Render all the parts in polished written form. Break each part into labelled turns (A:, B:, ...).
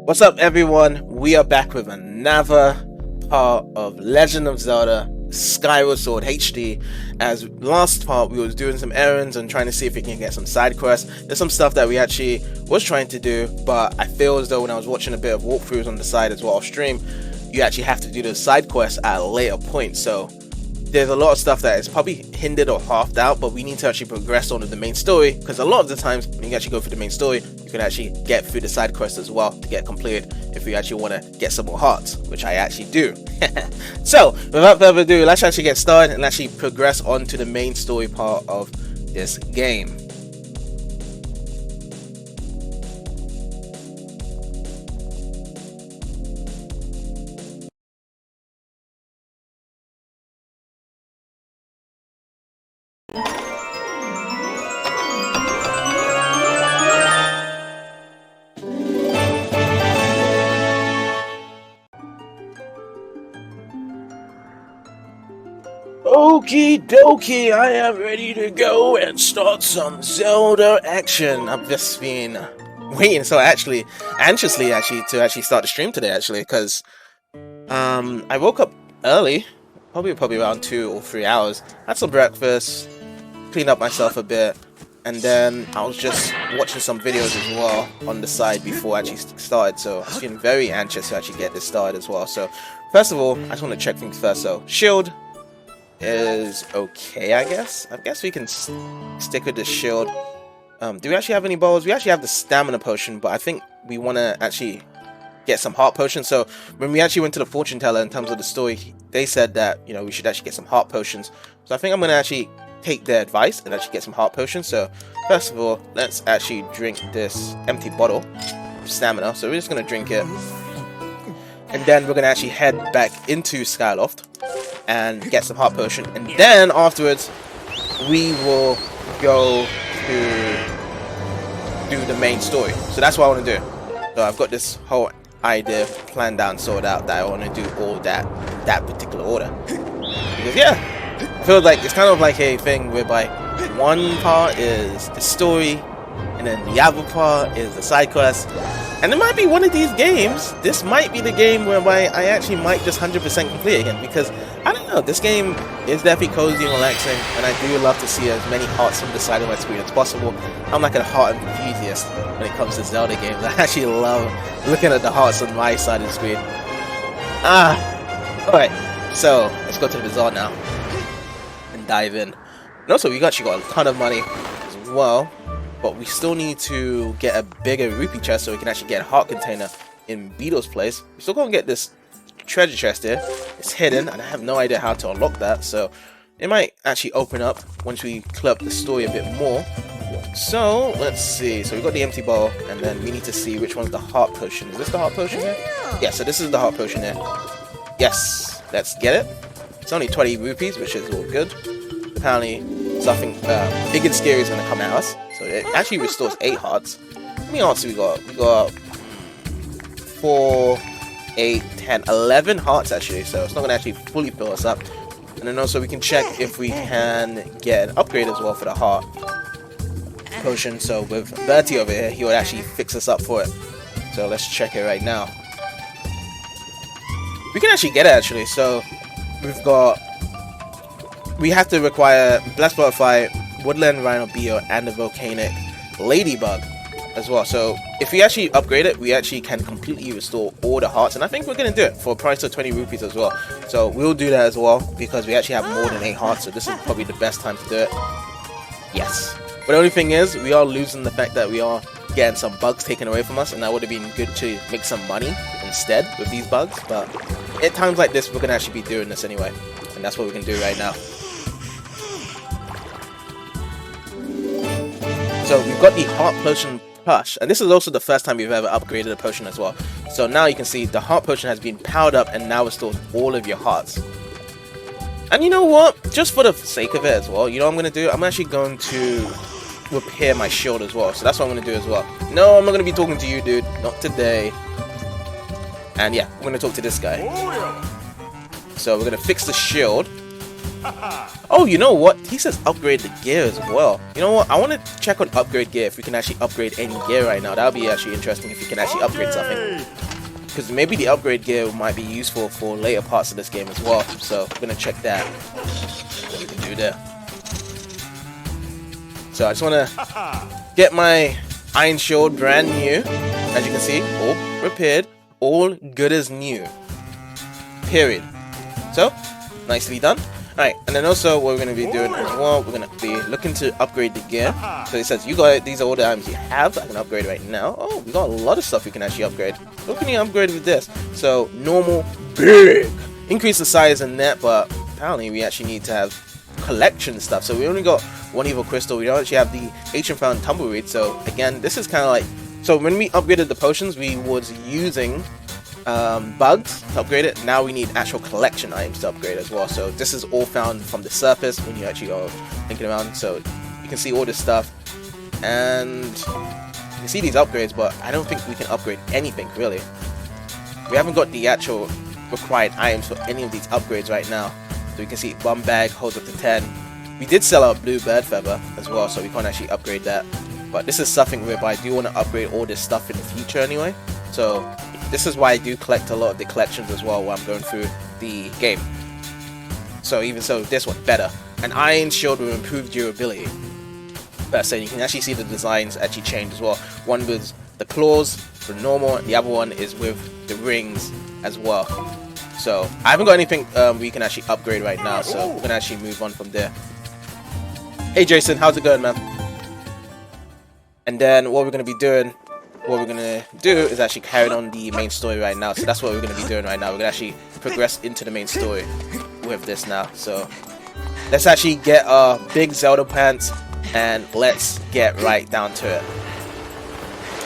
A: What's up, everyone? We are back with another part of Legend of Zelda Skyward Sword HD. As last part, we was doing some errands and trying to see if we can get some side quests. There's some stuff that we actually was trying to do, but I feel as though when I was watching a bit of walkthroughs on the side as well off stream, you actually have to do the side quests at a later point. So there's a lot of stuff that is probably hindered or halved out, but we need to actually progress on to the main story, because a lot of the times when you actually go for the main story, you can actually get through the side quest as well to get completed if you actually want to get some more hearts, which I actually do. So without further ado, let's actually get started and actually progress on to the main story part of this game. Okie dokie, I am ready to go and start some Zelda action. I've just been waiting anxiously to start the stream today because I woke up early, probably around 2 or 3 hours, had some breakfast, cleaned up myself a bit, and then I was just watching some videos as well on the side before I actually started. So I was feeling very anxious to actually get this started as well. So first of all, I just want to check things first. So shield is okay, I guess we can stick with the shield. Do we actually have any bowls? We actually have the stamina potion, but I think we want to actually get some heart potions. So when we actually went to the fortune teller in terms of the story, they said that, you know, we should actually get some heart potions. So I think I'm going to actually take their advice and actually get some heart potions. So first of all, let's actually drink this empty bottle of stamina. So we're just going to drink it, and then we're going to actually head back into Skyloft and get some heart potion, and then afterwards we will go to do the main story. So that's what I want to do. So I've got this whole idea planned out and sorted out that I want to do all that particular order, because yeah, I feel like it's kind of like a thing whereby one part is the story and then the other part is the side quest. And it might be one of these games, this might be the game whereby I actually might just 100% complete again, because I don't know, this game is definitely cozy and relaxing, and I do love to see as many hearts on the side of my screen as possible. I'm like a heart enthusiast when it comes to Zelda games. I actually love looking at the hearts on my side of the screen. Alright, so let's go to the bazaar now and dive in. And also, we actually got a ton of money as well, but we still need to get a bigger rupee chest so we can actually get a heart container in Beetle's place. We still can't get this treasure chest here. It's hidden and I have no idea how to unlock that, so it might actually open up once we clear up the story a bit more. So let's see. So we got the empty bowl, and then we need to see which one's the heart potion. Is this the heart potion here? Yeah, so this is the heart potion here. Yes, let's get it. It's only 20 rupees, which is all good. Apparently something big and scary is going to come at us, so it actually restores 8 hearts. How many hearts do we got? We got 4, 8, 10, 11 hearts actually, so it's not going to actually fully fill us up. And then also we can check if we can get an upgrade as well for the heart potion. So with Bertie over here, he would actually fix us up for it. So let's check it right now. We can actually get it actually. So we have to require Blessed Butterfly, Woodland Rhino Beetle, and the Volcanic Ladybug as well. So if we actually upgrade it, we actually can completely restore all the hearts, and I think we're going to do it for a price of 20 rupees as well. So we'll do that as well, because we actually have more than 8 hearts, so this is probably the best time to do it. Yes. But the only thing is, we are losing the fact that we are getting some bugs taken away from us, and that would have been good to make some money instead with these bugs. But at times like this, we're going to actually be doing this anyway, and that's what we can do right now. So we've got the heart potion plush, and this is also the first time we've ever upgraded a potion as well. So now you can see the heart potion has been powered up and now restores all of your hearts. And you know what, just for the sake of it as well, you know what I'm going to do? I'm actually going to repair my shield as well. So that's what I'm going to do as well. No, I'm not going to be talking to you, dude, not today. And yeah, we're going to talk to this guy. So we're going to fix the shield, Oh, you know what? He says upgrade the gear as well. You know what? I want to check on upgrade gear if we can actually upgrade any gear right now. That would be actually interesting if we can actually upgrade something. Because maybe the upgrade gear might be useful for later parts of this game as well. So we're going to check that. What we can do there. So I just want to get my Iron Shield brand new. As you can see, all repaired. All good as new. Period. So, nicely done. Alright, and then also what we're going to be doing as well, we're going to be looking to upgrade the gear. So it says, you got these are all the items you have. I can upgrade right now. Oh, we got a lot of stuff we can actually upgrade. What can you upgrade with this? So, normal, big. Increase the size and net, but apparently we actually need to have collection stuff. So we only got one evil crystal. We don't actually have the ancient found tumbleweed. So again, this is kind of like, so when we upgraded the potions, we was using bugs to upgrade it. Now we need actual collection items to upgrade as well. So this is all found from the surface when you actually are thinking around. So you can see all this stuff, and you can see these upgrades, but I don't think we can upgrade anything really. We haven't got the actual required items for any of these upgrades right now. So you can see one bag holds up to 10. We did sell our blue bird feather as well, so we can't actually upgrade that. But this is something whereby I do want to upgrade all this stuff in the future anyway. So this is why I do collect a lot of the collections as well while I'm going through the game. So even so, this one better. An iron shield with improved durability. So you can actually see the designs actually change as well. One with the claws for normal, and the other one is with the rings as well. So I haven't got anything we can actually upgrade right now, so we're gonna actually move on from there. Hey Jason, how's it going, man? And then what we're gonna be doing, what we're gonna do is actually carry on the main story right now. So that's what we're gonna be doing right now. We're gonna actually progress into the main story with this now. So let's actually get our big Zelda pants and let's get right down to it.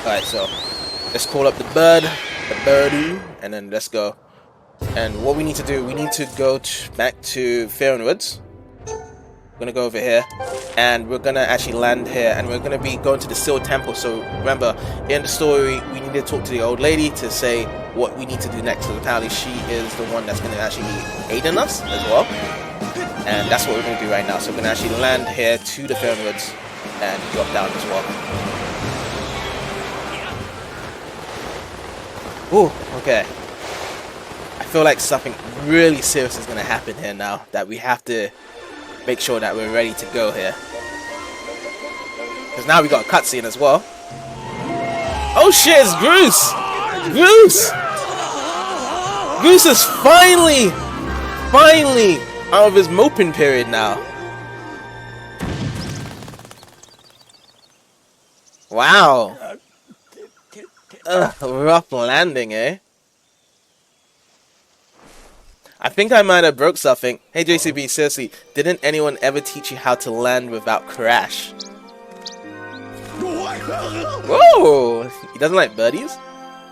A: Alright, so let's call up the birdie, and then let's go. And what we need to do, we need to go back to Faron Woods. We're gonna go over here, and we're gonna actually land here, and we're gonna be going to the Seal Temple. So remember, in the story, we need to talk to the old lady to say what we need to do next. So apparently, she is the one that's gonna actually be aiding us as well, and that's what we're gonna do right now. So we're gonna actually land here to the Faron Woods and drop down as well. Ooh, okay. I feel like something really serious is gonna happen here now. That we have to make sure that we're ready to go here. Because now we got a cutscene as well. Oh shit, it's Goose! Goose! Goose is finally out of his moping period now. Wow. Rough landing, eh? I think I might have broke something. Hey JCB, seriously, didn't anyone ever teach you how to land without crash? Whoa! He doesn't like birdies?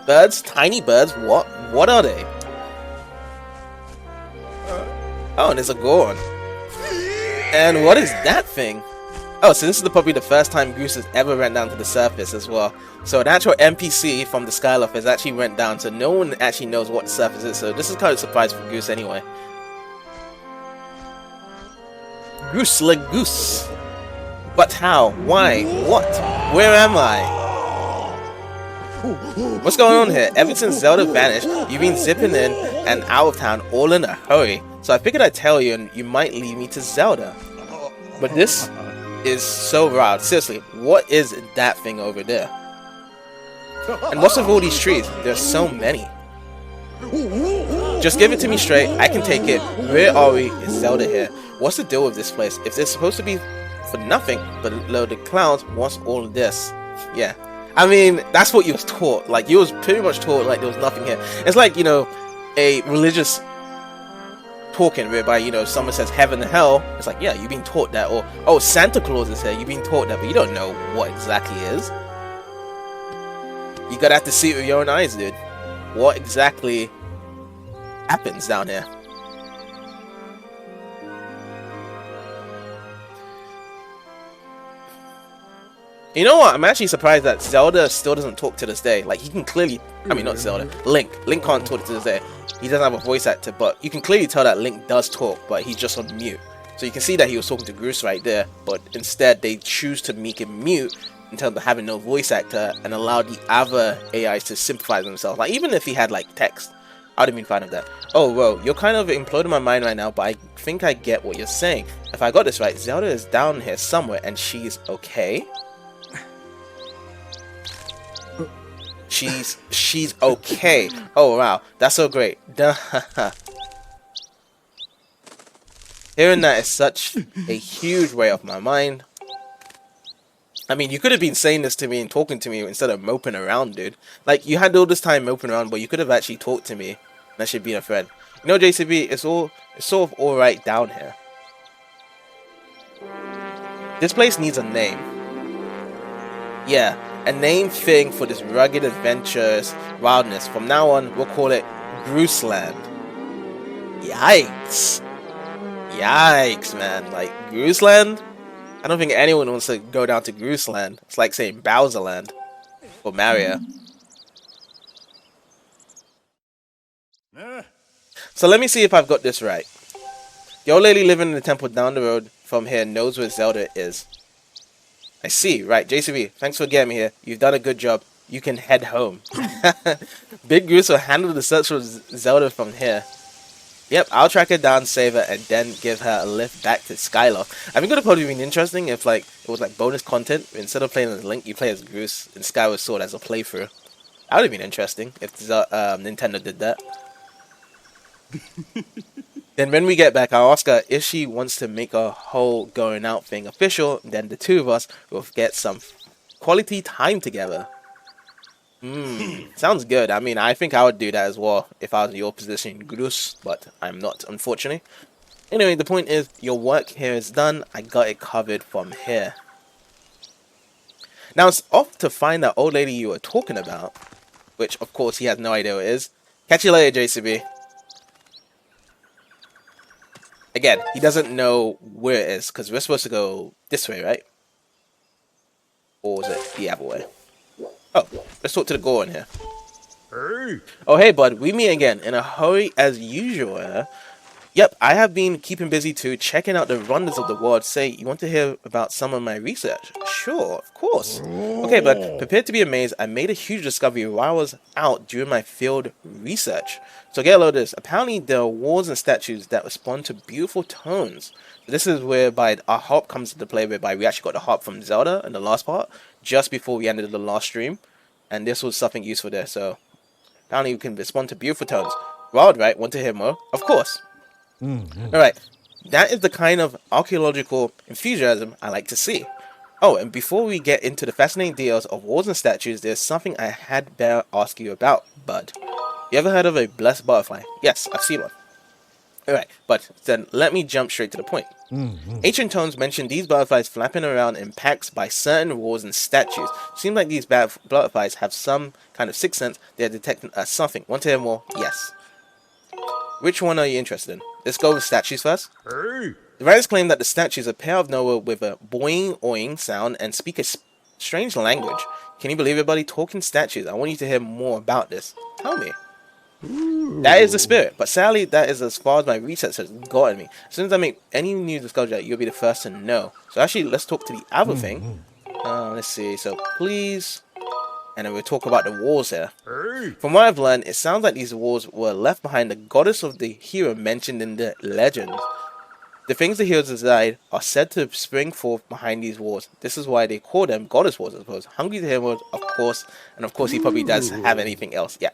A: Birds? Tiny birds? What are they? Oh, and there's a Goron. And what is that thing? Oh, so this is probably the first time Goose has ever went down to the surface as well. So an actual NPC from the Skyloft has actually went down, so no one actually knows what the surface is. So this is kind of a surprise for Goose anyway. Goose like Goose. But how? Why? What? Where am I? What's going on here? Ever since Zelda vanished, you've been zipping in and out of town all in a hurry. So I figured I'd tell you and you might lead me to Zelda. But this is so wild. Seriously, what is that thing over there? And what's with all these trees? There's so many. Just give it to me straight. I can take it. Where are we? Is Zelda here? What's the deal with this place? If it's supposed to be for nothing, but the clowns wants all of this. Yeah. I mean, that's what you was taught. Like, you was pretty much taught like there was nothing here. It's like, you know, a religious talking whereby, you know, someone says heaven and hell, it's like, yeah, you've been taught that. Or, oh, Santa Claus is here, you've been taught that, but you don't know what exactly is. You gotta have to see it with your own eyes, dude. What exactly happens down here? You know what? I'm actually surprised that Zelda still doesn't talk to this day. Like, he can clearly, I mean, not Zelda, Link can't talk to this day. He doesn't have a voice actor, but you can clearly tell that Link does talk, but he's just on mute. So you can see that he was talking to Groose right there, but instead they choose to make him mute in terms of having no voice actor and allow the other AIs to sympathize with themselves. Like, even if he had like text, I would have been fine with that. Oh, whoa, you're kind of imploding my mind right now, but I think I get what you're saying. If I got this right, Zelda is down here somewhere and she's okay. She's okay. Oh wow, that's so great. Hearing that is such a huge weight off my mind. I mean, you could have been saying this to me and talking to me instead of moping around, dude. Like, you had all this time moping around, but you could have actually talked to me and actually been a friend. You know, JCB, it's sort of alright down here. This place needs a name. Yeah, a name thing for this rugged, adventurous wildness. From now on, we'll call it Grooseland. Yikes. Yikes, man. Like, Grooseland? I don't think anyone wants to go down to Grooseland. It's like saying Bowserland. Or Mario. So let me see if I've got this right. The old lady living in the temple down the road from here knows where Zelda is. I see. Right, JCB, thanks for getting me here. You've done a good job. You can head home. Big Goose will handle the search for Zelda from here. Yep, I'll track her down, save her, and then give her a lift back to Skylar. I think it would have probably been interesting if like it was like bonus content. Instead of playing as Link, you play as Goose and Skyward Sword as a playthrough. That would have been interesting if Nintendo did that. Then when we get back, I'll ask her if she wants to make a whole going out thing official. Then the two of us will get some quality time together. Sounds good. I mean, I think I would do that as well if I was in your position, Grus, but I'm not, unfortunately. Anyway, the point is, your work here is done. I got it covered from here. Now it's off to find that old lady you were talking about, which of course he has no idea what it is. Catch you later, JCB. Again, he doesn't know where it is, because we're supposed to go this way, right? Or was it the other way? Oh, let's talk to the Goron here. Hey. Oh, hey, bud. We meet again. In a hurry as usual. Yep, I have been keeping busy too, checking out the wonders of the world. Say, you want to hear about some of my research? Sure, of course. Okay, bud. Prepare to be amazed. I made a huge discovery while I was out during my field research. So get a load of this. Apparently, there are walls and statues that respond to beautiful tones. This is whereby our harp comes into play, whereby we actually got the harp from Zelda in the last part, just before we ended the last stream. And this was something useful there, so apparently we can respond to beautiful tones. Wild, right? Want to hear more? Of course. Alright, that is the kind of archaeological enthusiasm I like to see. Oh, and before we get into the fascinating details of walls and statues, there's something I had better ask you about, bud. You ever heard of a blessed butterfly? Yes, I've seen one. Alright, but then let me jump straight to the point. Ancient tones mention these butterflies flapping around in packs by certain walls and statues. Seems like these butterflies have some kind of sixth sense. They're detecting something. Want to hear more? Yes. Which one are you interested in? Let's go with statues first. Hey. The writers claim that the statues appear out of nowhere with a boing oing sound and speak a strange language. Can you believe it, buddy? Talking statues. I want you to hear more about this. Tell me. That is the spirit, but sadly that is as far as my research has gotten me. As soon as I make any new discovery, you'll be the first to know. So actually, let's talk to the other thing. Let's see. So please, and then we'll talk about the walls here. From what I've learned, it sounds like these walls were left behind the goddess of the hero mentioned in the legends. The things the heroes desire are said to spring forth behind these walls. This is why they call them goddess walls, I suppose. Hungry to hear more, of course, and of course he probably does have anything else. Yeah.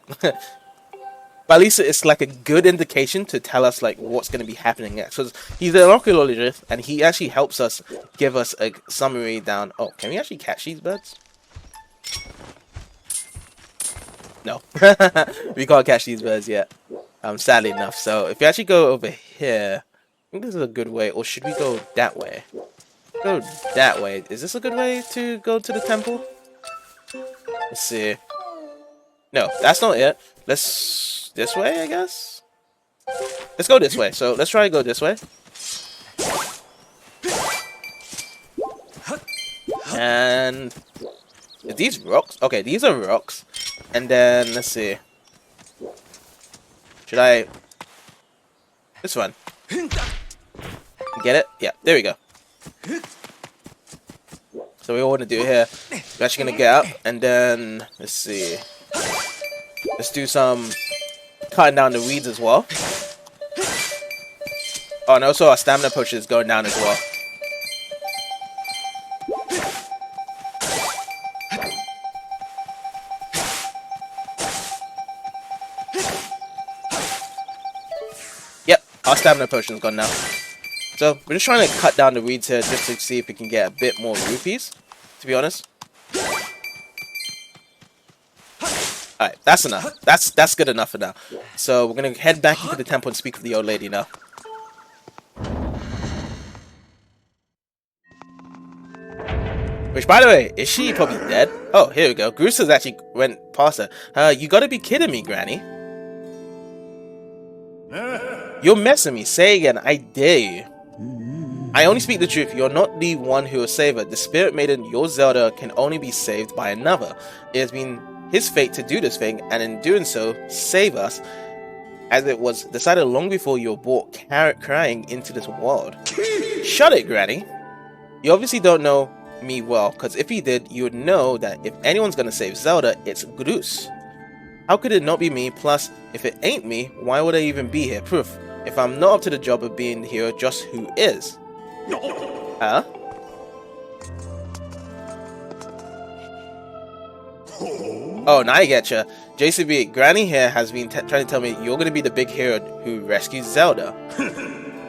A: But at least it's like a good indication to tell us like what's going to be happening next. Because he's an archaeologist and he actually helps us give us a summary down. Oh, can we actually catch these birds? No, we can't catch these birds yet. Sadly enough. So if we actually go over here, I think this is a good way. Or should we go that way? Go that way. Is this a good way to go to the temple? Let's see. No, that's not it. Let's this way, I guess. Let's go this way. So let's try to go this way. And are these rocks? Okay, these are rocks. And then let's see. Should I? This one. Get it? Yeah, there we go. So we want to do here, we're actually going to get up, and then, let's see. Let's do some cutting down the weeds as well. Oh, and also our stamina potion is going down as well. Yep, our stamina potion's gone now. So we're just trying to cut down the weeds here just to see if we can get a bit more rupees, to be honest. Alright, that's enough. That's good enough for now. So we're gonna head back into the temple and speak with the old lady now. Which, by the way, is she probably dead? Oh, here we go. Grusa's actually went past her. You gotta be kidding me, Granny. You're messing me. Say again, I dare you. I only speak the truth. You're not the one who will save her. The spirit maiden, your Zelda, can only be saved by another. It has been his fate to do this thing, and in doing so, save us, as it was decided long before you were brought crying into this world. Shut it, Granny. You obviously don't know me well, because if you did, you would know that if anyone's gonna save Zelda, it's Grus. How could it not be me? Plus, if it ain't me, why would I even be here? Proof. If I'm not up to the job of being the hero, just who is? Huh? Oh, now I getcha. JCB, Granny here has been trying to tell me you're gonna be the big hero who rescues Zelda.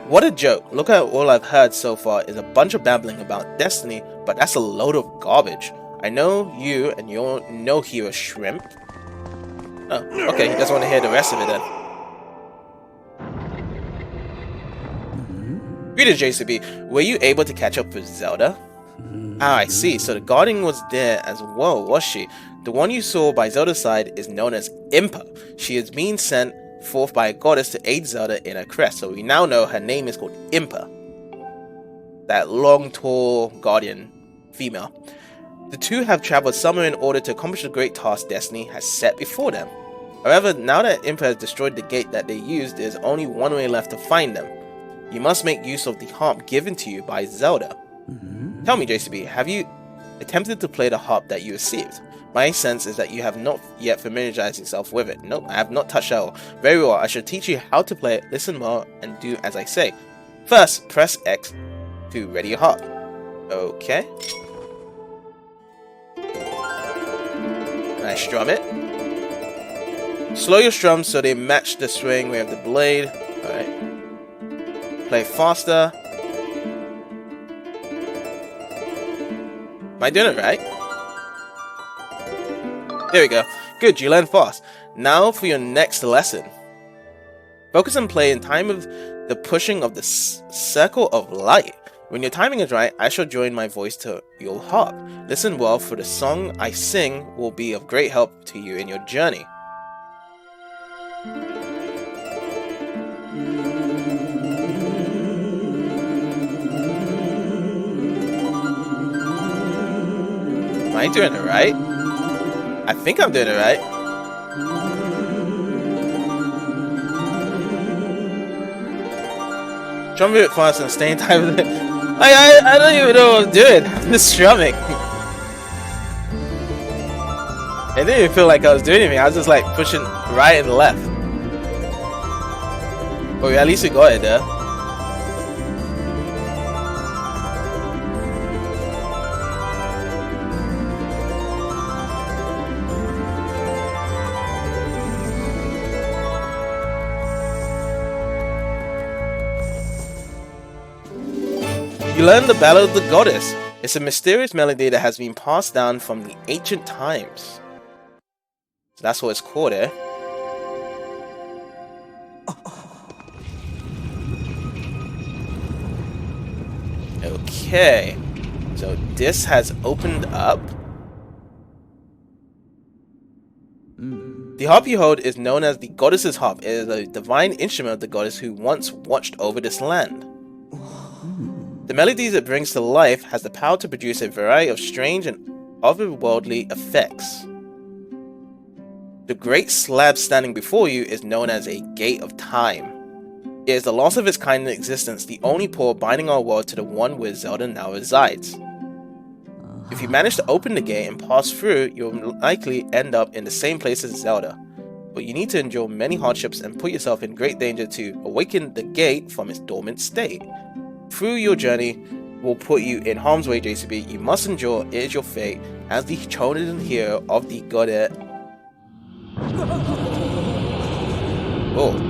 A: What a joke. Look at all I've heard so far is a bunch of babbling about destiny, but that's a load of garbage. I know you and you're no hero, Shrimp. Oh, okay, he doesn't want to hear the rest of it then. Greetings, JCB. Were you able to catch up with Zelda? Ah, I see. So the guardian was there as well, was she? The one you saw by Zelda's side is known as Impa. She is being sent forth by a goddess to aid Zelda in her quest. So we now know her name is called Impa. That long, tall guardian female. The two have traveled somewhere in order to accomplish the great task Destiny has set before them. However, now that Impa has destroyed the gate that they used, there's only one way left to find them. You must make use of the harp given to you by Zelda. Tell me, JCB, have you attempted to play the harp that you received? My sense is that you have not yet familiarized yourself with it. Nope, I have not touched it at all. Very well, I shall teach you how to play it. Listen well and do as I say. First, press X to ready your harp. Okay. I strum it. Slow your strums so they match the swing way of the blade. Alright. Play faster. Am I doing it right? There we go. Good, you learn fast. Now for your next lesson. Focus and play in time of the pushing of the circle of light. When your timing is right, I shall join my voice to your harp. Listen well, for the song I sing will be of great help to you in your journey. Am I doing it right? I think I'm doing it right. Drum a bit fast and stay in time with it. I don't even know what I'm doing. I'm just strumming. I didn't even feel like I was doing anything. I was just like pushing right and left. But at least we got it there. You learn the Ballad of the Goddess. It's a mysterious melody that has been passed down from the ancient times. So that's what it's called, eh? Okay. So this has opened up. The harp you hold is known as the Goddess's Harp. It is a divine instrument of the goddess who once watched over this land. The melodies it brings to life has the power to produce a variety of strange and otherworldly effects. The great slab standing before you is known as a Gate of Time. It is the last of its kind in existence, the only portal binding our world to the one where Zelda now resides. If you manage to open the gate and pass through, you'll likely end up in the same place as Zelda. But you need to endure many hardships and put yourself in great danger to awaken the gate from its dormant state. Through your journey will put you in harm's way, JCB. You must endure, it is your fate, as the chosen hero of the goddess. Oh.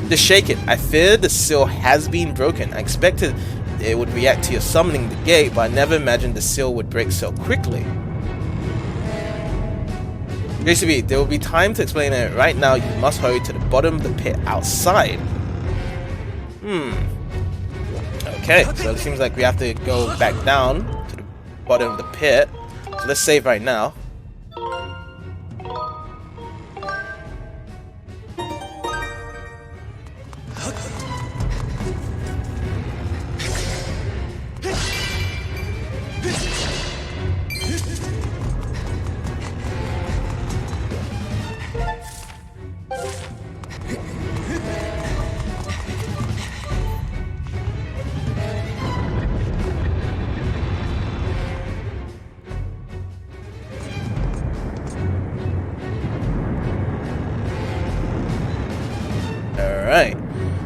A: The shaken. I fear the seal has been broken. I expected it would react to your summoning the gate, but I never imagined the seal would break so quickly. JCB, there will be time to explain it. Right now, you must hurry to the bottom of the pit outside. Okay, so it seems like we have to go back down to the bottom of the pit. So let's save right now. Alright,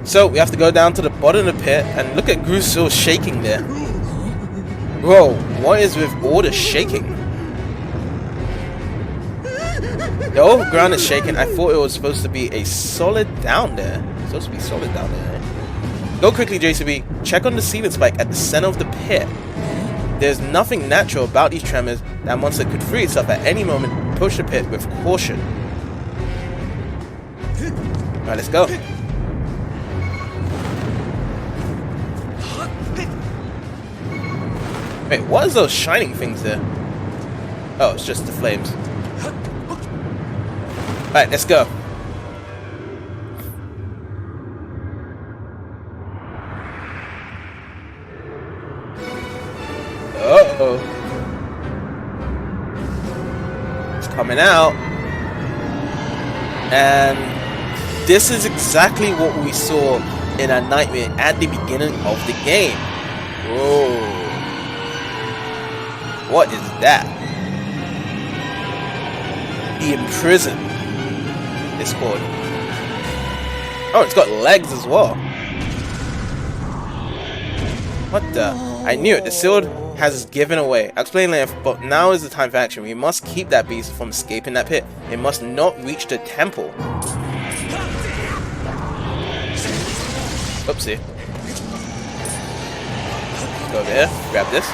A: so we have to go down to the bottom of the pit and look at Grusil shaking there. Bro, what is with all the shaking? The whole ground is shaking. I thought it was supposed to be a solid down there. It's supposed to be solid down there. Go quickly, JCB. Check on the ceiling spike at the center of the pit. There's nothing natural about these tremors. That monster could free itself at any moment. Approach the pit with caution. Alright, let's go. Wait, what is those shining things there? Oh, it's just the flames. Alright, let's go. Uh-oh. It's coming out. And this is exactly what we saw in a nightmare at the beginning of the game. Whoa. What is that? The Imprison. It's called. Oh, it's got legs as well. What the? I knew it. The shield has given away. I'll explain later, but now is the time for action. We must keep that beast from escaping that pit. It must not reach the temple. Oopsie. Go over here. Grab this.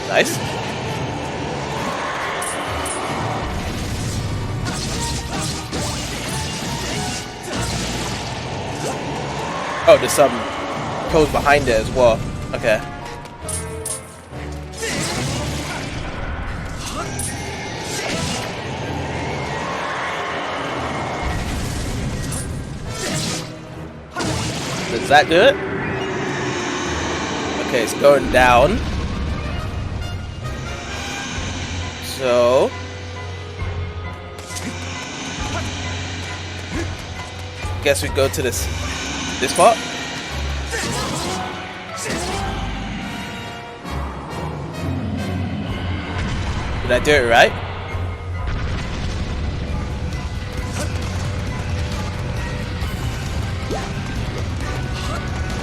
A: Nice. Oh, there's some pose behind it as well. Okay. Does that do it? Okay, it's going down. So guess we go to this part. Did I do it right?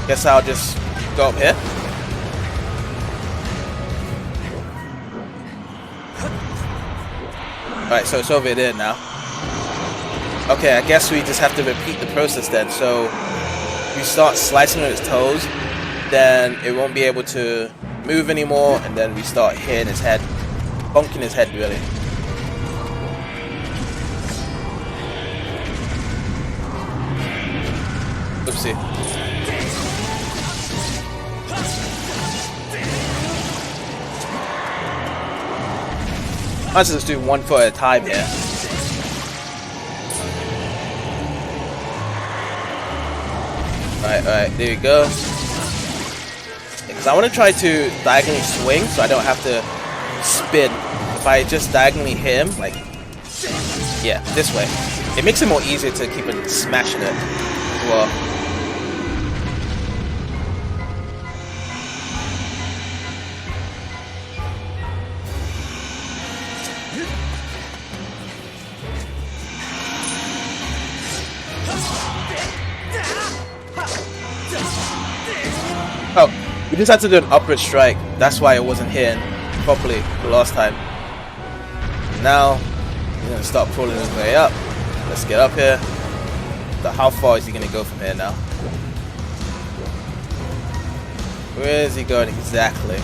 A: Guess I'll just go up here. Alright, so it's over there now. Okay, I guess we just have to repeat the process then. So we start slicing at his toes, then it won't be able to move anymore, and then we start hitting his head, bonking his head really. Oopsie. Let's just do one foot at a time here. Alright, there you go. Because I want to try to diagonally swing so I don't have to spin if I just diagonally hit him, like, yeah, this way, it makes it more easier to keep on smashing it. Well, oh, we just had to do an upward strike. That's why it wasn't hitting properly the last time. Now, we're gonna start pulling his way up. Let's get up here. So how far is he gonna go from here now? Where is he going exactly?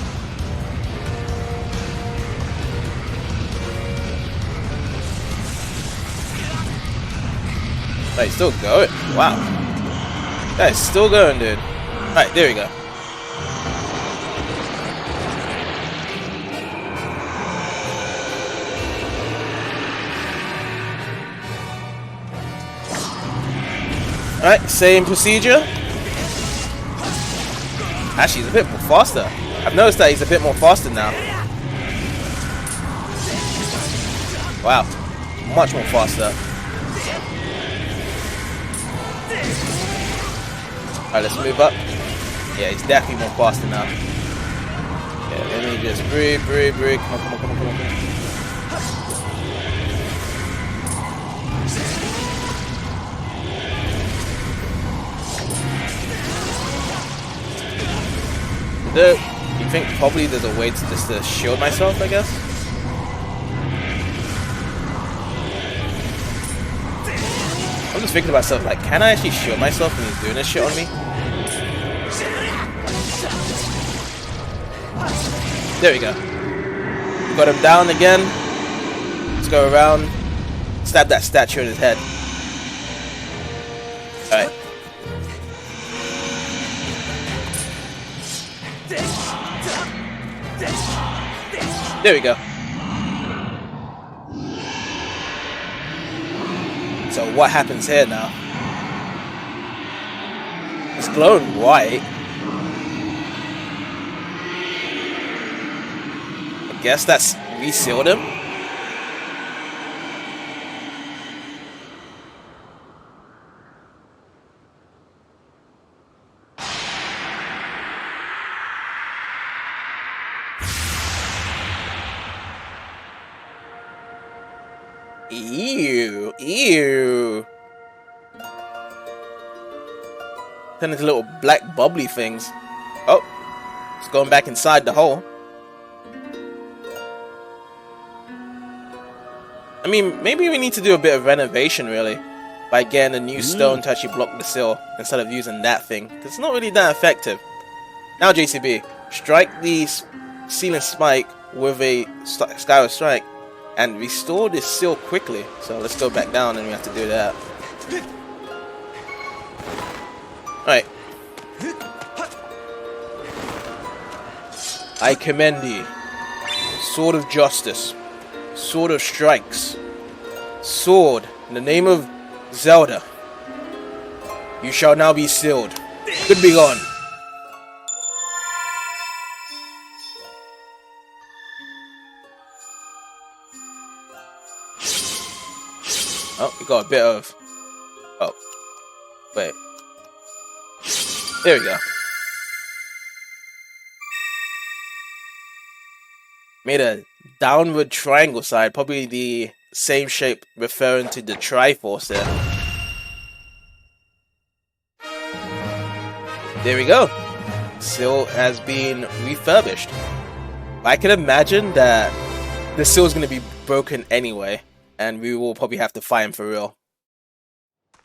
A: Oh, he's still going. Wow. That is still going, dude. Alright, there we go. Alright, same procedure. Actually, he's a bit more faster. I've noticed that he's a bit more faster now. Wow. Much more faster. Alright, let's move up. Yeah, he's definitely more faster now. Yeah, let me just breathe. Come on. You think probably there's a way to just shield myself, I guess? I'm just thinking to myself, like, can I actually shield myself when he's doing this shit on me? There we go. We got him down again. Let's go around. Stab that statue in his head. Alright. There we go. So what happens here now? It's glowing white. I guess that's resealed him. Ew. Turn into little black bubbly things. Oh, it's going back inside the hole. I mean, maybe we need to do a bit of renovation, really, by getting a new stone to actually block the sill instead of using that thing, because it's not really that effective. Now, JCB, strike the ceiling spike with a Skyward Strike and restore this sill quickly. So let's go back down and we have to do that. Alright. I commend thee. Sword of justice. Sword of strikes. Sword, in the name of Zelda. You shall now be sealed. Good be gone. Oh, we got a bit of... Oh. Wait. There we go. Made a downward triangle side. Probably the same shape referring to the Triforce there. There we go. Sill has been refurbished. I can imagine that the sill is going to be broken anyway. And we will probably have to fight him for real.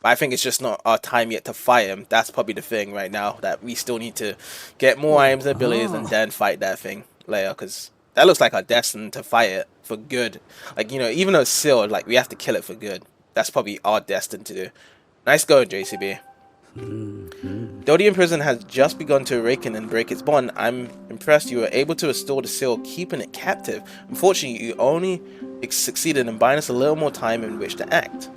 A: But I think it's just not our time yet to fight him. That's probably the thing right now. That we still need to get more items and abilities and then fight that thing later. Because that looks like our destined to fight it for good. Like, you know, even though it's sealed, like, we have to kill it for good. That's probably our destined to do. Nice going, JCB. Though the Imprisoned has just begun to awaken and break its bond, I'm impressed you were able to restore the seal, keeping it captive. Unfortunately, you only succeeded in buying us a little more time in which to act.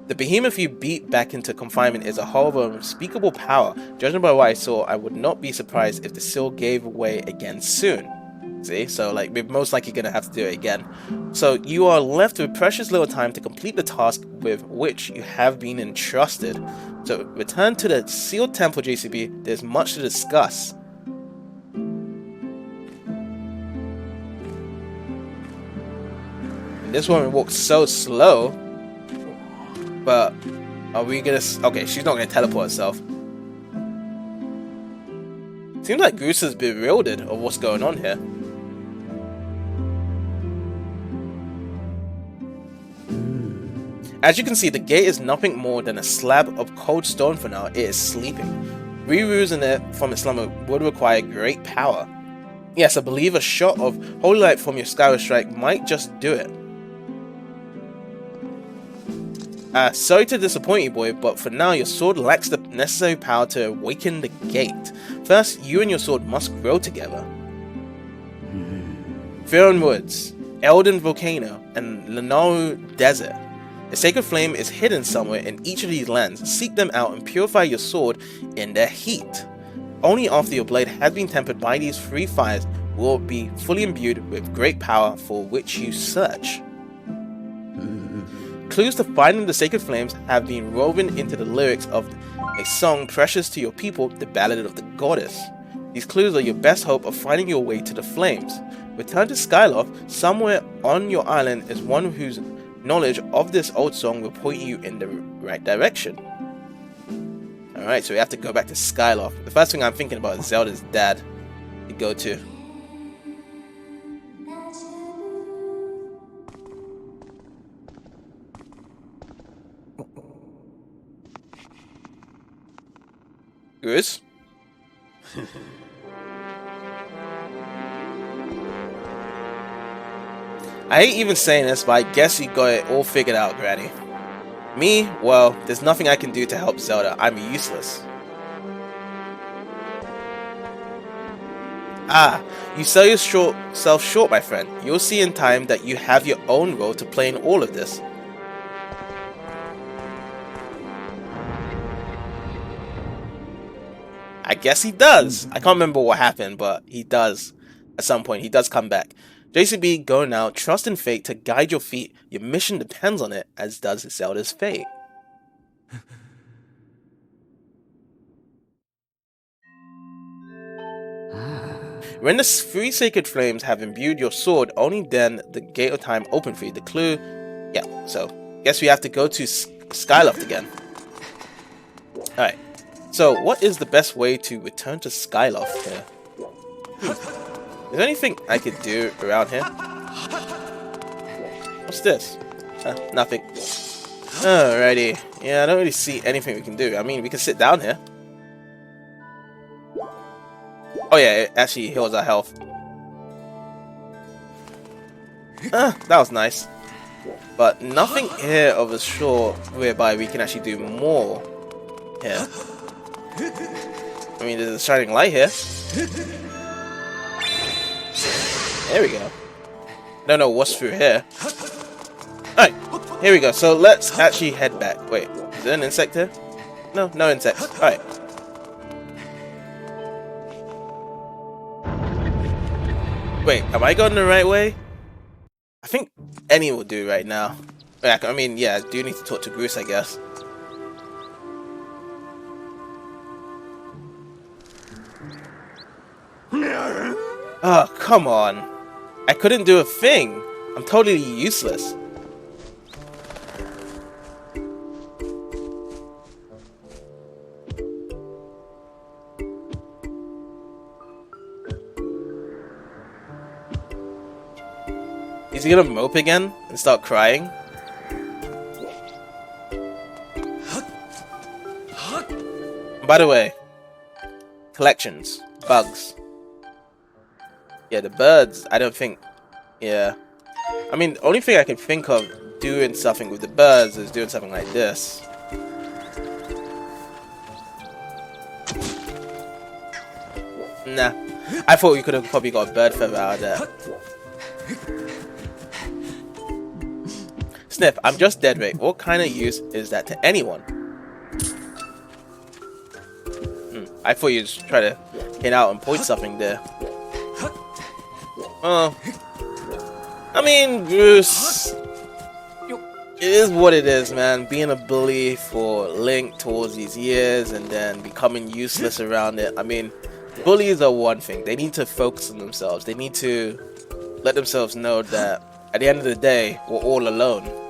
A: The behemoth you beat back into confinement is a horror of unspeakable power. Judging by what I saw, I would not be surprised if the seal gave way again soon. See, so like we're most likely gonna have to do it again. So you are left with precious little time to complete the task with which you have been entrusted. So return to the sealed temple, JCB. There's much to discuss. And this woman walks so slow. But are we gonna? Okay, she's not gonna teleport herself. Seems like Goose is bewildered of what's going on here. As you can see, the gate is nothing more than a slab of cold stone for now. It is sleeping. Reusing it from its slumber would require great power. Yes, I believe a shot of holy light from your Skyward strike might just do it. Sorry to disappoint you, boy, but for now your sword lacks the necessary power to awaken the gate. First, you and your sword must grow together. Faron Woods, Elden Volcano, and Lenaru Desert. The sacred flame is hidden somewhere in each of these lands. Seek them out and purify your sword in their heat. Only after your blade has been tempered by these three fires will it be fully imbued with great power for which you search. Clues to finding the sacred flames have been woven into the lyrics of a song precious to your people, the Ballad of the Goddess. These clues are your best hope of finding your way to the flames. Return to Skyloft. Somewhere on your island is one whose knowledge of this old song will point you in the right direction. Alright, so we have to go back to Skyloft. The first thing I'm thinking about is Zelda's dad to go to. Goose? I hate even saying this, but I guess you got it all figured out, Granny. Me? Well, there's nothing I can do to help Zelda. I'm useless. Ah, you sell yourself short, my friend. You'll see in time that you have your own role to play in all of this. I guess he does. I can't remember what happened, but he does. At some point, he does come back. JCB, go now. Trust in fate to guide your feet. Your mission depends on it, as does Zelda's fate. When the three sacred flames have imbued your sword, only then the gate of time open for you. The clue... Yeah, so guess we have to go to Skyloft again. Alright. So, what is the best way to return to Skyloft here? Is there anything I could do around here? What's this? Nothing. Alrighty. Yeah, I don't really see anything we can do. I mean, we can sit down here. Oh yeah, it actually heals our health. That was nice. But nothing here of a sort whereby we can actually do more here. I mean, there's a shining light here. There we go. Don't know what's through here. Alright, here we go. So let's actually head back. Wait, is there an insect here? No, no insects. Alright. Wait, am I going the right way? I think any will do right now. I mean, yeah, I do need to talk to Bruce, I guess. Oh, come on. I couldn't do a thing. I'm totally useless. Is he gonna mope again and start crying? By the way, collections, bugs. Yeah, the birds, I don't think... Yeah. I mean, the only thing I can think of doing something with the birds is doing something like this. Nah. I thought we could have probably got a bird feather out of there. Sniff, I'm just dead weight. What kind of use is that to anyone? I thought you'd just try to hit out and point something there. Oh. I mean, Bruce, it is what it is, man. Being a bully for Link towards these years and then becoming useless around it. I mean, bullies are one thing. They need to focus on themselves. They need to let themselves know that at the end of the day, we're all alone.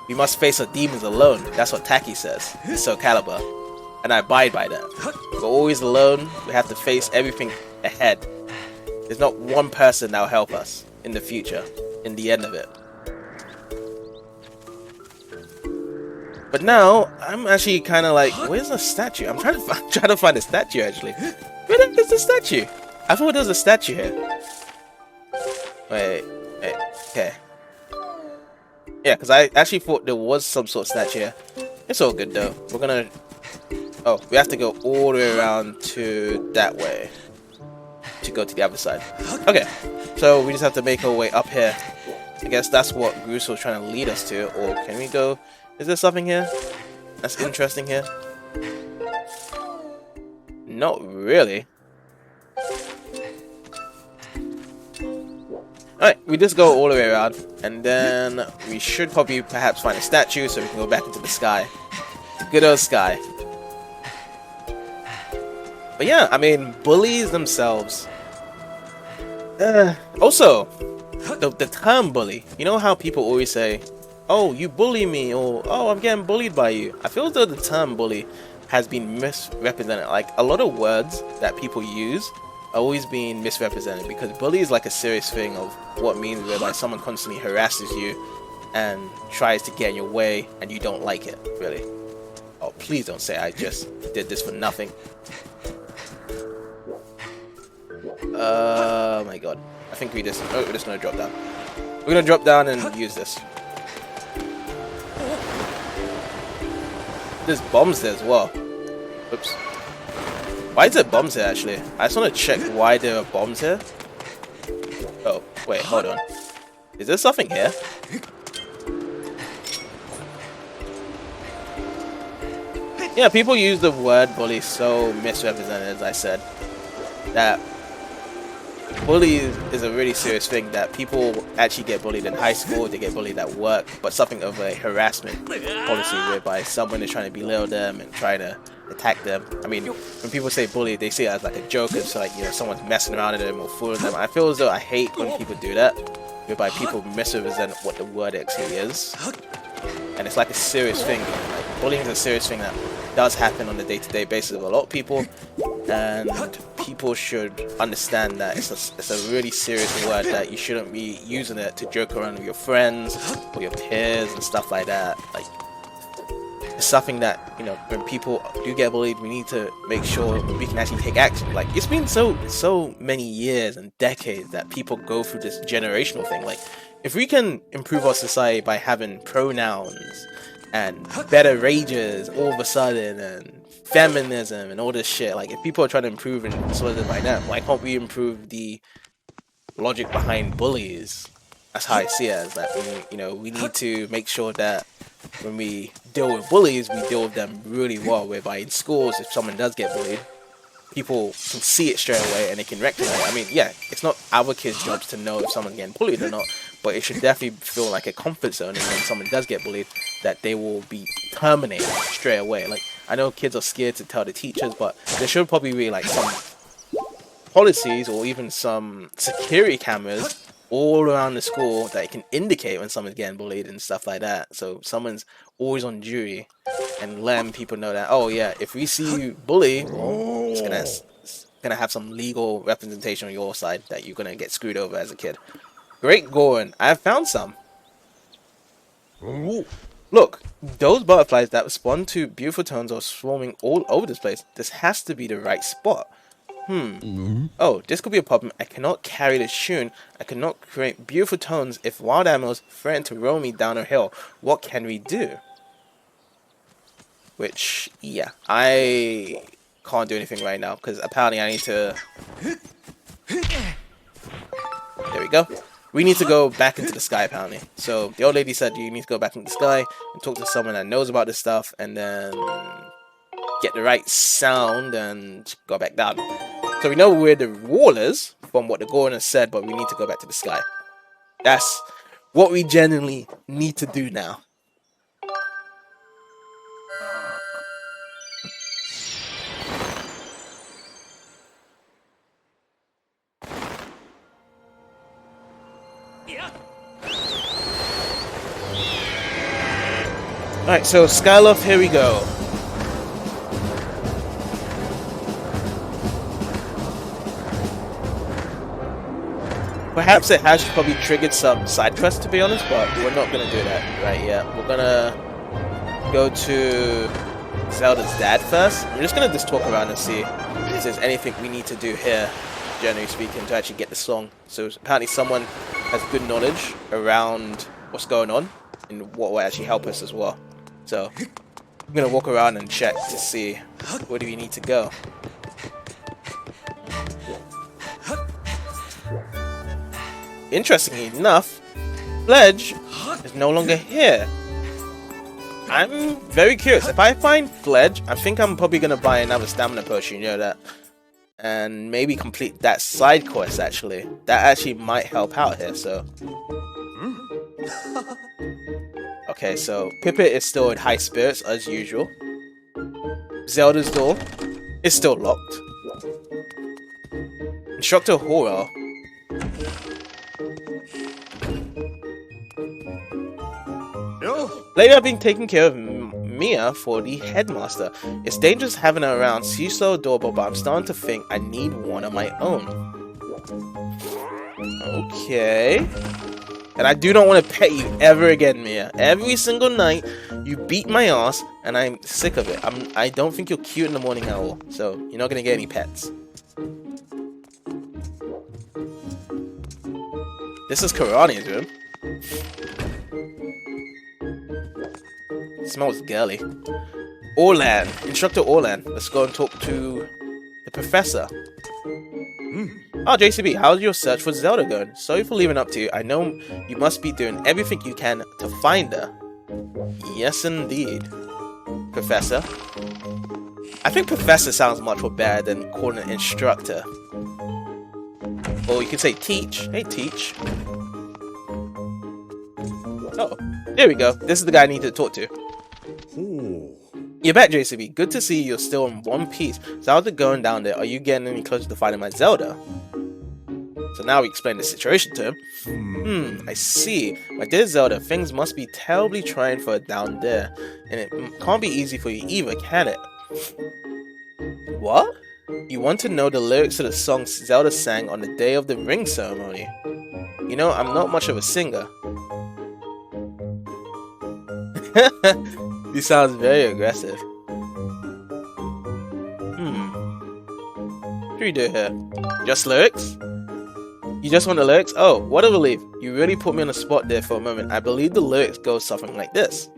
A: We must face our demons alone. That's what Taki says in Soul Calibur. And I abide by that. We're always alone. We have to face everything ahead. There's not one person that will help us in the future, in the end of it. But now, I'm actually kind of like, where's the statue? I'm trying to find a statue, actually. Where is the statue? I thought there was a statue here. Wait, okay. Yeah, because I actually thought there was some sort of statue here. It's all good, though. We're gonna... Oh, we have to go all the way around to that way to go to the other side. Okay, so we just have to make our way up here. I guess that's what Bruce was trying to lead us to. Or can we go... Is there something here that's interesting here? Not really. Alright, we just go all the way around, and then we should probably perhaps find a statue so we can go back into the sky. Good old sky. But yeah, I mean, bullies themselves. Also, the term bully. You know how people always say, oh, you bully me, or oh, I'm getting bullied by you. I feel as though the term bully has been misrepresented. Like, a lot of words that people use are always being misrepresented, because bully is like a serious thing of what means whereby someone constantly harasses you and tries to get in your way and you don't like it, really. Oh, please don't say I just did this for nothing. Oh my god. I think we're just gonna drop down. We're gonna drop down and use this. There's bombs there as well. Oops. Why is there bombs here, actually? I just want to check why there are bombs here. Oh, wait, hold on. Is there something here? Yeah, people use the word bully so misrepresented, as I said. That bully is a really serious thing, that people actually get bullied in high school, they get bullied at work, but something of a harassment policy whereby someone is trying to belittle them and trying to attack them. I mean, when people say bully, they see it as like a joke. It's like, you know, someone's messing around with them or fooling them. I feel as though I hate when people do that, whereby people misrepresent what the word actually is. And it's like a serious thing. Like, bullying is a serious thing that does happen on a day-to-day basis with a lot of people, and people should understand that it's a really serious word, that you shouldn't be using it to joke around with your friends or your peers and stuff like that. Like, it's something that, you know, when people do get bullied, we need to make sure we can actually take action. Like, it's been so many years and decades that people go through this generational thing. Like, if we can improve our society by having pronouns and better rages all of a sudden, and feminism and all this shit, like, if people are trying to improve and solidify that, why can't we improve the logic behind bullies? That's how I see it, as that we need to make sure that when we deal with bullies, we deal with them really well, whereby in schools, if someone does get bullied, people can see it straight away and they can recognize it. I mean, yeah, it's not our kids' jobs to know if someone's getting bullied or not, but it should definitely feel like a comfort zone, and when someone does get bullied, that they will be terminated straight away. Like, I know kids are scared to tell the teachers, but there should probably be like some policies or even some security cameras all around the school that can indicate when someone's getting bullied and stuff like that. So someone's always on duty and letting people know that, oh yeah, if we see you bully, it's gonna have some legal representation on your side that you're gonna get screwed over as a kid. Great Goran, I have found some. Look, those butterflies that respond to beautiful tones are swarming all over this place. This has to be the right spot. Oh, this could be a problem. I cannot carry this tune. I cannot create beautiful tones if wild animals threaten to roll me down a hill. What can we do? Which, yeah, I can't do anything right now because apparently I need to... There we go. we need to go back into the sky apparently. So the old lady said you need to go back into the sky and talk to someone that knows about this stuff, and then get the right sound and go back down. So we know where the wall is from what the Gorn has said, but we need to go back to the sky. That's what we genuinely need to do now. Alright, so Skyloft, here we go. Perhaps it has probably triggered some side quests, to be honest, but we're not going to do that right yet. We're going to go to Zelda's dad first. We're just going to just talk around and see if there's anything we need to do here, generally speaking, to actually get the song. So apparently someone has good knowledge around what's going on and what will actually help us as well. So I'm going to walk around and check to see where do we need to go. Interestingly enough, Fledge is no longer here. I'm very curious. If I find Fledge, I think I'm probably going to buy another stamina potion, you know that. And maybe complete that side quest actually. That actually might help out here, so. Okay, so Pipit is still in high spirits as usual. Zelda's door is still locked. Instructor Horror. Lately I've been taking care of Mia for the headmaster. It's dangerous having her around. She's so adorable, but I'm starting to think I need one of my own. Okay. And I do not want to pet you ever again, Mia. Every single night, you beat my ass, and I'm sick of it. I don't think you're cute in the morning at all, so you're not going to get any pets. This is Karani's room. It smells girly. Orlan. Instructor Orlan. Let's go and talk to the professor. Oh, JCB, how's your search for Zelda going? Sorry for leaving up to you. I know you must be doing everything you can to find her. Yes, indeed. Professor. I think Professor sounds much more better than calling an instructor. Or you could say Teach. Hey, Teach. Oh, there we go. This is the guy I need to talk to. You're back, JCB. Good to see you're still in one piece. So how's it going down there? Are you getting any closer to finding my Zelda? So now we explain the situation to him. I see. My dear Zelda, things must be terribly trying for her down there. And it can't be easy for you either, can it? What? You want to know the lyrics to the song Zelda sang on the day of the ring ceremony? You know, I'm not much of a singer. He sounds very aggressive. What do you do here? Just lyrics? You just want the lyrics? Oh, what a relief. You really put me on the spot there for a moment. I believe the lyrics go something like this.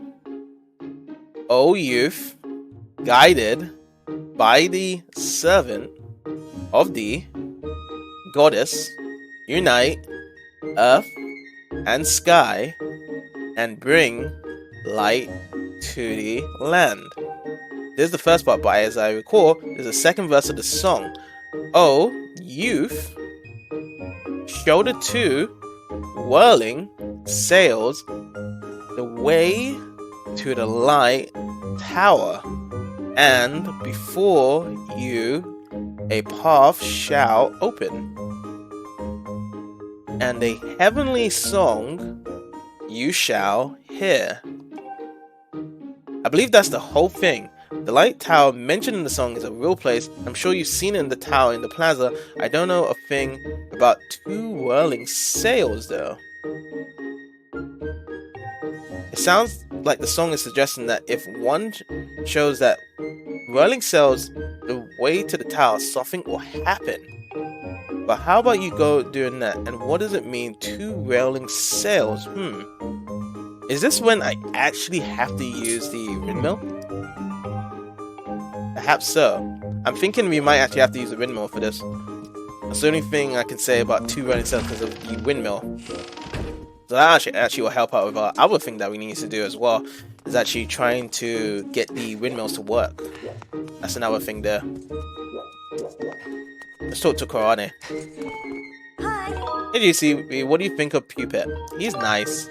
A: O youth, guided by the servant of the goddess, unite earth and sky and bring light to the land. This is the first part, but as I recall, there's a second verse of the song. Oh, youth, shoulder to whirling sails the way to the light tower, and before you a path shall open, and a heavenly song you shall hear. I believe that's the whole thing. The light tower mentioned in the song is a real place. I'm sure you've seen it in the tower in the plaza. I don't know a thing about two whirling sails though. It sounds like the song is suggesting that if one shows that whirling sails the way to the tower, something will happen. But how about you go doing that? And what does it mean, two whirling sails? Is this when I actually have to use the windmill? Perhaps so. I'm thinking we might actually have to use the windmill for this. That's the only thing I can say about 2 running cells because of the windmill. So that actually will help out with our other thing that we need to do as well, is actually trying to get the windmills to work. That's another thing there. Let's talk to Korane.
B: Hi.
A: Hey GC, what do you think of Pupet? He's nice.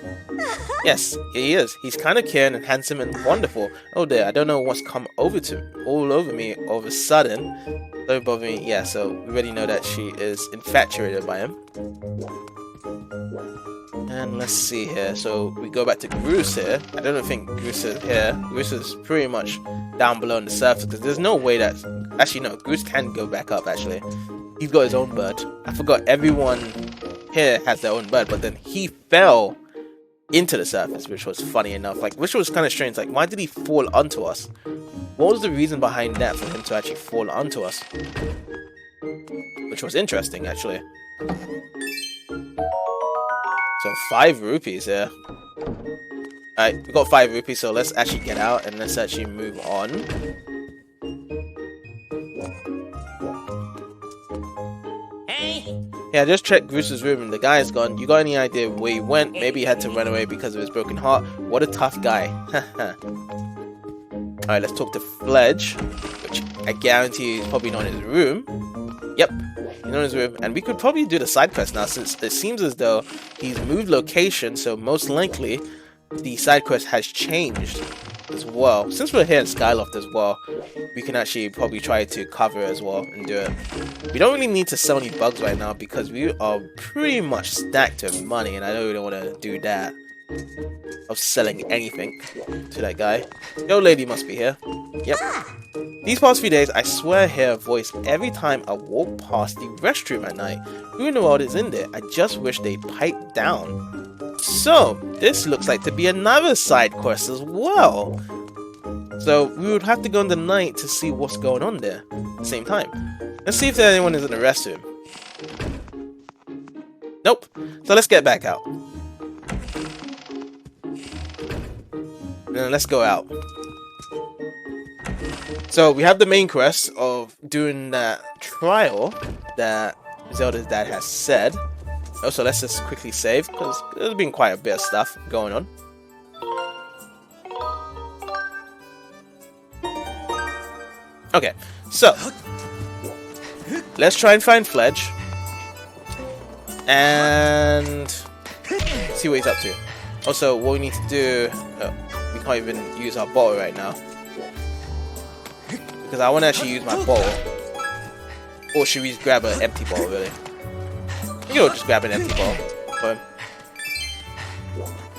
A: Yes, he is. He's kind of caring and handsome and wonderful. Oh dear, I don't know what's come all over me all of a sudden. Don't bother me. Yeah, so we already know that she is infatuated by him. And let's see here. So we go back to Groose here. I don't think Groose is here. Groose is pretty much down below on the surface because there's no way that... Actually, no. Groose can go back up, actually. He's got his own bird. I forgot everyone here has their own bird, but then he fell into the surface, which was funny enough. Like, which was kind of strange. Like, why did he fall onto us? What was the reason behind that for him to actually fall onto us? Which was interesting, actually. So 5 rupees here. Alright, we got 5 rupees, so let's actually get out and let's actually move on.
B: Hey.
A: Yeah, I just checked Groose's room and the guy is gone. You got any idea where he went? Maybe he had to run away because of his broken heart. What a tough guy. Alright, let's talk to Fledge, which I guarantee is probably not in his room. Yep, he's not in his room. And we could probably do the side quest now, since it seems as though he's moved location, so most likely the side quest has changed as well. Since we're here at Skyloft as well, we can actually probably try to cover it as well and do it. We don't really need to sell any bugs right now because we are pretty much stacked with money, and I know we don't want to do that of selling anything to that guy. Yo, lady must be here. Yep. These past few days, I swear I hear a voice every time I walk past the restroom at night. Who in the world is in there? I just wish they'd pipe down. So, this looks like to be another side quest as well. So, we would have to go in the night to see what's going on there at the same time. Let's see if anyone is in the restroom. Nope. So let's get back out. Then let's go out. So we have the main quest of doing that trial that Zelda's dad has said. Also, let's just quickly save because there's been quite a bit of stuff going on. Okay, so let's try and find Fledge and see what he's up to. Also, what we need to do, we can't even use our bottle right now because I want to actually use my bottle. Or should we just grab an empty bottle, really? You know, just grab an empty bottle for him.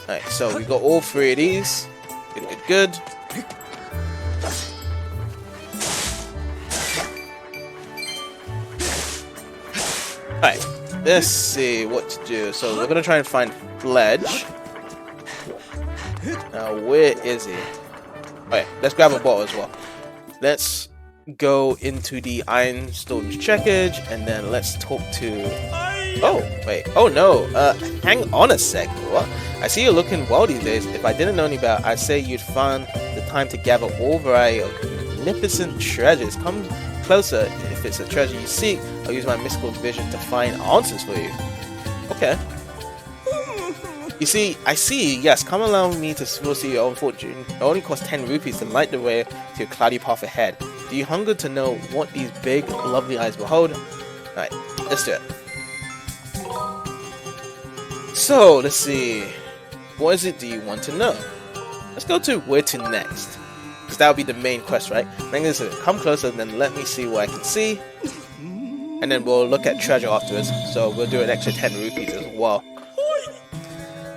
A: Alright, so we got all 3 of these. Good, good, good. Alright, let's see what to do. So we're gonna try and find Fledge. Now, where is he? Alright, let's grab a bottle as well. Let's go into the Ironstone's checkage, and then let's talk to... Oh, wait. Oh, no. Hang on a sec. What? I see you're looking well these days. If I didn't know any better, I'd say you'd found the time to gather all variety of magnificent treasures. Come closer if it's a treasure you seek. I'll use my mystical vision to find answers for you. Okay. You see, I see, yes, come allow me to see your own fortune. It only costs 10 rupees to light the way to your cloudy path ahead. Do you hunger to know what these big, lovely eyes behold? Alright, let's do it. So, let's see. What is it do you want to know? Let's go to where to next. Because that would be the main quest, right? Then this is come closer and then let me see what I can see. And then we'll look at treasure afterwards. So we'll do an extra 10 rupees as well.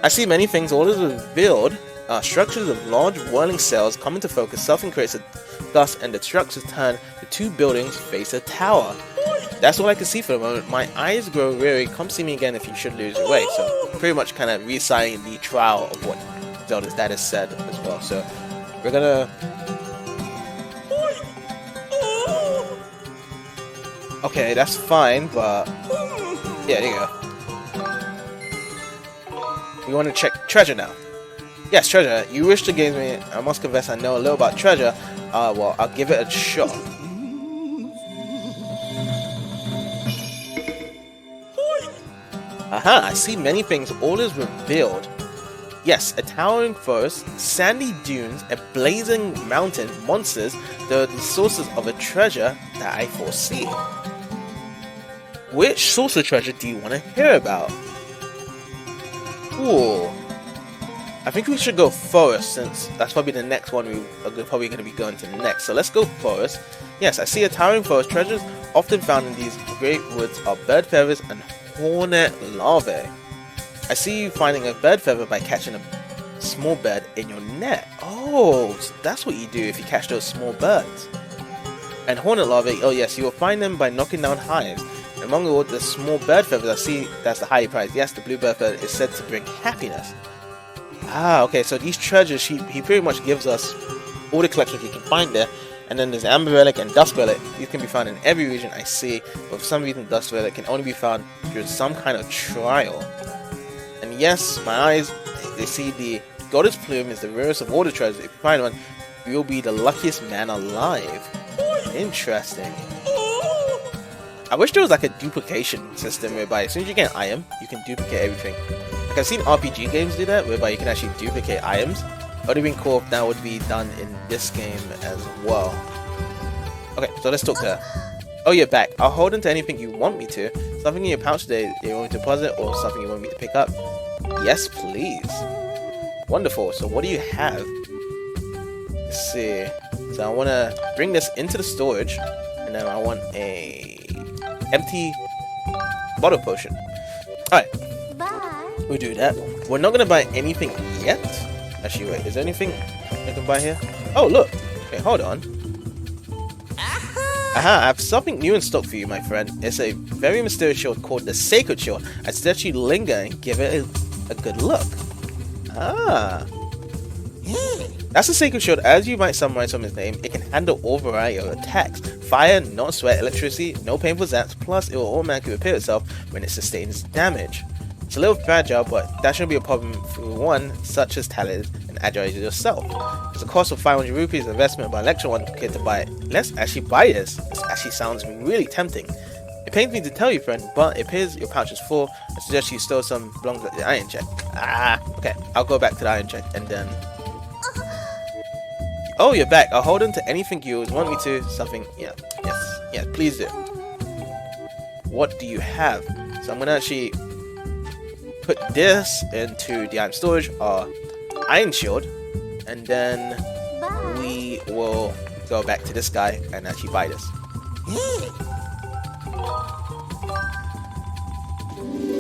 A: I see many things. All is revealed are structures of large whirling cells come into focus. Something creates a dust and the structures turn. The 2 buildings face a tower. That's all I can see for the moment. My eyes grow weary. Come see me again if you should lose your way. So pretty much kind of reciting the trial of what Zelda's dad has said as well. So we're gonna... Okay, that's fine, but... Yeah, there you go. We want to check treasure now. Yes, treasure. You wish to gain me. I must confess I know a little about treasure. Well, I'll give it a shot. Aha, I see many things. All is revealed. Yes, a towering forest, sandy dunes, a blazing mountain, monsters, the sources of a treasure that I foresee. Which source of treasure do you want to hear about? Ooh. I think we should go forest, since that's probably the next one we're probably going to be going to next. So let's go forest. Yes, I see a towering forest. Treasures often found in these great woods are bird feathers and hornet larvae. I see you finding a bird feather by catching a small bird in your net. Oh, so that's what you do if you catch those small birds. And hornet larvae, oh yes, you will find them by knocking down hives. Among all the small bird feathers, I see that's the higher prize. Yes, the blue bird feather is said to bring happiness. Ah, okay, so these treasures, he pretty much gives us all the collections we can find there. And then there's Amber Relic and Dust Relic. These can be found in every region I see, but for some reason Dust Relic can only be found through some kind of trial. And yes, my eyes, they see the Goddess Plume is the rarest of all the treasures. If you find one, you'll be the luckiest man alive. Interesting. I wish there was like a duplication system whereby as soon as you get an item, you can duplicate everything. Like I've seen RPG games do that, whereby you can actually duplicate items. It would have been cool if that would be done in this game as well. Okay, so let's talk to her. Oh, you're back. I'll hold on to anything you want me to. Something in your pouch today you want me to deposit, or something you want me to pick up? Yes, please. Wonderful. So what do you have? Let's see. So I want to bring this into the storage, and then I want a empty bottle potion. Alright. We'll do that. We're not going to buy anything yet. Actually, wait. Is there anything I can buy here? Oh, look. Okay, hold on. Aha, I have something new in stock for you, my friend. It's a very mysterious shield called the Sacred Shield. I suggest you linger and give it a good look. Ah. That's a Sacred Shield. As you might summarize from its name, it can handle all variety of attacks. Fire, not sweat, electricity, no painful zaps, plus it will automatically repair itself when it sustains damage. It's a little fragile, but that shouldn't be a problem for one such as talented and agile as yourself. It's a cost of 500 rupees investment by lecture one kid to buy it. Let's actually buy this. This actually sounds really tempting. It pains me to tell you, friend, but it appears your pouch is full. I suggest you store some belongings at the iron check. Ah, okay. I'll go back to the iron check and then... Oh, you're back. I'll hold on to anything you want me to. Something, yeah. Yes, please do. What do you have? So I'm gonna actually put this into the iron storage, our iron shield, and then we will go back to this guy and actually buy this.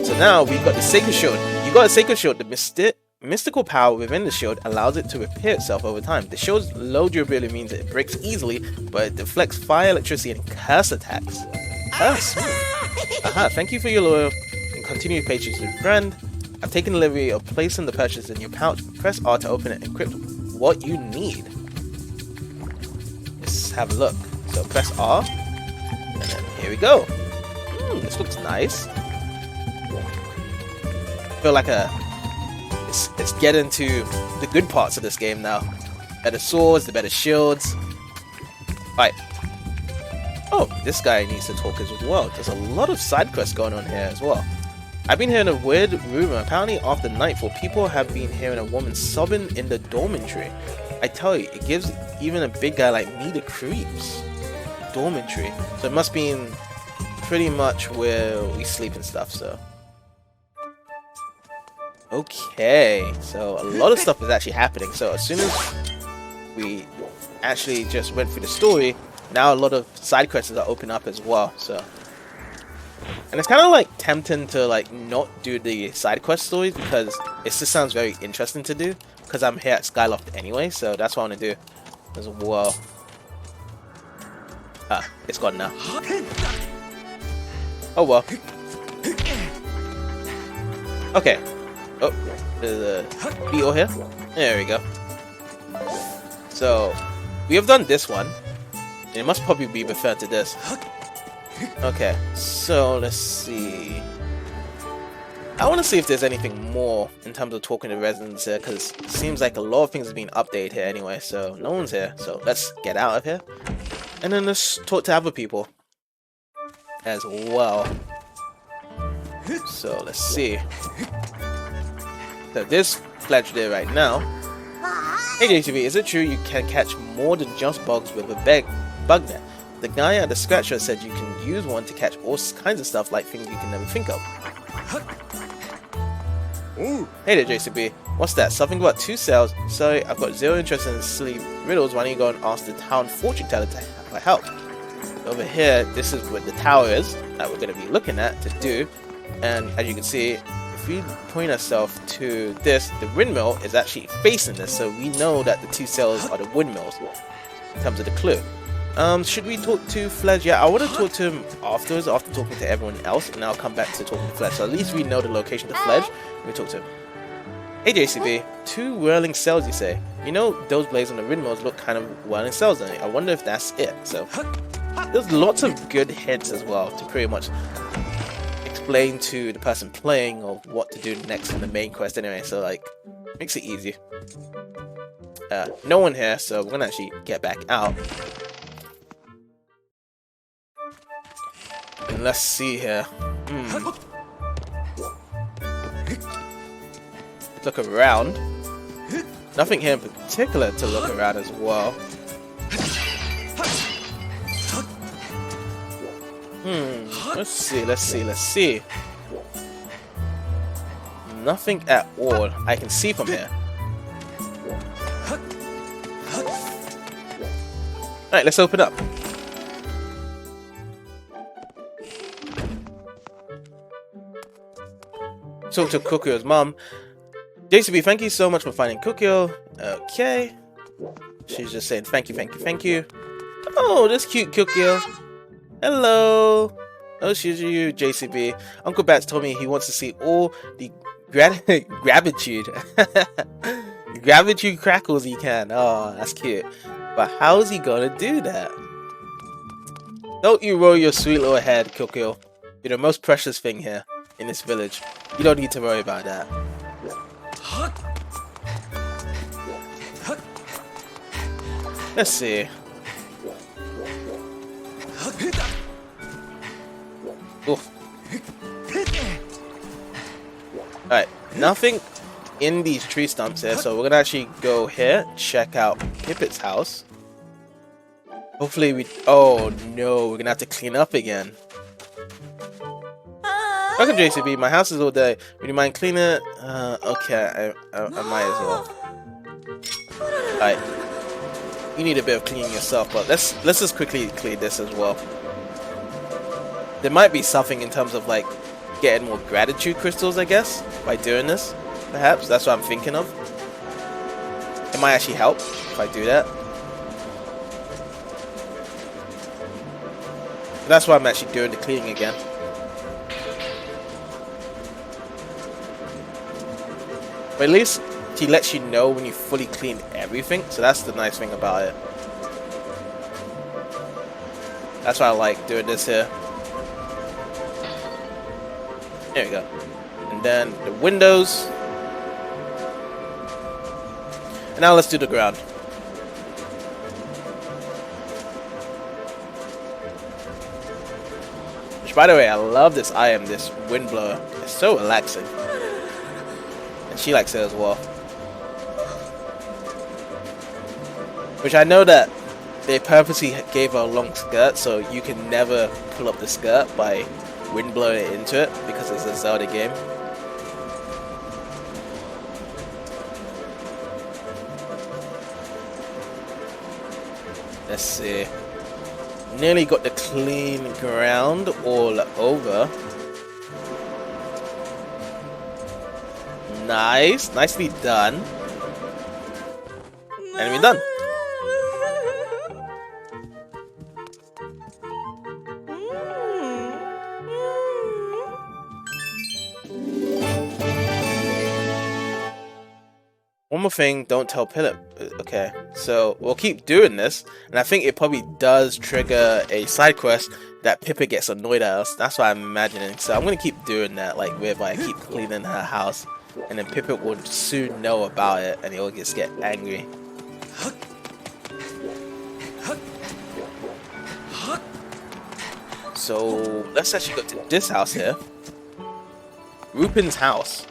A: So now we've got the Sacred Shield. You got a Sacred Shield. The mystical power within the shield allows it to repair itself over time. The shield's low durability means it breaks easily, but it deflects fire, electricity, and curse attacks. Oh, smooth. Aha, thank you for your loyal and continued patience, friend. I've taken delivery of placing the purchase in your pouch. Press R to open it and encrypt what you need. Let's have a look. So press R, and then here we go. This looks nice. I feel like it's getting to the good parts of this game now. Better swords, the better shields. Right. Oh, this guy needs to talk as well. There's a lot of side quests going on here as well. I've been hearing a weird rumor. Apparently after nightfall, people have been hearing a woman sobbing in the dormitory. I tell you, it gives even a big guy like me the creeps. Dormitory. So it must be in pretty much where we sleep and stuff, so. Okay, so a lot of stuff is actually happening. So as soon as we actually just went through the story, now a lot of side quests are open up as well, so. And it's kind of like tempting to like not do the side quest stories because it just sounds very interesting to do because I'm here at Skyloft anyway, so that's what I want to do as well. Ah, it's gone now. Oh well. Okay. Oh, there's a beetle here. There we go. So, we have done this one. It must probably be referred to this. Okay, so let's see. I want to see if there's anything more in terms of talking to residents here, because it seems like a lot of things have been updated here anyway, so no one's here. So let's get out of here. And then let's talk to other people as well. So let's see. So this pledge there right now. Hey JTV, is it true you can catch more than just bugs with a bug net? The guy at the scratcher said you can use one to catch all kinds of stuff like things you can never think of. Ooh. Hey there JCB, what's that? Something about 2 cells? Sorry, I've got zero interest in silly riddles. Why don't you go and ask the town fortune teller for help? Over here, this is where the tower is that we're going to be looking at to do. And as you can see, if we point ourselves to this, the windmill is actually facing this, so we know that the 2 cells are the windmills in terms of the clue. Should we talk to Fledge? Yeah, I want to talk to him afterwards, after talking to everyone else, and I'll come back to talking to Fledge. So at least we know the location of Fledge when we talk to him. Hey JCB, 2 whirling cells you say? You know, those blades on the windmills look kind of whirling cells, don't they? I wonder if that's it. So there's lots of good hints as well to pretty much explain to the person playing of what to do next in the main quest anyway, so like makes it easy. No one here, so we're gonna actually get back out. And let's see here. Look around. Nothing here in particular to look around as well. Let's see. Nothing at all I can see from here. Alright, let's open up. Talk to Kukyo's mom. JCB, thank you so much for finding Kukyo. Okay. She's just saying thank you. Oh, this cute Kukyo. Hello. Oh, she's you, JCB. Uncle Bats told me he wants to see all the gratitude crackles he can. Oh, that's cute. But how's he gonna do that? Don't you roll your sweet little head, Kukyo. You're the most precious thing here in this village. You don't need to worry about that. Let's see. Oof. Alright, nothing in these tree stumps here, so we're gonna actually go here, check out Pippet's house. Hopefully we... Oh no, we're gonna have to clean up again. Welcome JCB, my house is all day. Would you mind cleaning it? Okay, I might as well. Alright. You need a bit of cleaning yourself, but let's just quickly clean this as well. There might be something in terms of like getting more gratitude crystals, I guess, by doing this. Perhaps that's what I'm thinking of. It might actually help if I do that. That's why I'm actually doing the cleaning again. But at least he lets you know when you fully clean everything, so that's the nice thing about it. That's why I like doing this here. There we go. And then the windows. And now let's do the ground. Which, by the way, I love this item, this wind blower. It's so relaxing. And she likes it as well. Which I know that they purposely gave her a long skirt, so you can never pull up the skirt by wind blowing it into it, because it's a Zelda game. Let's see. Nearly got the clean ground all over. Nice. Nicely done. And we're done. One more thing, don't tell Philip. Okay, so we'll keep doing this, and I think it probably does trigger a side quest that Pippa gets annoyed at us. That's what I'm imagining. So I'm gonna keep doing that, like whereby I keep cleaning her house, and then Pippa will soon know about it, and he'll just get angry. So let's actually go to this house here. Rupin's house.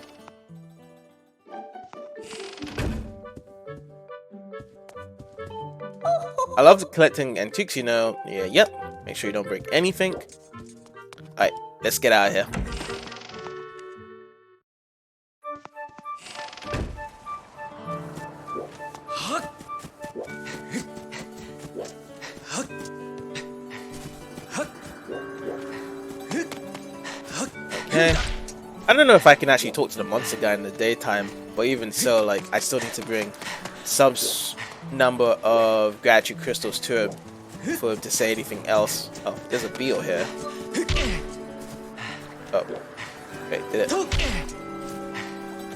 A: I love collecting antiques, you know. Yeah, yep. Make sure you don't break anything. Alright, let's get out of here. Okay. I don't know if I can actually talk to the monster guy in the daytime, but even so, like, I still need to bring some number of gratitude crystals to him for him to say anything else. Oh, there's a beetle here. Oh, wait, did it?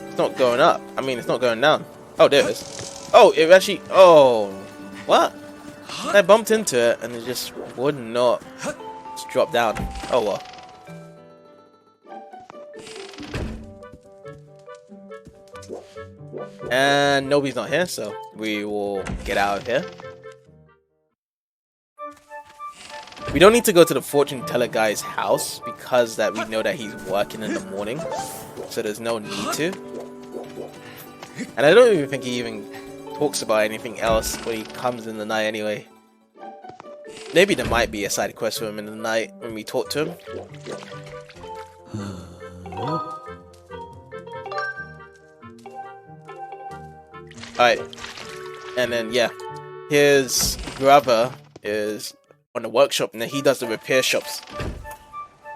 A: It's not going up. I mean, it's not going down. Oh, there it is. Oh, it actually. Oh, what? I bumped into it and it just would not just drop down. Oh well. And nobody's not here, so we will get out of here. We don't need to go to the fortune teller guy's house because that we know that he's working in the morning, so there's no need to. And I don't even think he even talks about anything else when he comes in the night anyway. Maybe there might be a side quest for him in the night when we talk to him. Alright, and then yeah, his brother is on the workshop and then he does the repair shops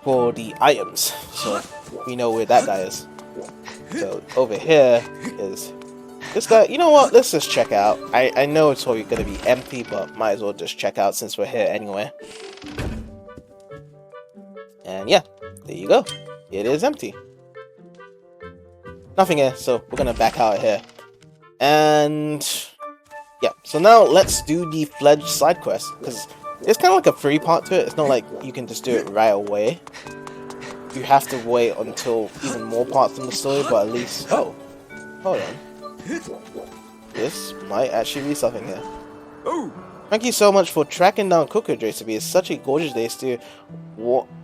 A: for the items, so we know where that guy is. So over here is this guy. You know what, let's just check out. I know it's already going to be empty, but might as well just check out since we're here anyway. And yeah, there you go, it is empty, nothing here, so we're going to back out here. And yeah, so now let's do the Fledged side quest, because it's kind of like a free part to it. It's not like you can just do it right away. You have to wait until even more parts from the story, but at least... Oh, hold on. This might actually be something here. Thank you so much for tracking down Coco JCB. It's such a gorgeous day, Stu.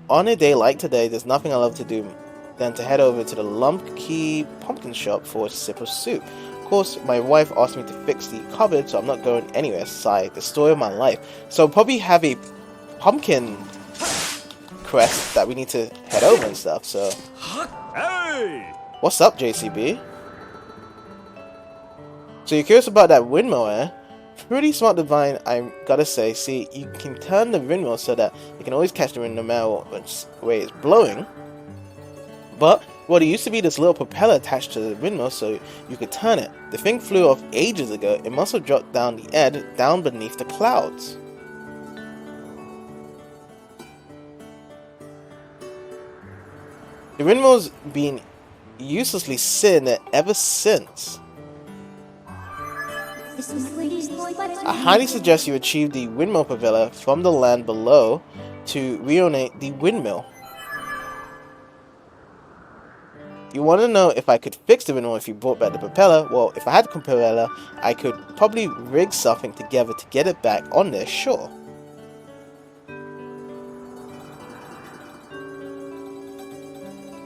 A: On a day like today, there's nothing I love to do than to head over to the Lumpkey Pumpkin Shop for a sip of soup. Of course, my wife asked me to fix the cupboard, so I'm not going anywhere. Sigh, the story of my life. So probably have a pumpkin quest that we need to head over and stuff, so... Hey! What's up, JCB? So you're curious about that windmill, eh? Pretty smart divine, I gotta say. See, you can turn the windmill so that you can always catch the wind no matter which way it's blowing. But, well, there used to be this little propeller attached to the windmill so you could turn it. The thing flew off ages ago. It must have dropped down the edge, down beneath the clouds. The windmill's been uselessly sitting there ever since. I highly suggest you achieve the windmill propeller from the land below to reornate the windmill. You want to know if I could fix the windmill if you brought back the propeller? Well, if I had the propeller, I could probably rig something together to get it back on there, sure.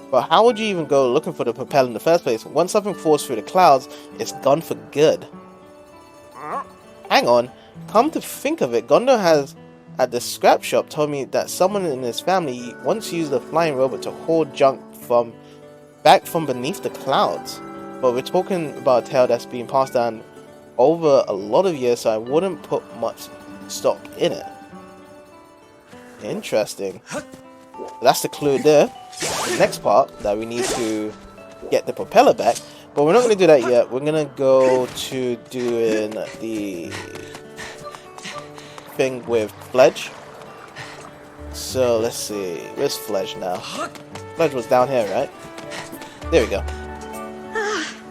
A: But how would you even go looking for the propeller in the first place? Once something falls through the clouds, it's gone for good. Hang on, come to think of it, Gondo has at the scrap shop told me that someone in his family once used a flying robot to haul junk back from beneath the clouds. But we're talking about a tale that's been passed down over a lot of years, so I wouldn't put much stock in it. Interesting. That's the clue there. The next part that we need to get the propeller back, but we're not going to do that yet. We're going to go to doing the thing with Fledge. So let's see, where's Fledge now? Fledge was down here, right? There we go.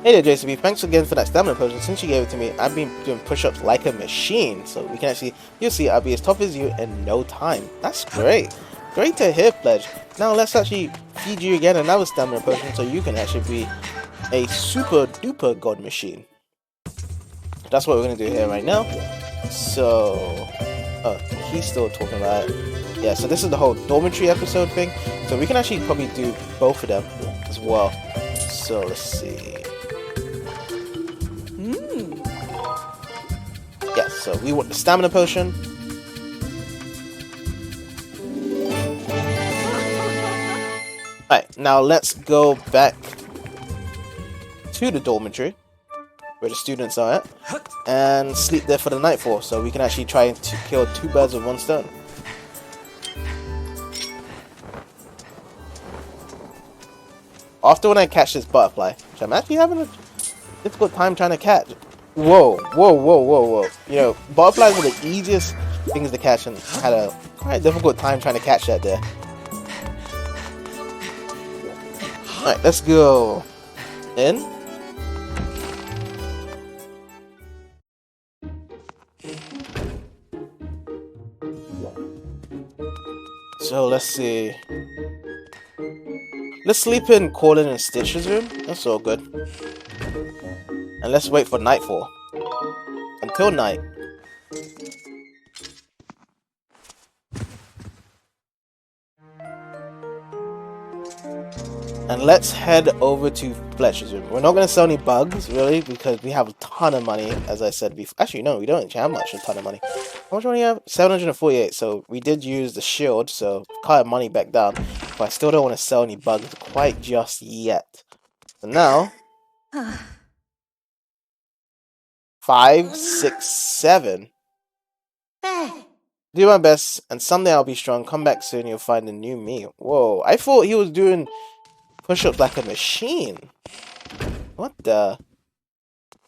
A: Hey there, JCB, thanks again for that stamina potion. Since you gave it to me, I've been doing push-ups like a machine, so we can actually, you'll see I'll be as tough as you in no time. That's great. Great to hear, Fledge. Now let's actually feed you again another stamina potion so you can actually be a super duper god machine. That's what we're going to do here right now. So, oh, he's still talking about it. Yeah, so this is the whole dormitory episode thing. So we can actually probably do both of them. as well. So let's see. Yes, so we want the stamina potion. Alright, now let's go back to the dormitory where the students are at and sleep there for the nightfall, so we can actually try to kill 2 birds with 1 stone. After when I catch this butterfly, which I'm actually having a difficult time trying to catch. Whoa, whoa, whoa, whoa, whoa. You know, butterflies were the easiest things to catch, and I had a quite difficult time trying to catch that there. Alright, let's go in. So let's see. Let's sleep in Colin and Stitch's room. That's all good. And let's wait for nightfall. Until night. And let's head over to Fletcher's room. We're not going to sell any bugs, really, because we have a ton of money, as I said before. Actually, no, we don't actually have a ton of money. How much money do we have? 748, so we did use the shield, so cut our money back down. But I still don't want to sell any bugs quite just yet. So now... 5, 6, 7. Do my best, and someday I'll be strong. Come back soon, you'll find a new me. Whoa, I thought he was doing push-ups like a machine. What the?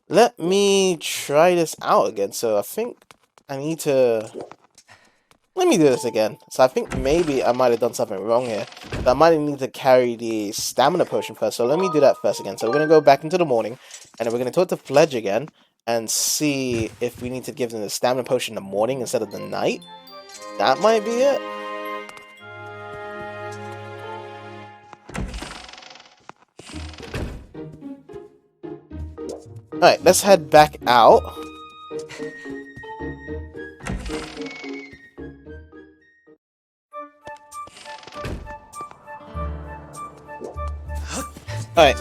A: Let me try this out again. So I think I need to... Let me do this again. So I think maybe I might have done something wrong here. So I might need to carry the stamina potion first. So let me do that first again. So we're going to go back into the morning, and then we're going to talk to Fledge again and see if we need to give them the stamina potion in the morning instead of the night. That might be it. Alright, let's head back out. Alright,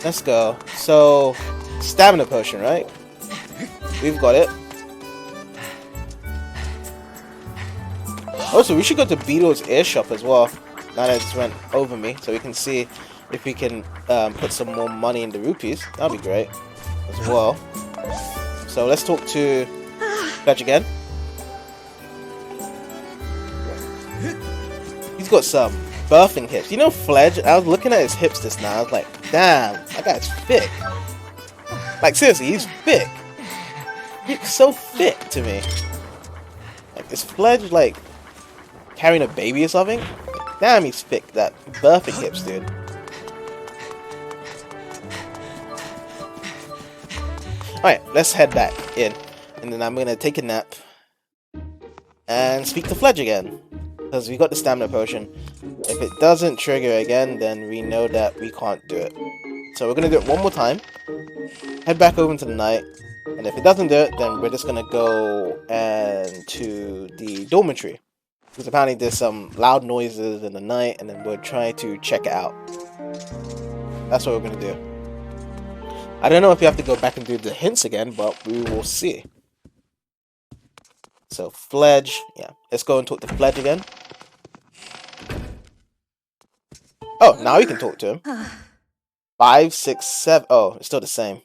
A: let's go. So, stamina potion, right? We've got it. Also, we should go to Beetle's ear shop as well. Now that it just went over me, so we can see if we can put some more money in the rupees. That'd be great as well. So let's talk to Fletch again. He's got some birthing hips. You know Fledge? I was looking at his hips just now. I was like, damn, that guy's thick. Like seriously, he's thick. He's so thick to me. Like, is Fledge like carrying a baby or something? Damn, he's thick. That birthing hips, dude. Alright, let's head back in. And then I'm gonna take a nap and speak to Fledge again. Because we got the stamina potion. If it doesn't trigger again, then we know that we can't do it. So we're gonna do it one more time. Head back over into the night. And if it doesn't do it, then we're just gonna go to the dormitory. Because apparently there's some loud noises in the night, and then we'll try to check it out. That's what we're gonna do. I don't know if you have to go back and do the hints again, but we will see. So Fledge, yeah, let's go and talk to Fledge again. Oh, now you can talk to him. 5, 6, 7. Oh, it's still the same.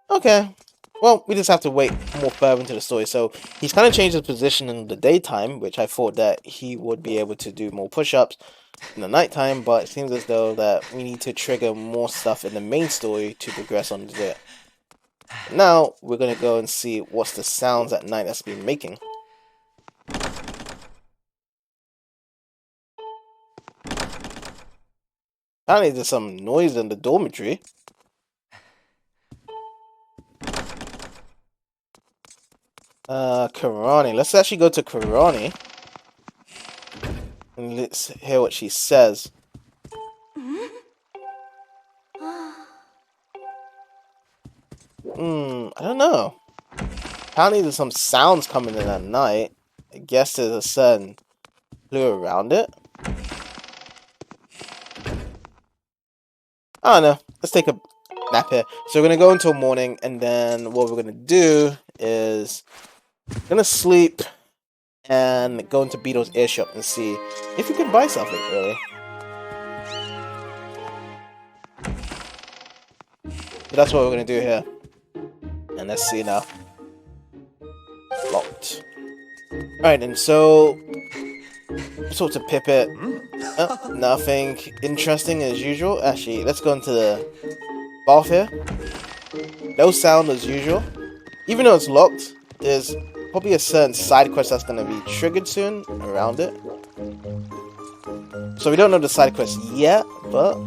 A: Okay. Well, we just have to wait more further into the story. So he's kind of changed his position in the daytime, which I thought that he would be able to do more push-ups in the nighttime, but it seems as though that we need to trigger more stuff in the main story to progress on to it. Now we're gonna go and see what's the sounds at night that's been making. Apparently there's some noise in the dormitory. Karani. Let's actually go to Karani. And let's hear what she says. I don't know. Apparently there's some sounds coming in at night. I guess there's a certain clue around it. I don't know. Let's take a nap here. So we're gonna go until morning, and then what we're gonna do is gonna sleep and go into Beetle's air shop and see if we can buy something. Really. So that's what we're gonna do here. And let's see now. Locked. Alright, and so sort of pipit. Nothing interesting as usual. Actually, let's go into the bath here. No sound as usual. Even though it's locked, there's probably a certain side quest that's gonna be triggered soon around it. So we don't know the side quest yet, but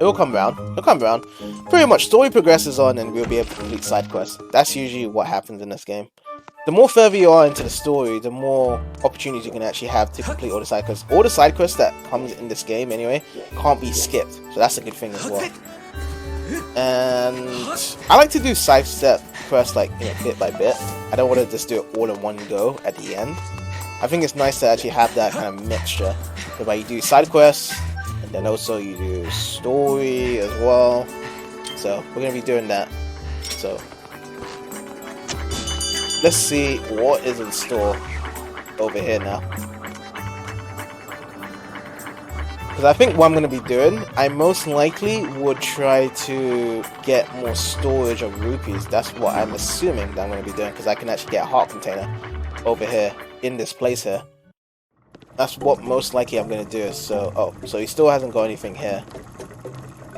A: it will come around. It'll come around. Pretty much, story progresses on and we'll be able to complete side quests. That's usually what happens in this game. The more further you are into the story, the more opportunities you can actually have to complete all the side quests. All the side quests that comes in this game, anyway, can't be skipped. So that's a good thing as well. And I like to do side step quests, like, you know, bit by bit. I don't want to just do it all in one go at the end. I think it's nice to actually have that kind of mixture, whereby you do side quests, and then also you do story as well. So we're gonna be doing that. So let's see what is in store over here now. Because I think what I'm going to be doing, I most likely would try to get more storage of rupees. That's what I'm assuming that I'm going to be doing, because I can actually get a heart container over here in this place here. That's what most likely I'm going to do. So, oh, so he still hasn't got anything here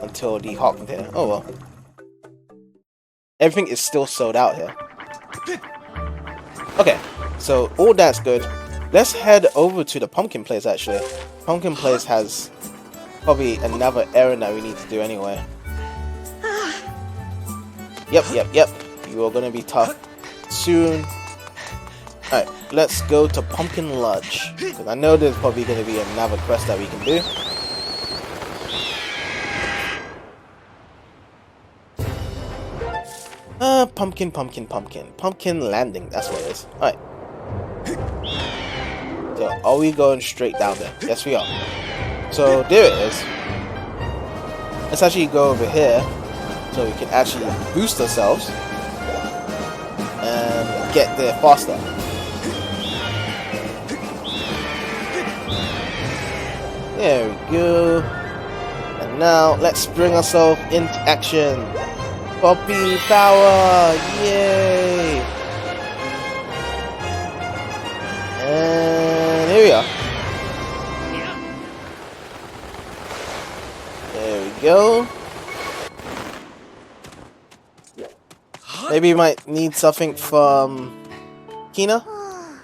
A: until the heart container. Oh well. Everything is still sold out here. Okay, so all that's good. Let's head over to the pumpkin place, actually. Pumpkin place has probably another errand that we need to do anyway. Yep. You are going to be tough soon. Alright, let's go to Pumpkin Lodge. Because I know there's probably going to be another quest that we can do. Pumpkin Landing, that's what it is. Alright. So, are we going straight down there? Yes, we are. So, there it is. Let's actually go over here, so we can actually boost ourselves, and get there faster. There we go. And now, let's bring ourselves into action. Puppy power! Yay! And here we are. There we go. Maybe you might need something from Kina.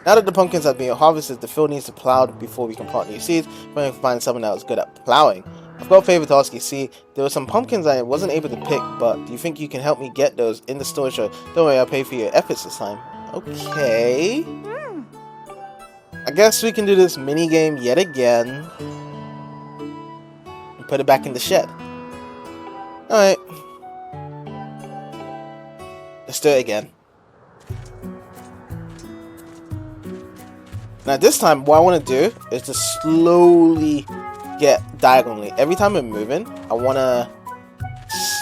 A: Now that the pumpkins have been harvested, the field needs to be plowed before we can plant new seeds. We're going to find someone that was good at plowing. I've got a favor to ask you. See, there were some pumpkins I wasn't able to pick, but do you think you can help me get those in the storage? Don't worry, I'll pay for your efforts this time. Okay. I guess we can do this mini game yet again and put it back in the shed. Alright. Let's do it again. Now this time, what I want to do is to slowly get diagonally. Every time I'm moving, I want to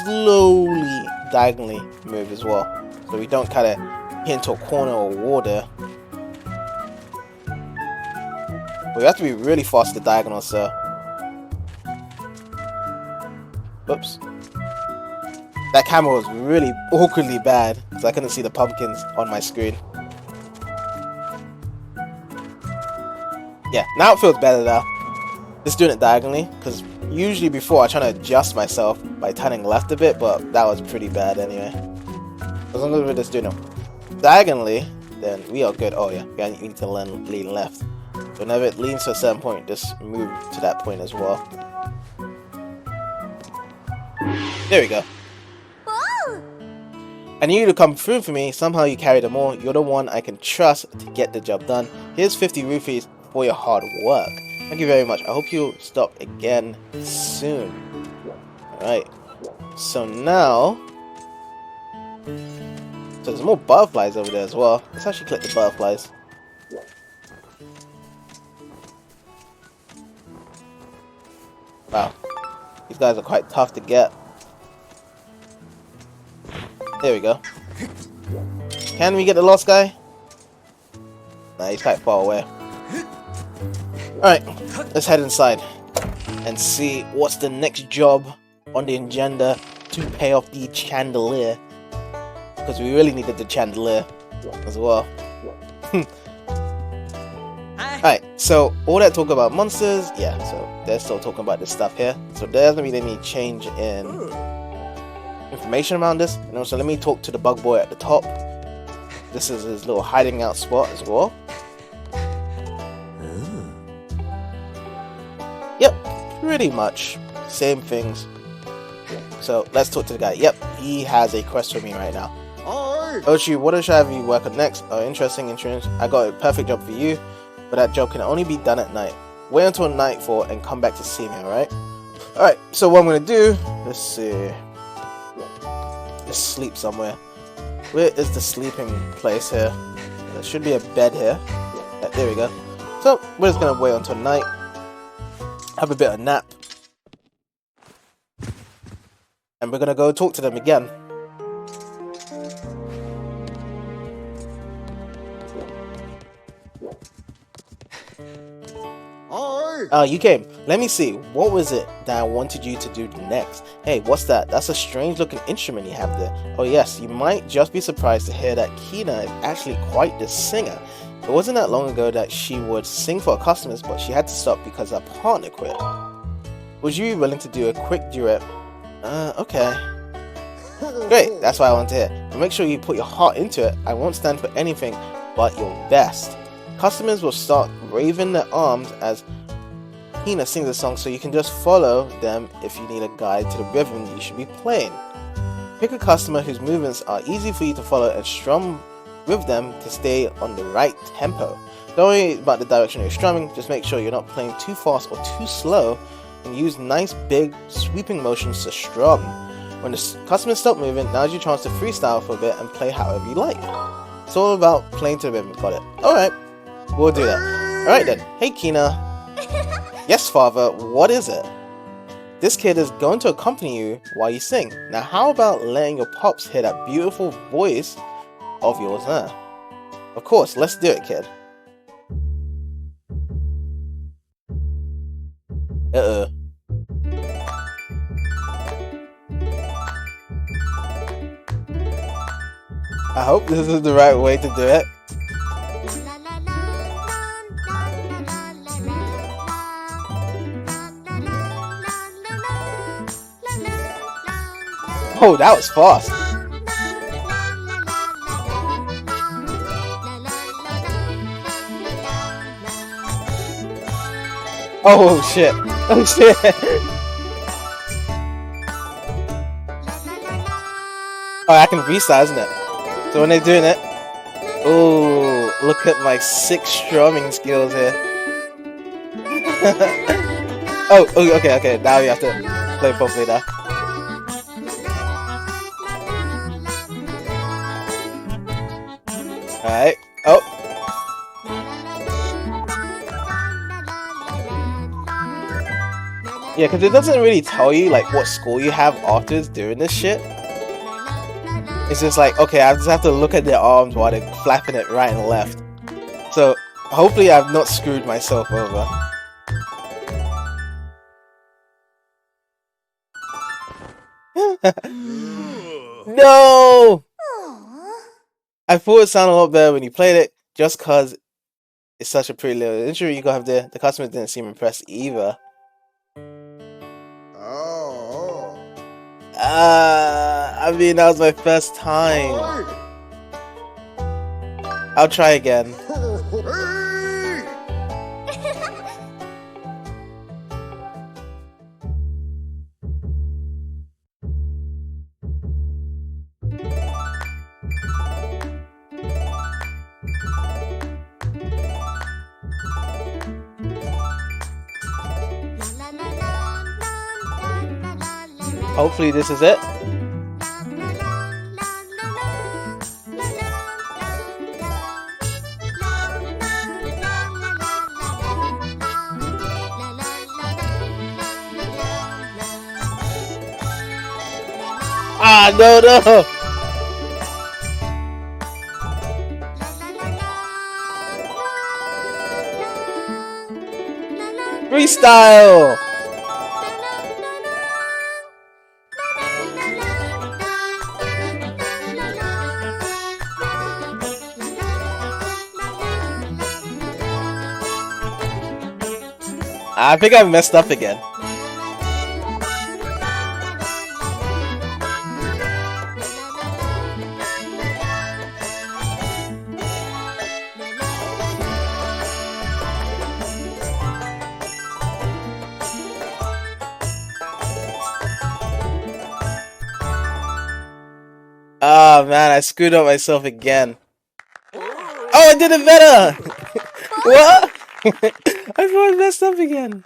A: slowly diagonally move as well, so we don't kind of hit into a corner or water. But we have to be really fast to diagonal, so. Whoops. That camera was really awkwardly bad, so I couldn't see the pumpkins on my screen. Yeah, now it feels better now. Just doing it diagonally, because usually before I try to adjust myself by turning left a bit, but that was pretty bad anyway. As long as we're just doing it diagonally, then we are good. Oh yeah, we need to lean left. So whenever it leans to a certain point, just move to that point as well. There we go.
B: Whoa!
A: I need you to come through for me. Somehow you carry them all. You're the one I can trust to get the job done. Here's 50 rupees for your hard work. Thank you very much. I hope you'll stop again soon. Alright. So now... So there's more butterflies over there as well. Let's actually click the butterflies. Wow, these guys are quite tough to get. There we go. Can we get the lost guy? Nah, he's quite far away. Alright, let's head inside and see what's the next job on the agenda to pay off the chandelier. Because we really needed the chandelier as well. Alright, so all that talk about monsters, yeah, so they're still talking about this stuff here. So there hasn't been any change in information around this. You know, so let me talk to the bug boy at the top. This is his little hiding out spot as well. Yep, pretty much same things. So let's talk to the guy. Yep, he has a quest for me right now. Ochi, what should I have you work on next? Oh, interesting insurance. I got a perfect job for you, but that job can only be done at night. Wait until nightfall and come back to see me, alright? Alright, so what I'm gonna do, let's see. Let's sleep somewhere. Where is the sleeping place here? There should be a bed here. Yeah, there we go. So, we're just gonna wait until night. Have a bit of nap. And we're gonna go talk to them again. You came. Let me see. What was it that I wanted you to do next? Hey, what's that? That's a strange looking instrument you have there. Oh yes, you might just be surprised to hear that Kina is actually quite the singer. It wasn't that long ago that she would sing for her customers, but she had to stop because her partner quit. Would you be willing to do a quick duet? Okay. Great, that's what I want to hear. But make sure you put your heart into it. I won't stand for anything but your best. Customers will start waving their arms as Hina sings the song, so you can just follow them if you need a guide to the rhythm you should be playing. Pick a customer whose movements are easy for you to follow and strum with them to stay on the right tempo. Don't worry about the direction you're strumming, just make sure you're not playing too fast or too slow, and use nice big sweeping motions to strum. When the customers stop moving, now's your chance to freestyle for a bit and play however you like. It's all about playing to the rhythm, got it? Alright, we'll do that. Alright then, hey Kina. Yes, father, what is it? This kid is going to accompany you while you sing. Now, how about letting your pops hear that beautiful voice of yours, huh? Of course, let's do it, kid. Uh-oh. I hope this is the right way to do it. Oh, that was fast. Oh shit. Oh shit. Oh, I can freestyle, isn't it? So when they're doing it. Oh, look at my sick strumming skills here. Oh, okay. Now we have to play properly now. Alright. Oh. Yeah, because it doesn't really tell you like what score you have after doing this shit. It's just like, okay, I just have to look at their arms while they're flapping it right and left. So hopefully I've not screwed myself over. No! I thought it sounded a lot better when you played it, just cause it's such a pretty little intro you got up there. The customers didn't seem impressed either. I mean, that was my first time. I'll try again. Hopefully this is it. Ah, no, no. Freestyle. I think I messed up again. Oh man, I screwed up myself again. Oh, I did it better! What? I thought I messed up again.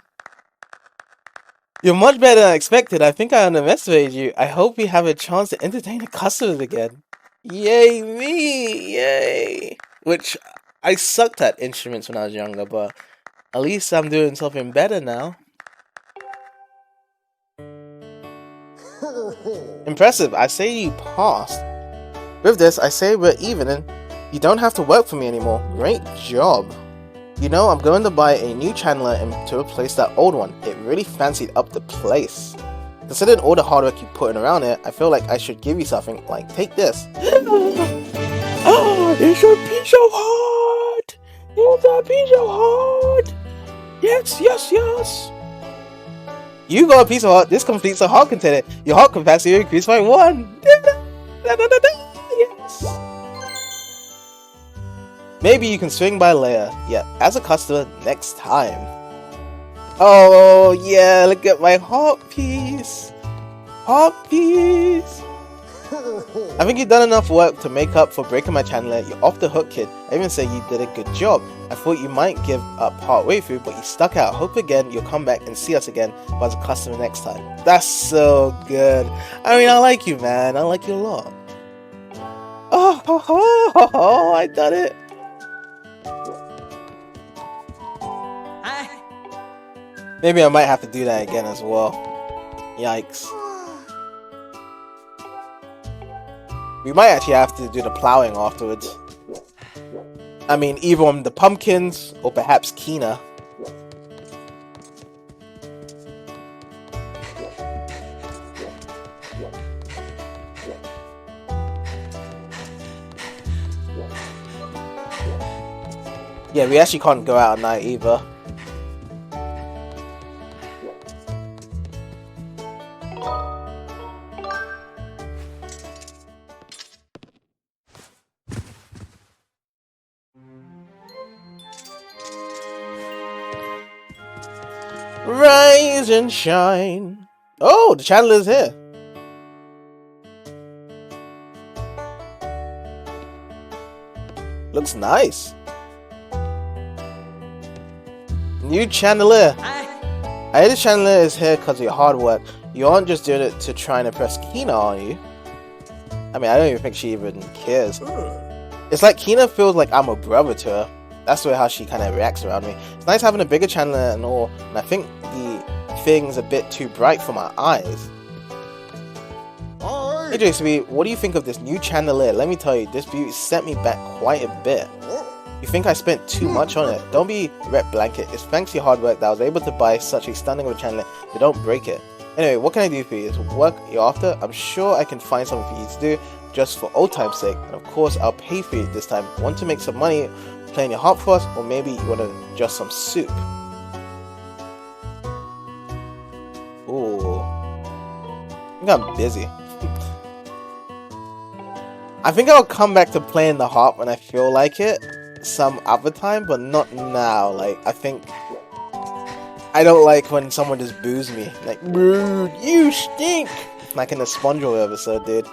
A: You're much better than I expected. I think I underestimated you. I hope we have a chance to entertain the customers again. Yay me! Yay! Which, I sucked at instruments when I was younger, but at least I'm doing something better now. Impressive. I say you passed. With this, I say we're even and you don't have to work for me anymore. Great job. You know, I'm going to buy a new channeler and to replace that old one. It really fancied up the place. Considering all the hard work you put in around it, I feel like I should give you something, like take this. Oh, it's a piece of heart! It's a piece of heart! Yes, yes, yes! You got a piece of heart. This completes a heart container. Your heart capacity increased by 1. Yes! Maybe you can swing by later. Yeah, as a customer next time. Oh yeah, look at my heart piece. Heart piece. I think you've done enough work to make up for breaking my channeler. You're off the hook, kid. I even say you did a good job. I thought you might give up partway through, but you stuck out. Hope again you'll come back and see us again, but as a customer next time. That's so good. I mean, I like you, man. I like you a lot. Oh, I done it. Maybe I might have to do that again as well. Yikes. We might actually have to do the plowing afterwards. I mean, either on the pumpkins or perhaps Kina. Yeah, we actually can't go out at night either. Rise and shine. Oh, the chandler's here. Looks nice. New chandelier. I hear the chandelier is here because of your hard work. You aren't just doing it to try and impress Kina, are you? I mean, I don't even think she even cares. It's like Kina feels like I'm a brother to her. That's the way how she kind of reacts around me. It's nice having a bigger chandelier and all, and I think the thing's a bit too bright for my eyes. Hey JCB, what do you think of this new chandelier? Let me tell you, this beauty sent me back quite a bit. You think I spent too much on it? Don't be red blanket. It's thanks to your hard work that I was able to buy such a stunning of a chandelier, but don't break it. Anyway, what can I do for you? Is work you're after? I'm sure I can find something for you to do, just for old time's sake. And of course, I'll pay for you this time. Want to make some money playing your harp for us, or maybe you want to just some soup? Ooh. I think I'm busy. I think I'll come back to playing the harp when I feel like it some other time, but not now. Like, I think I don't like when someone just boos me. Like, rude, you stink! Like in the SpongeBob episode, dude.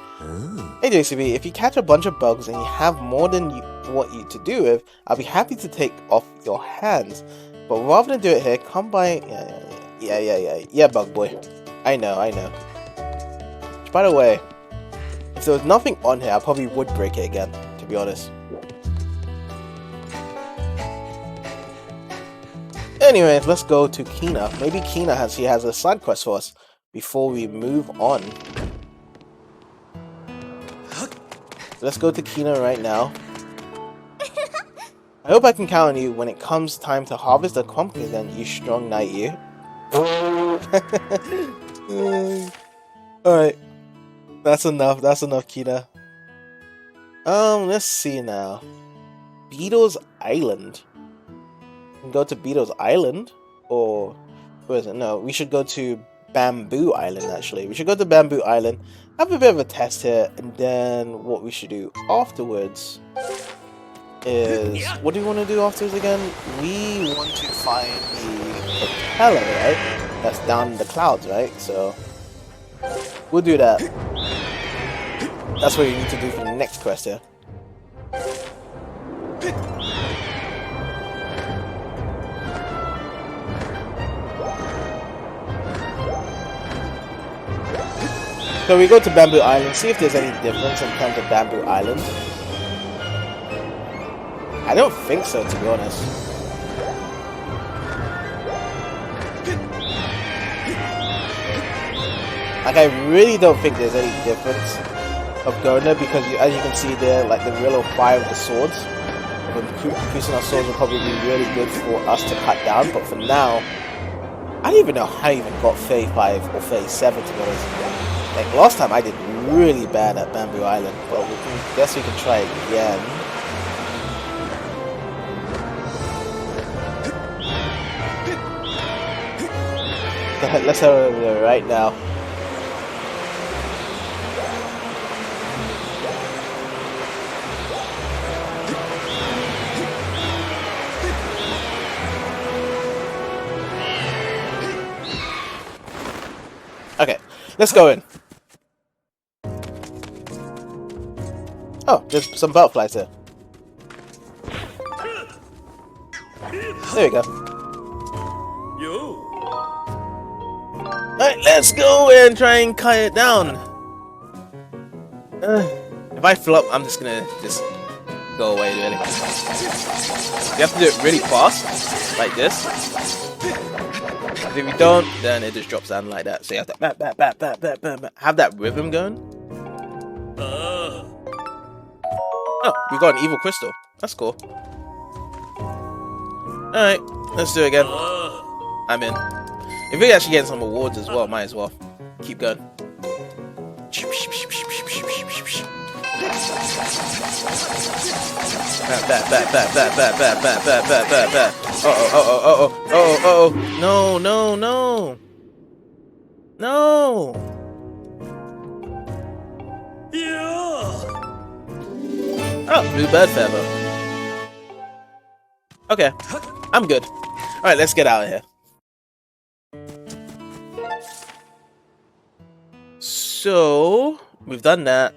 A: Hey JCB, if you catch a bunch of bugs and you have more than you want you to do with, I'll be happy to take off your hands. But rather than do it here, come by. Yeah, bug boy. I know. Which, by the way, if there was nothing on here, I probably would break it again, to be honest. Anyway, let's go to Kina. Maybe Kina has a side quest for us before we move on. let's go to Kina right now. I hope I can count on you when it comes time to harvest the pumpkin, then, you strong knight, you. Alright. That's enough. That's enough, Kina. Let's see now. Beetle's Island. We can go to Beetle's Island, or where is it? No, we should go to Bamboo Island. Actually, we should go to Bamboo Island, have a bit of a test here, and then what we should do afterwards is, what do we want to do afterwards again? We want to find the propeller, right? That's down in the clouds, right? So we'll do that. That's what you need to do for the next quest here. So we go to Bamboo Island, see if there's any difference in terms of Bamboo Island. I don't think so, to be honest. Like, I really don't think there's any difference of going there, because as you can see there, like the real fire of the swords, increasing our swords will probably be really good for us to cut down. But for now, I don't even know how I even got 35 or 37, to be honest. Like last time I did really bad at Bamboo Island, but guess we can try again. Let's head over there right now. Okay, let's go in. Oh, there's some butterflies here. There we go. Alright, let's go and try and cut it down. If I flop, I'm just gonna go away, really. You have to do it really fast, like this. If you don't, then it just drops down like that. So you have to have that rhythm going. Oh, we got an evil crystal. That's cool. Alright, let's do it again. I'm in. If we actually get some awards as well, might as well. Keep going. Oh. No. No. Oh, blue bird feather. Okay, I'm good. Alright, let's get out of here. So, we've done that.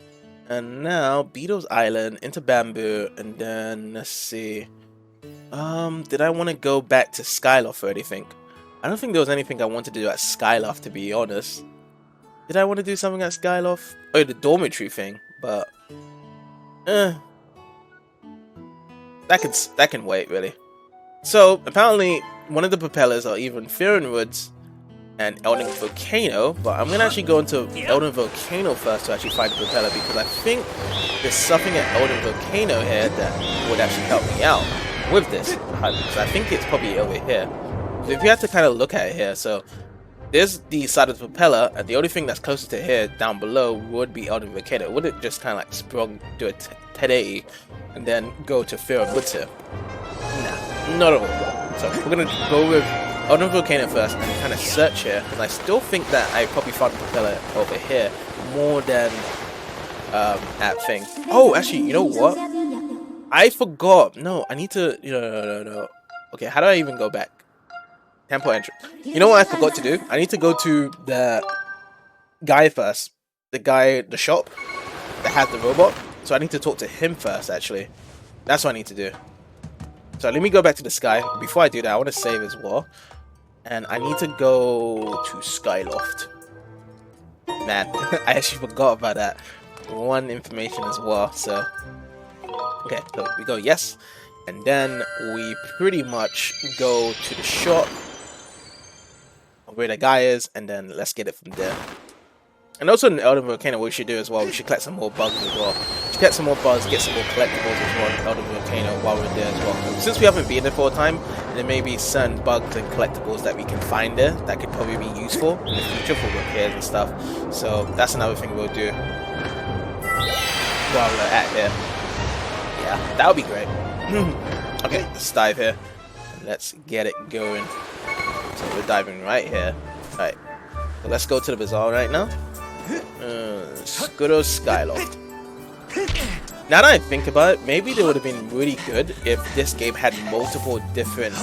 A: And now, Beetle's Island, into Bamboo, and then, let's see. Did I want to go back to Skyloft or anything? I don't think there was anything I wanted to do at Skyloft, to be honest. Did I want to do something at Skyloft? Oh, the dormitory thing, but... That can wait, really. So, apparently, one of the propellers are even Fearon Woods and Elden Volcano, but I'm going to actually go into Elden Volcano first to actually find the propeller, because I think there's something at Elden Volcano here that would actually help me out with this. So I think it's probably over here. So if you have to kind of look at it here, so there's the side of the propeller, and the only thing that's closer to here down below would be Elden Volcano. It wouldn't just kind of like sprung, do a 1080 and then go to Fearon Woods here. Nah, not at all. So we're going to go with Elden Volcano first and kind of search here, because I still think that I probably found the propeller over here more than at thing. Oh, actually, you know what? I forgot. No, I need to... No. Okay, how do I even go back? Temple entrance. You know what I forgot to do? I need to go to the guy first. The shop that has the robot. So I need to talk to him first, actually. That's what I need to do. So let me go back to the sky. Before I do that, I want to save as well. And I need to go to Skyloft. Man, I actually forgot about that one information as well. So, okay, so we go yes. And then we pretty much go to the shop where the guy is, and then let's get it from there. And also in Elden Volcano, what we should do as well, we should collect some more bugs as well. We should get some more bugs, get some more collectibles as well in Elden Volcano while we're there as well. Since we haven't been there for a time, there may be certain bugs and collectibles that we can find there that could probably be useful in the future for repairs and stuff. So that's another thing we'll do while we're at here. Yeah, that would be great. Okay, let's dive here. Let's get it going. So we're diving right here. Alright, so let's go to the bazaar right now. Good old Skyloft. Now that I think about it, maybe it would have been really good if this game had multiple different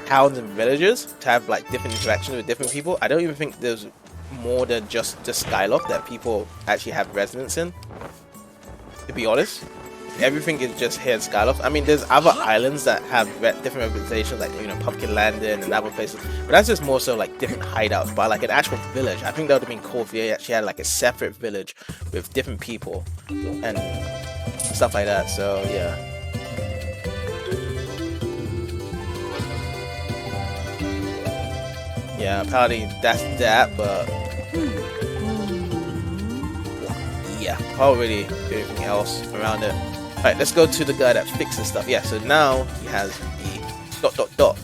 A: towns and villages to have like different interactions with different people. I don't even think there's more than just the Skyloft that people actually have resonance in, to be honest. Everything is just here in Skyloft. I mean, there's other islands that have different representations, like, you know, Pumpkin Landing and other places. But that's just more so like different hideouts. But like an actual village, I think that would have been cool if they actually had like a separate village with different people and stuff like that. So yeah. Yeah, apparently that's that, but yeah, can't really do anything else around it. Alright, let's go to the guy that fixes stuff. Yeah, so now he has the ...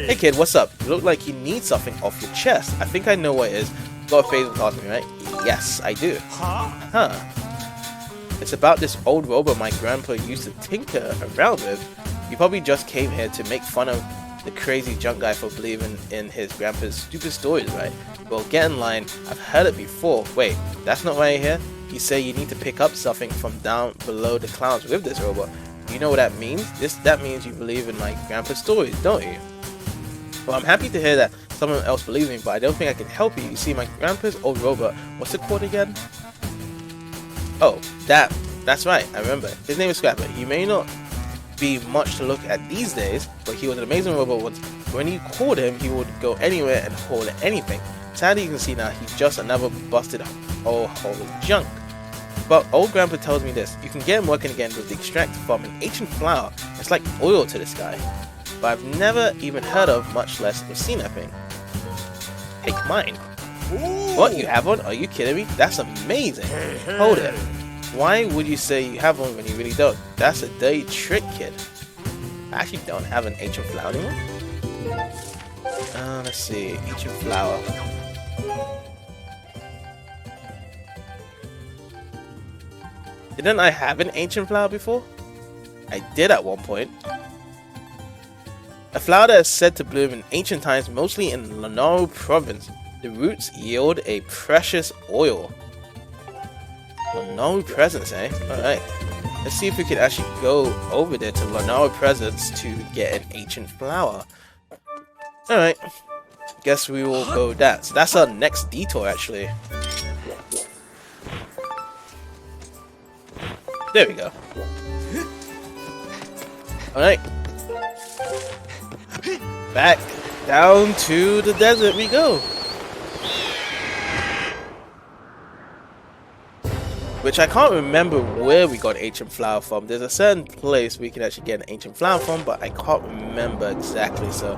A: Hey kid, what's up? You look like you need something off your chest. I think I know what it is. Got a favor to ask me, right? Yes, I do. Huh. It's about this old robot my grandpa used to tinker around with. You probably just came here to make fun of the crazy junk guy for believing in his grandpa's stupid stories, right? Well, get in line. I've heard it before. Wait, that's not why you're here? You say you need to pick up something from down below the clouds with this robot. You know what that means? That means you believe in my grandpa's stories, don't you? Well, I'm happy to hear that someone else believes me, but I don't think I can help you. You see, my grandpa's old robot, what's it called again? Oh, that's right, I remember. His name is Scrapper. He may not be much to look at these days, but he was an amazing robot once. When you called him, he would go anywhere and haul anything. Sadly, you can see now he's just another busted old hole of junk. But old grandpa tells me this: you can get him working again with the extract from an ancient flower. It's like oil to this guy, but I've never even heard of, much less seen that thing. Take mine. Ooh. What, you have one? Are you kidding me? That's amazing. Hold it. Why would you say you have one when you really don't? That's a dirty trick, kid. I actually don't have an ancient flower anymore. Let's see, ancient flower. Didn't I have an ancient flower before? I did at one point. A flower that is said to bloom in ancient times, mostly in Lanaro province. The roots yield a precious oil. Lanaro presence, eh? Alright. Let's see if we can actually go over there to Lanaro presence to get an ancient flower. Alright. Guess we will go that. So that's our next detour, actually. There we go. Alright. Back down to the desert we go. Which I can't remember where we got ancient flower from. There's a certain place we can actually get an ancient flower from, but I can't remember exactly. So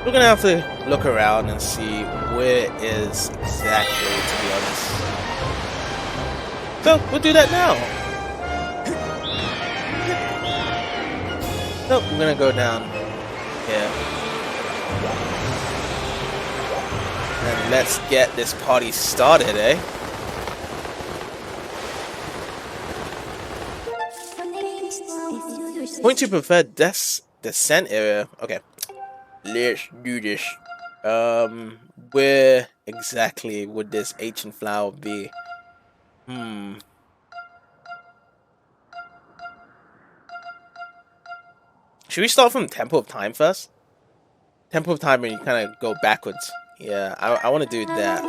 A: we're gonna have to look around and see where it is exactly, to be honest. So we'll do that now. So we're gonna go down here. And let's get this party started, eh? Point to preferred descent area. Okay, let's do this. Where exactly would this ancient flower be? Should we start from Temple of Time first? Temple of Time, and you kind of go backwards. Yeah, I want to do that.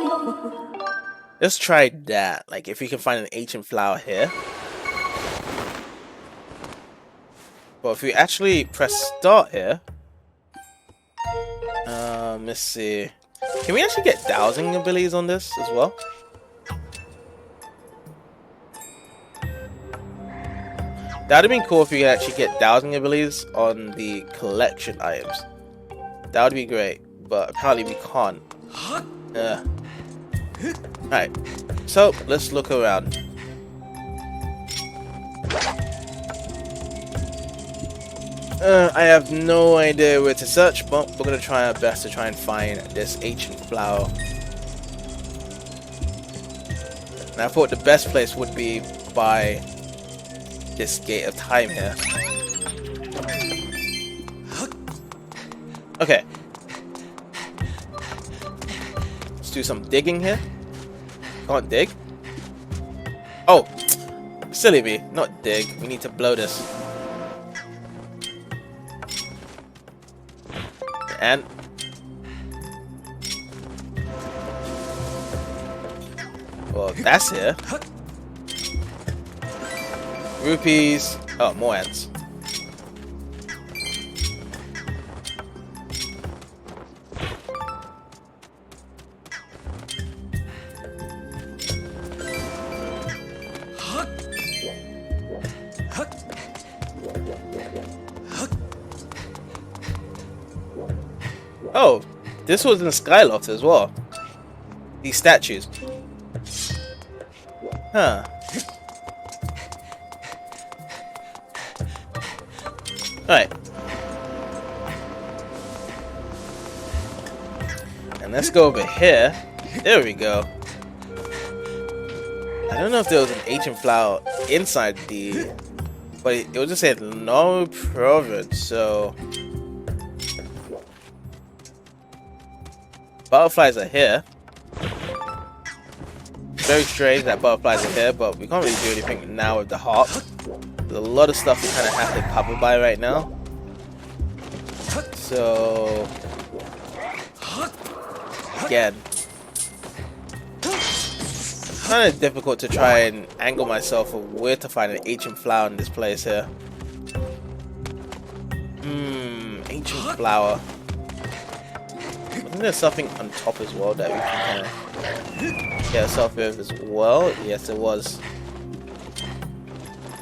A: Let's try that. Like, if we can find an ancient flower here. But if we actually press start here, let's see. Can we actually get dowsing abilities on this as well? That'd be cool if we could actually get dowsing abilities on the collection items. That would be great, but apparently we can't. Alright, so let's look around. I have no idea where to search, but we're gonna try our best to try and find this ancient flower. And I thought the best place would be by this gate of time here. Okay. Let's do some digging here. Can't dig. Oh! Silly me. Not dig. We need to blow this. And... well, that's here. Rupees. Oh, more ants. Oh, this was in Skyloft as well. These statues. Huh. Alright. And let's go over here. There we go. I don't know if there was an ancient flower inside the... but it was just said no province, so... butterflies are here. Very strange that butterflies are here, but we can't really do anything now with the harp. There's a lot of stuff we kind of have to cover by right now. So... again. Kind of difficult to try and angle myself of where to find an ancient flower in this place here. Ancient flower. Isn't there something on top as well that we can kind of get ourselves with as well? Yes, it was.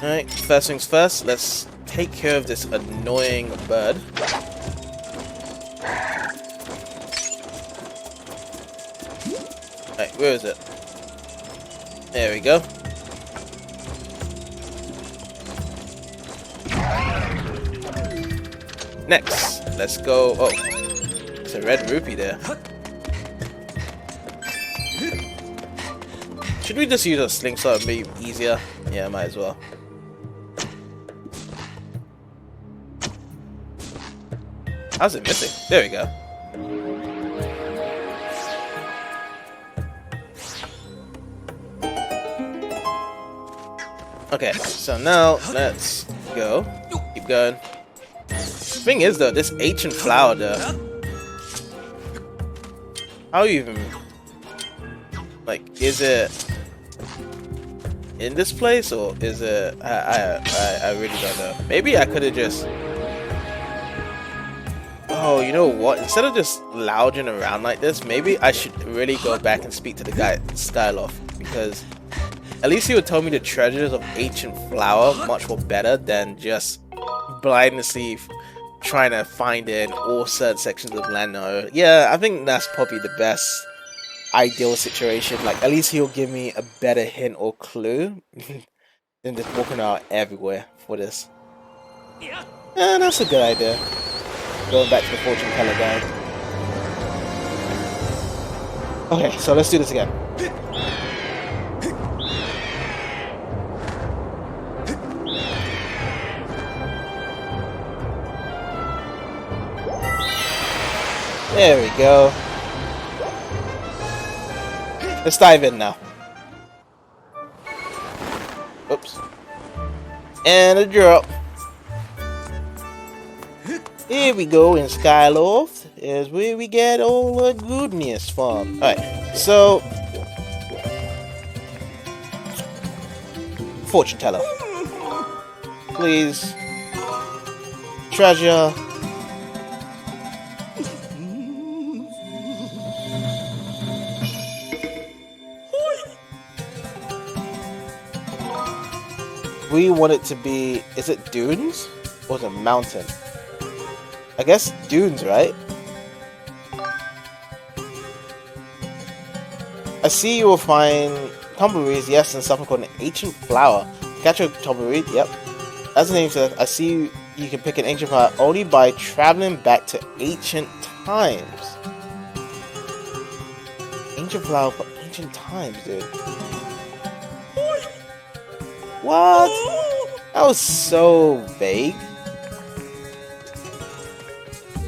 A: Alright, first things first, let's take care of this annoying bird. Alright, where is it? There we go. Next, let's go. Oh, it's a red rupee there. Should we just use a slingshot and be easier? Yeah, might as well. How's it missing? There we go. Okay, so now let's go. Keep going. Thing is though, this ancient flower though. How even... like, is it in this place or is it... I really don't know. Maybe I could have just... oh, you know what? Instead of just lounging around like this, maybe I should really go back and speak to the guy at Skyloft, because at least he would tell me the treasures of ancient flower much more better than just blindly trying to find it in all certain sections of land. Yeah, I think that's probably the best ideal situation. Like, at least he'll give me a better hint or clue than just walking out everywhere for this. Yeah, that's a good idea. Going back to the fortune teller guy. Okay, so let's do this again. There we go. Let's dive in now. Oops. And a drop. Here we go in Skyloft, is where we get all the goodness from. Alright, so... fortune teller. Please. Treasure. We want it to be... is it dunes? Or is it mountain? I guess dunes, right? I see you will find tumbleweeds, yes, and something called an ancient flower. Catch a tumbleweed, yep. As the name says, I see you can pick an ancient flower only by traveling back to ancient times. Ancient flower for ancient times, dude. What? That was so vague.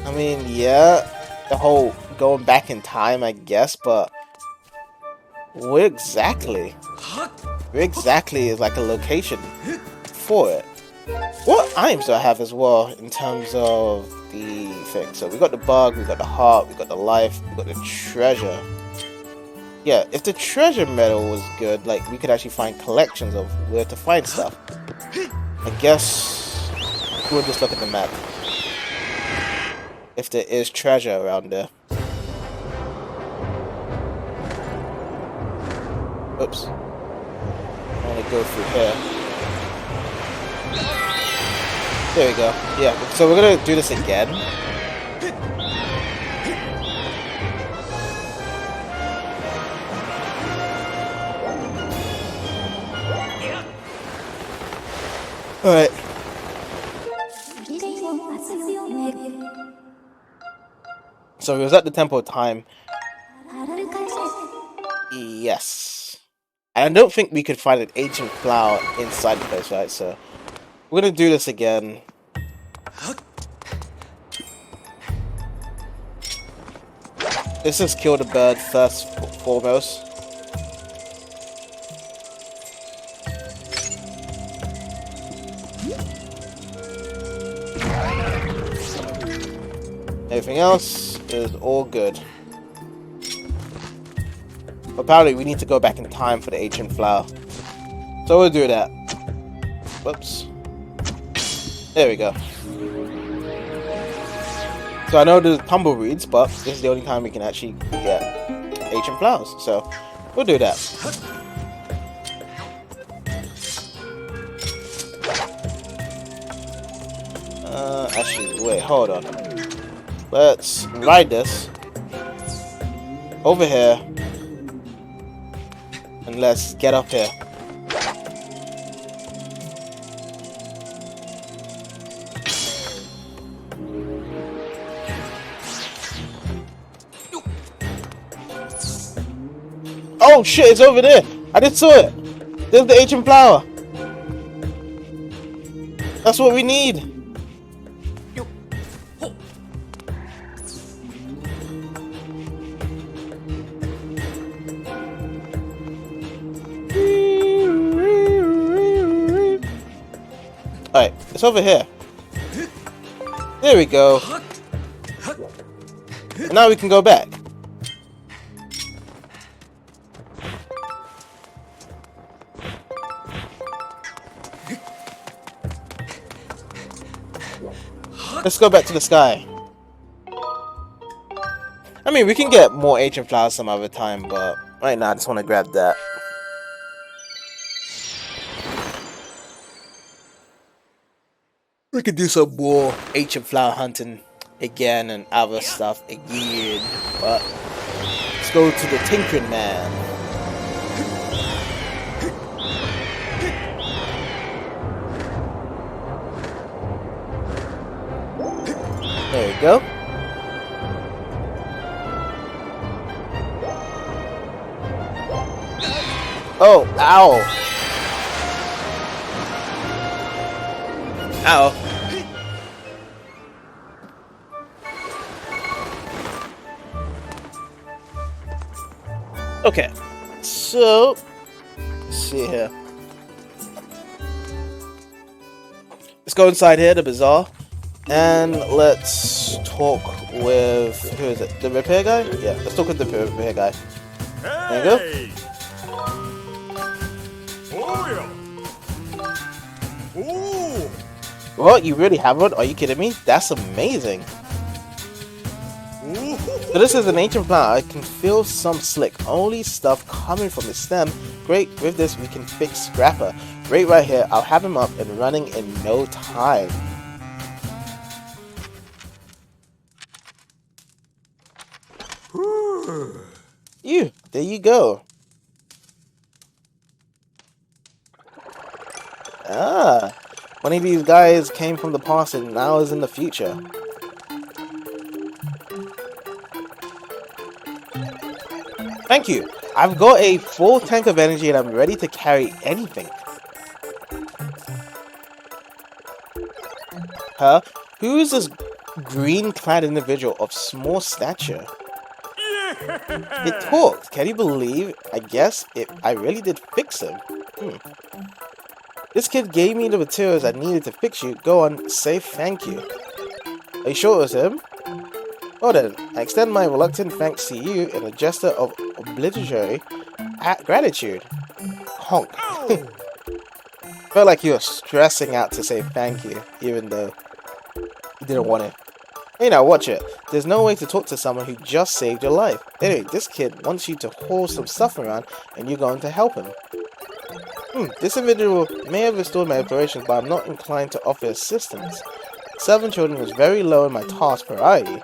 A: I mean, yeah, the whole going back in time, I guess, but where exactly? Where exactly is like a location for it? What items do I have as well in terms of the thing? So we got the bug, we got the heart, we got the life, we got the treasure. Yeah, if the treasure medal was good, like we could actually find collections of where to find stuff. I guess we'll just look at the map. If there is treasure around there. Oops. I want to go through here. There we go. Yeah, so we're gonna do this again. Alright. So we was at the Temple of Time. Yes. And I don't think we could find an ancient flower inside the place, right? So we're gonna do this again. Let's just kill the bird first foremost. Everything else is all good. Apparently we need to go back in time for the ancient flower. So we'll do that. Whoops. There we go. So I know there's tumbleweeds, but this is the only time we can actually get ancient flowers. So we'll do that. Actually, wait, hold on. Let's ride this over here. And let's get up here. Oh shit, it's over there. I just saw it. There's the ancient flower. That's what we need. Alright, it's over here. There we go. And now we can go back. Let's go back to the sky. I mean, we can get more ancient flowers some other time, but right now I just want to grab that. We could do some more ancient flower hunting again and other stuff again, but let's go to the Tinkering Man. There we go. Oh, ow. Ow. Okay, so let's see here. Let's go inside here, the bazaar, and let's talk with, who is it? The repair guy? Yeah, let's talk with the repair guy. There you go. What? You really have one? Are you kidding me? That's amazing. So this is an ancient plant. I can feel some slick, only stuff coming from the stem. Great, with this we can fix Scrapper. Great, right here. I'll have him up and running in no time. There you go. Ah, one of these guys came from the past and now is in the future. Thank you. I've got a full tank of energy and I'm ready to carry anything. Huh? Who is this green-clad individual of small stature? It talked. Can you believe? I guess I really did fix him. This kid gave me the materials I needed to fix you. Go on, say thank you. Are you sure it was him? Oh then, I extend my reluctant thanks to you in a gesture of obligatory gratitude. Honk. Felt like you were stressing out to say thank you, even though you didn't want it. Hey now, watch it. There's no way to talk to someone who just saved your life. Anyway, this kid wants you to haul some stuff around and you're going to help him. This individual may have restored my operations, but I'm not inclined to offer assistance. 7 children is very low in my task priority.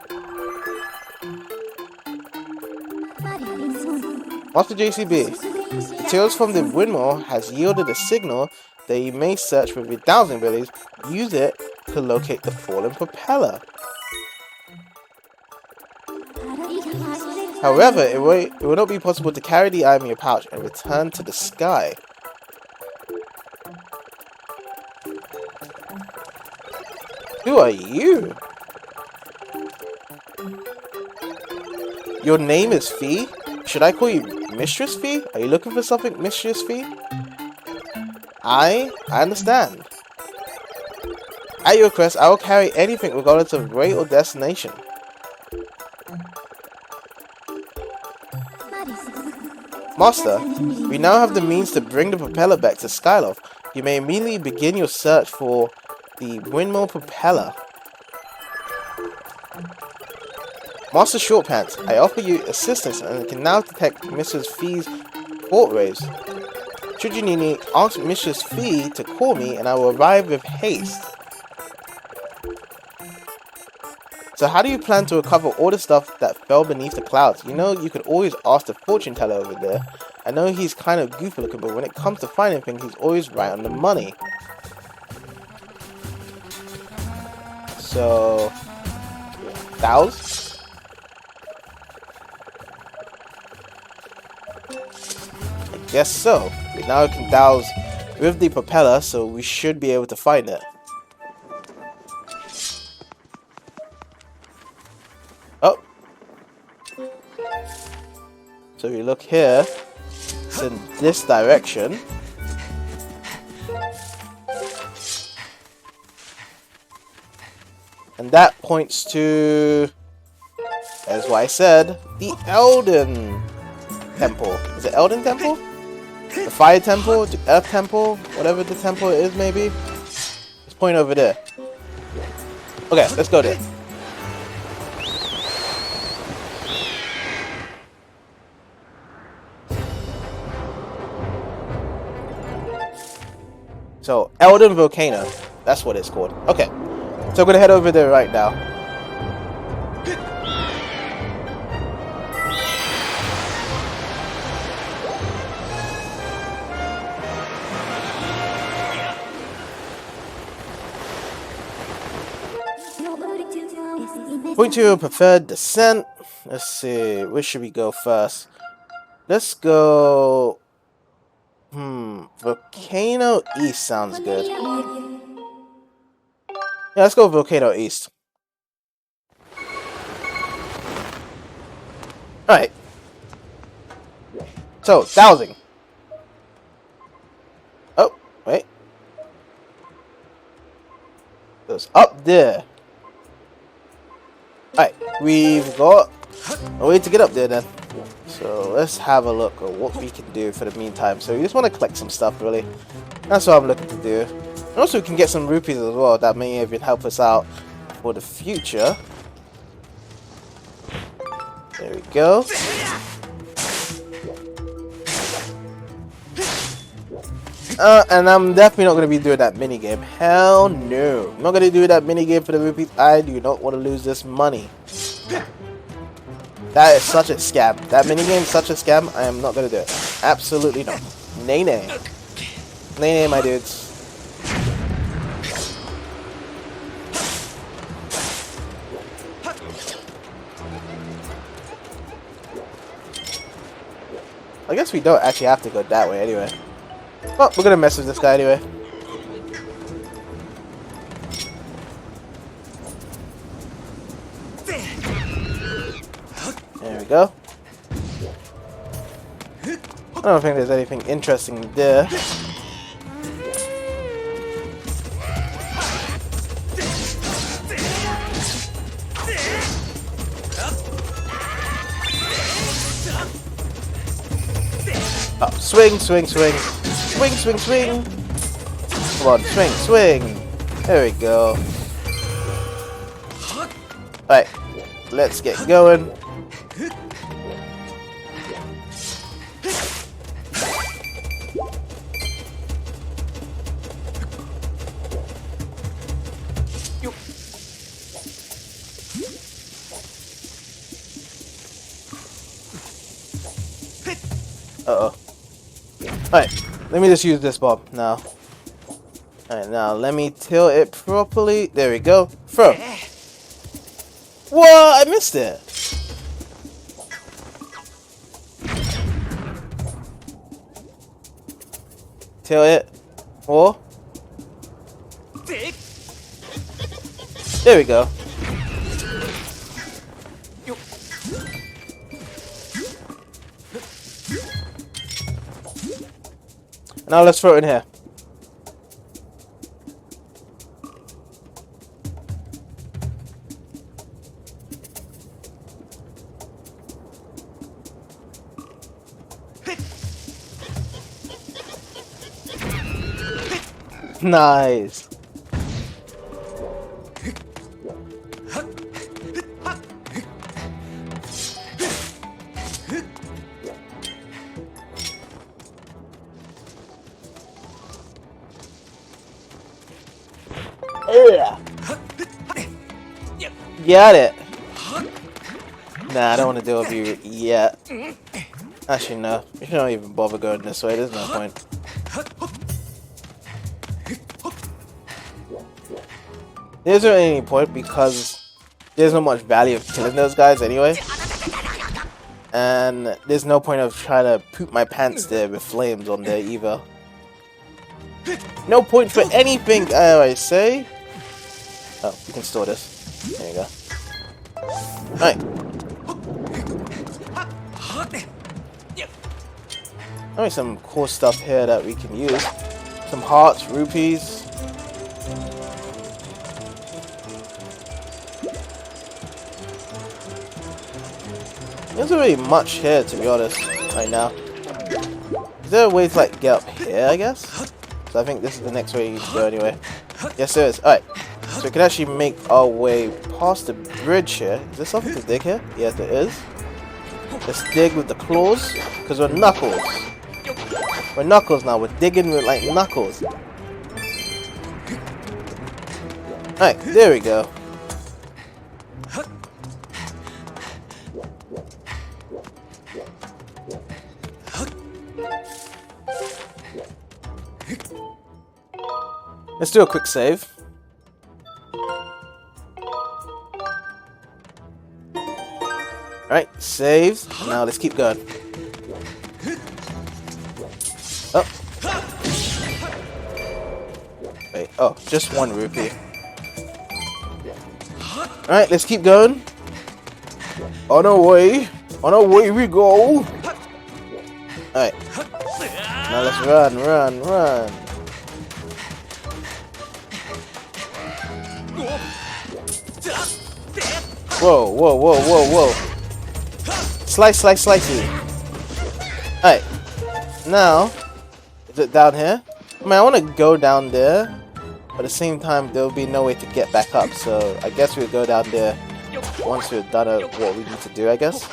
A: Master JCB, materials from the windmill has yielded a signal that you may search with your dowsing abilities. Use it to locate the fallen propeller. However, it will not be possible to carry the item in your pouch and return to the sky. Who are you? Your name is Fee? Should I call you Mistress Fee? Are you looking for something, Mistress Fee? I understand. At your request, I will carry anything regardless of rate or destination. Master, we now have the means to bring the propeller back to Skyloft. You may immediately begin your search for the windmill propeller. Master Shortpants, I offer you assistance and can now detect Mrs. Fee's port waves. Should you need me, ask Mrs. Fee to call me and I will arrive with haste. So how do you plan to recover all the stuff that fell beneath the clouds? You know, you could always ask the fortune teller over there. I know he's kind of goofy looking, but when it comes to finding things, he's always right on the money. So, douse? I guess so. Now we can douse with the propeller, so we should be able to find it. Oh. So we look here. It's in this direction. And that points to, as what I said, the Elden Temple. Is it Elden Temple? The Fire Temple? The Earth Temple? Whatever the temple is, maybe? Let's point over there. Okay, let's go there. So, Elden Volcano. That's what it's called. Okay. So I'm gonna head over there right now. Point to a preferred descent. Let's see, where should we go first? Let's go... Volcano East sounds good. Yeah, let's go Volcano East. Alright. So, dowsing. Oh, wait. It's up there. Alright, we've got a way to get up there then. So let's have a look at what we can do for the meantime. So we just want to collect some stuff, really. That's what I'm looking to do. And also we can get some rupees as well. That may even help us out for the future. There we go. And I'm definitely not going to be doing that minigame. Hell no. I'm not going to do that minigame for the rupees. I do not want to lose this money. That is such a scam. That minigame is such a scam. I am not going to do it. Absolutely not. Nay, nay. Nay, nay, my dudes. I guess we don't actually have to go that way anyway. Well, we're gonna mess with this guy anyway. There we go. I don't think there's anything interesting there. Oh, swing, swing, swing. Swing, swing, swing. Come on, swing, swing. There we go. Alright, let's get going. Uh-oh. Alright, let me just use this bomb now. Alright, now let me tilt it properly. There we go. Throw. Whoa, I missed it. Tilt it. Or. There we go. Now let's throw it in here. Nice. Got it. Nah, I don't want to deal with you yet. Actually, no. You don't even bother going this way. There's no point. There isn't any point because there's not much value of killing those guys anyway. And there's no point of trying to poop my pants there with flames on there either. No point for anything, I say. Oh, we can store this. There you go. Alright. Alright, some cool stuff here that we can use. Some hearts, rupees. There's not really much here, to be honest, right now. Is there a way to, like, get up here, I guess? So I think this is the next way you need to go anyway. Yes, there is. Alright. So we can actually make our way past the bridge here. Is there something to dig here? Yes, there is. Let's dig with the claws, because we're Knuckles. We're Knuckles now. We're digging with, like, Knuckles. Alright, there we go. Let's do a quick save. Alright, saved. Now let's keep going. Oh. Wait, oh, just one rupee. Alright, let's keep going. On our way. On our way we go. Alright. Now let's run, run, run. Whoa, whoa, whoa, whoa, whoa. Slice, slice, slicey. Alright. Now, is it down here? I mean, I want to go down there, but at the same time, there will be no way to get back up. So, I guess we'll go down there once we've done what we need to do, I guess.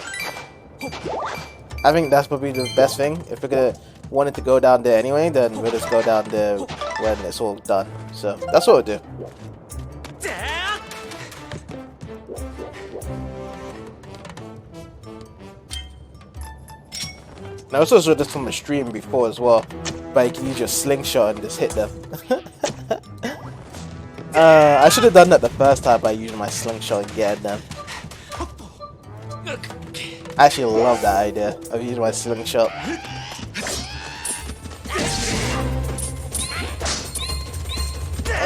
A: I think that's probably the best thing. If we're going to want it to go down there anyway, then we'll just go down there when it's all done. So, that's what we'll do. Now, I also saw this from the stream before as well, but you can use your slingshot and just hit them. I should have done that the first time by using my slingshot and getting them. I actually love that idea of using my slingshot.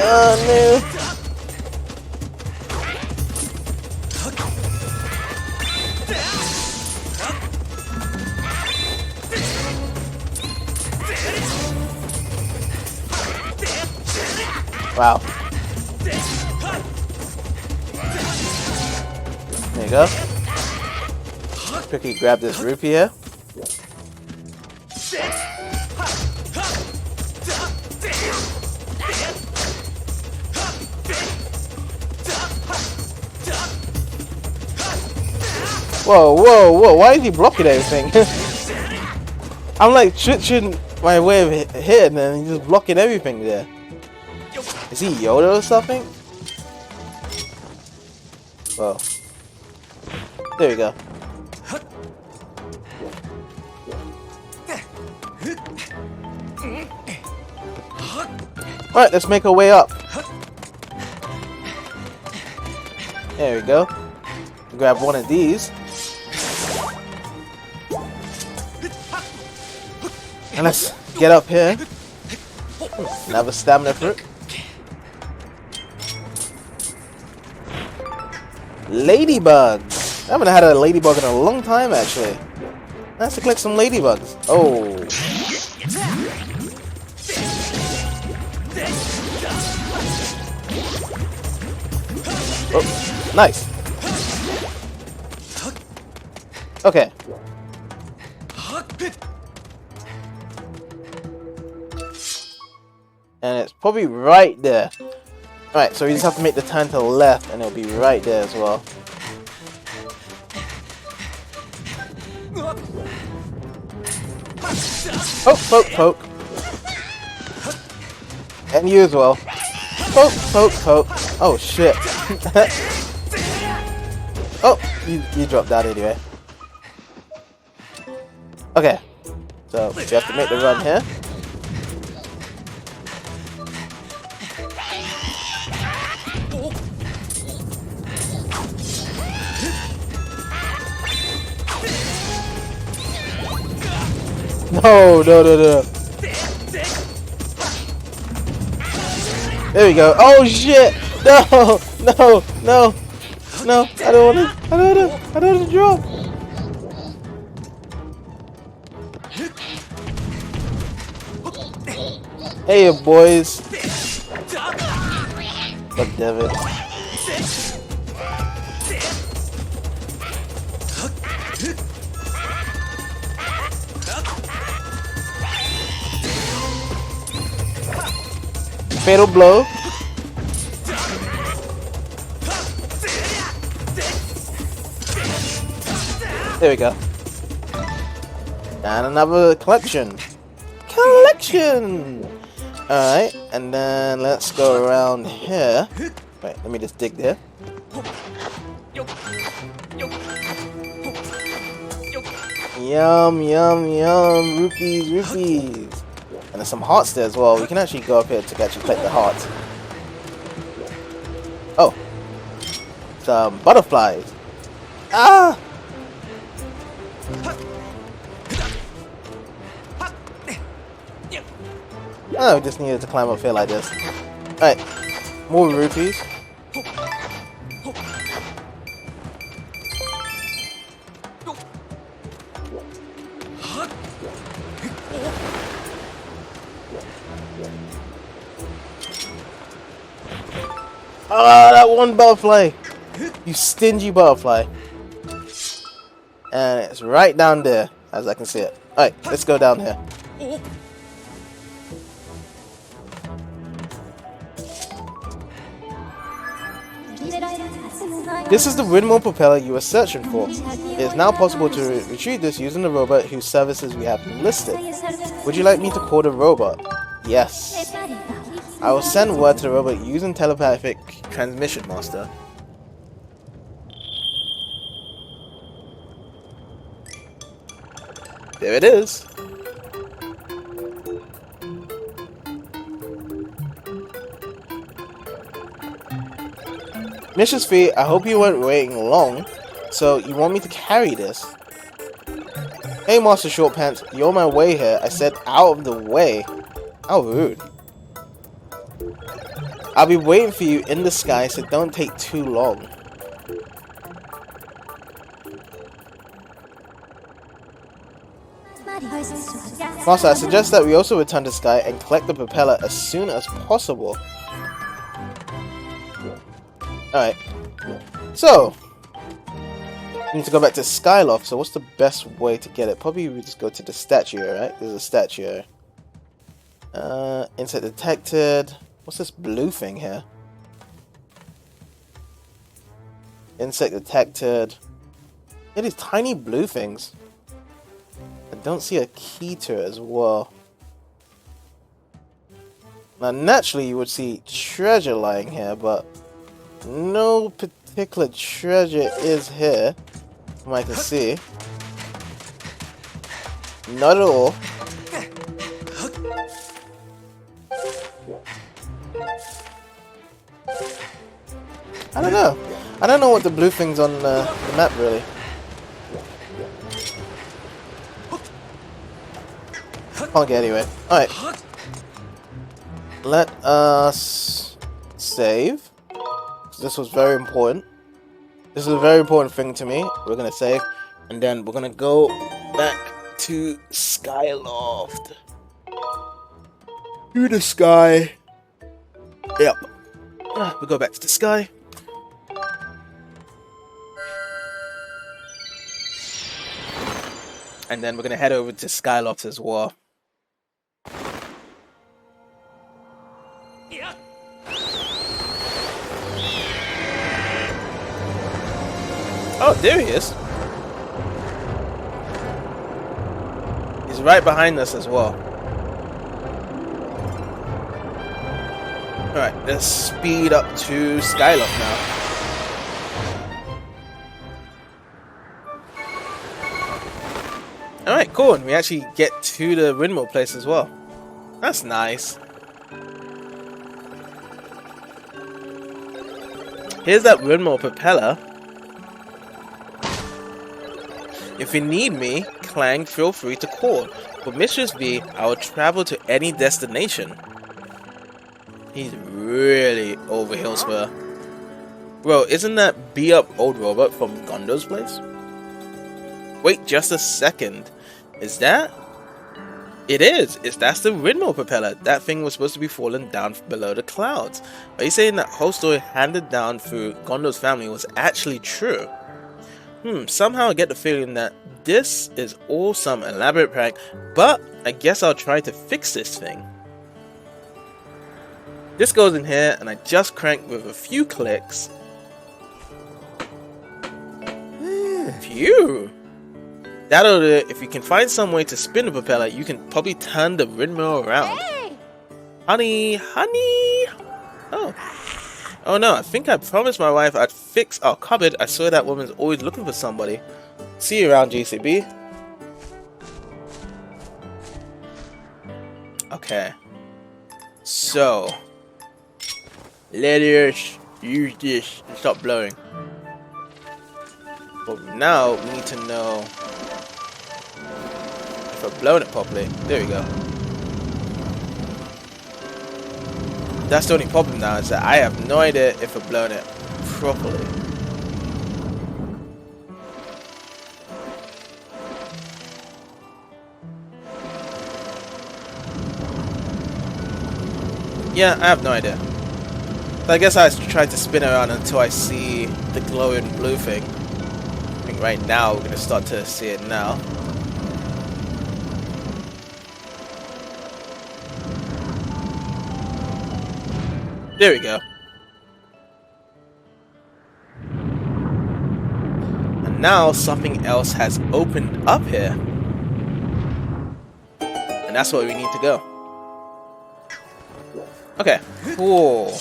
A: Oh no! Wow. There you go. Quickly grab this rupee here. Whoa, whoa, whoa, why is he blocking everything? I'm like switching my way of hitting and he's just blocking everything there. Is he Yoda or something? Whoa. There we go. Alright, let's make our way up. There we go. Grab one of these. And let's get up here. Another stamina fruit. Ladybugs. I haven't had a ladybug in a long time actually. Nice to collect some ladybugs. Oh. Oh, nice. Okay. And it's probably right there. Alright, so we just have to make the turn to the left and it'll be right there as well. Poke, poke, poke. And you as well. Poke, poke, poke. Oh shit. Oh, you dropped that anyway. Okay. So we have to make the run here. No, no, no, no. There we go. Oh shit! No, no, no, no! I don't want to. I don't want to drop. Hey, boys. God damn it. Fatal blow. There we go. And another collection. Collection! Alright, and then let's go around here. Wait, let me just dig there. Yum, yum, yum. Rupees, rupees. And there's some hearts there as well. We can actually go up here to actually collect the hearts. Oh. Some butterflies. Ah! Oh, we just needed to climb up here like this. Alright. More rupees. Ah, that one butterfly! You stingy butterfly. And it's right down there, as I can see it. Alright, let's go down here. This is the windmill propeller you were searching for. It is now possible to retrieve this using the robot whose services we have listed. Would you like me to call the robot? Yes. I will send word to the robot using telepathic transmission master. There it is. Mrs. Fee, I hope you weren't waiting long, so you want me to carry this? Hey, Master Short Pants, you're on my way here. I said out of the way. How rude. I'll be waiting for you in the sky, so don't take too long. Master, I suggest that we also return to the sky and collect the propeller as soon as possible. Alright. So, we need to go back to Skyloft, so what's the best way to get it? Probably we just go to the statue, right? There's a statue. Insect detected. What's this blue thing here? Insect detected. It is tiny blue things. I don't see a key to it as well. Now, naturally, you would see treasure lying here, but no particular treasure is here, from what I can see. Not at all. I don't know. I don't know what the blue thing's on the map, really. Can't get anywhere. Alright. Let us save. This was very important. This is a very important thing to me. We're gonna save. And then we're gonna go back to Skyloft. To the sky. Yep. We go back to the sky. And then we're gonna head over to Skyloft as well. Oh, there he is. He's right behind us as well. Alright, let's speed up to Skyloft now. Alright, cool. And we actually get to the windmill place as well. That's nice. Here's that windmill propeller. If you need me, Clang, feel free to call. For Mistress V, I will travel to any destination. He's really over hills for her. Bro, isn't that beat-up old robot from Gondo's place? Wait just a second. Is that? It is. That's the windmill propeller. That thing was supposed to be falling down below the clouds. Are you saying that whole story handed down through Gondo's family was actually true? Somehow I get the feeling that this is all some elaborate prank, but I guess I'll try to fix this thing. This goes in here, and I just crank with a few clicks. Phew! That'll do it. If you can find some way to spin the propeller, you can probably turn the windmill around.
B: Hey!
A: Honey! Oh no, I think I promised my wife I'd fix our cupboard. I swear that woman's always looking for somebody. See you around, GCB. Okay. So, let us use this and stop blowing. But now we need to know if I've blown it properly. There we go. That's the only problem now, is that I have no idea if I've blown it properly. Yeah, I have no idea. So I guess I try to spin around until I see the glowing blue thing. I think right now we're going to start to see it now. There we go. And now something else has opened up here. And that's where we need to go. Okay. Cool.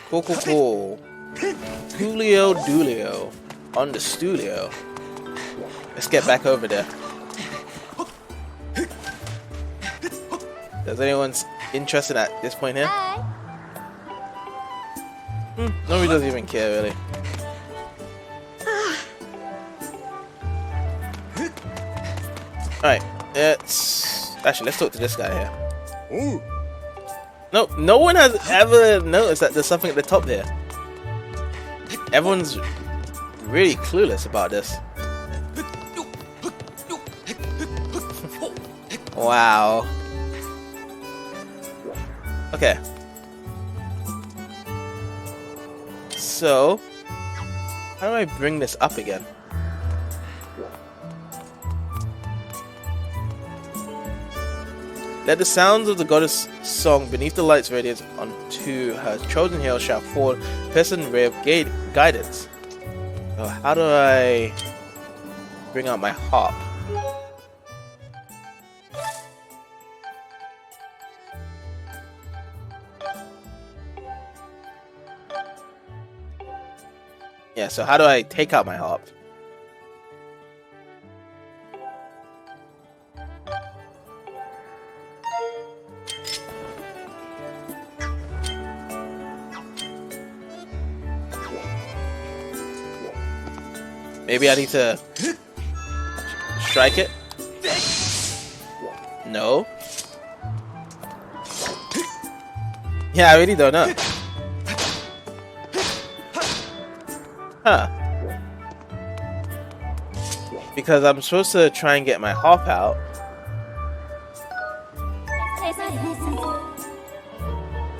A: Cool. Coolio Doolio. On the studio. Let's get back over there. Does anyone's interested at this point here? Nobody doesn't even care, really. Alright, actually, let's talk to this guy here.
C: Ooh.
A: No one has ever noticed that there's something at the top there. Everyone's really clueless about this. Wow. Okay. So, how do I bring this up again? Let the sounds of the goddess' song beneath the lights radiate onto her chosen hill shall fall, piercing ray of guidance. So how do I bring out my harp? Yeah, so how do I take out my harp? Maybe I need to strike it? No. Yeah, I really don't know. Huh. Because I'm supposed to try and get my harp out.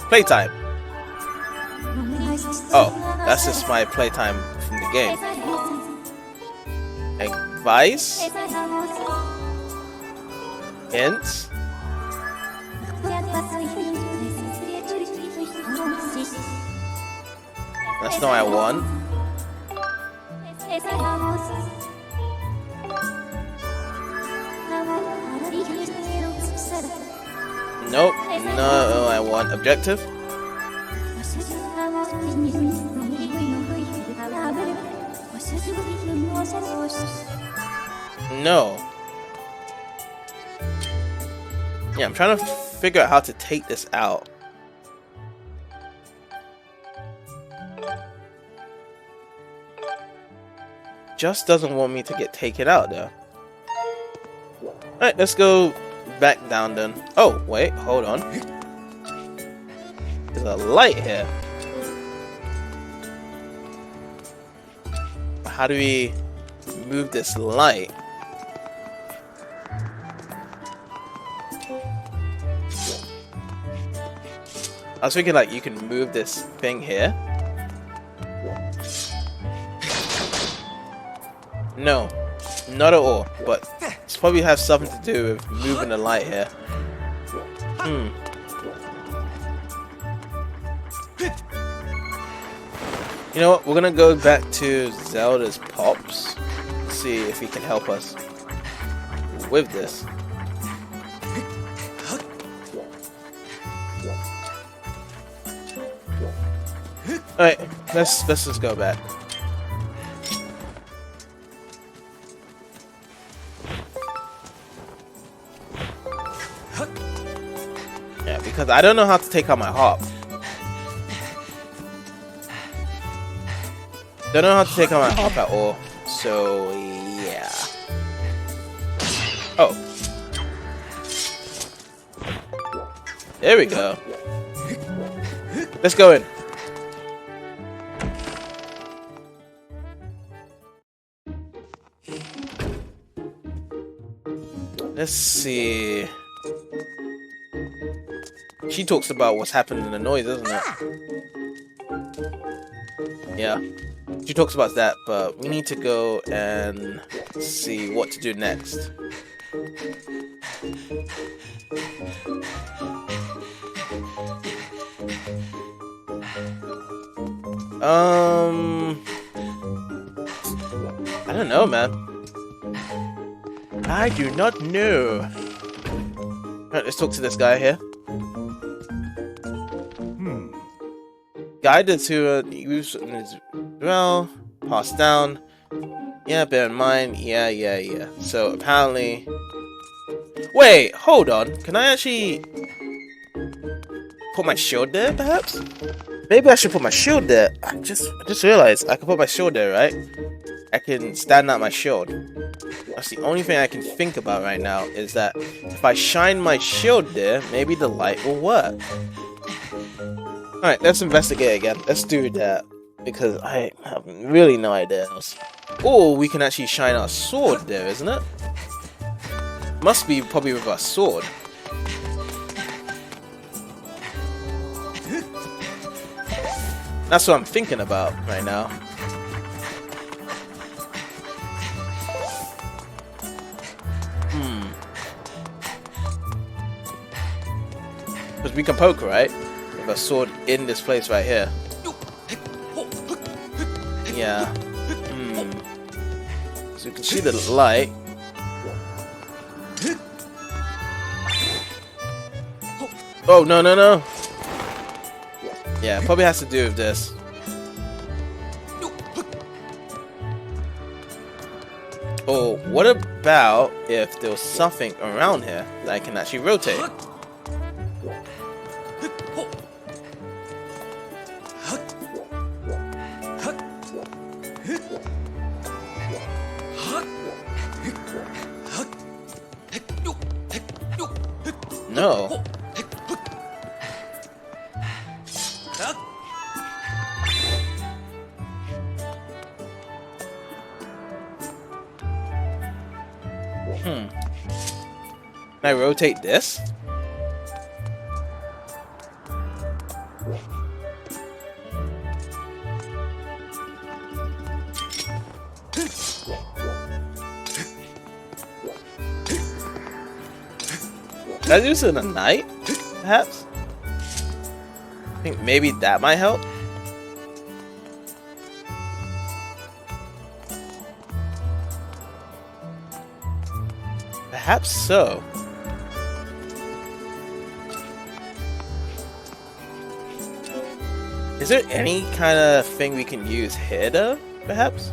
A: Playtime. Oh, that's just my playtime from the game. Advice? Hints? That's not what I want. Nope, no, I want objective. No. Yeah, I'm trying to figure out how to take this out. Just doesn't want me to get taken out though. Alright, let's go back down then. Oh, wait, hold on. There's a light here. How do we move this light? I was thinking like you can move this thing here. No, not at all, but it's probably has something to do with moving the light here. You know what, we're gonna go back to Zelda's Pops, see if he can help us with this. Alright, let's just go back. Yeah, because I don't know how to take out my harp. Don't know how to take out my harp at all. So yeah. Oh. There we go. Let's go in. Let's see. She talks about what's happening in the noise, doesn't it? Yeah. She talks about that, but we need to go and see what to do next. I don't know, man. I do not know. Alright, let's talk to this guy here. Guided to use well, passed down. Yeah, bear in mind. Yeah. So apparently, wait, hold on. Can I actually put my shield there? Perhaps. Maybe I should put my shield there. I just realized I can put my shield there, right? I can stand out my shield. That's the only thing I can think about right now, is that if I shine my shield there, maybe the light will work. Alright, let's investigate again. Let's do that, because I have really no idea else. Oh, we can actually shine our sword there, isn't it? Must be probably with our sword. That's what I'm thinking about right now. Because we can poke, right? With a sword in this place right here. Yeah. So you can see the light. Oh, no, no, no. Yeah, probably has to do with this. Oh, what about if there was something around here that I can actually rotate? No. Can I rotate this? Can I do this in the night, perhaps? I think maybe that might help. Perhaps so. Is there any kind of thing we can use here, though? Perhaps?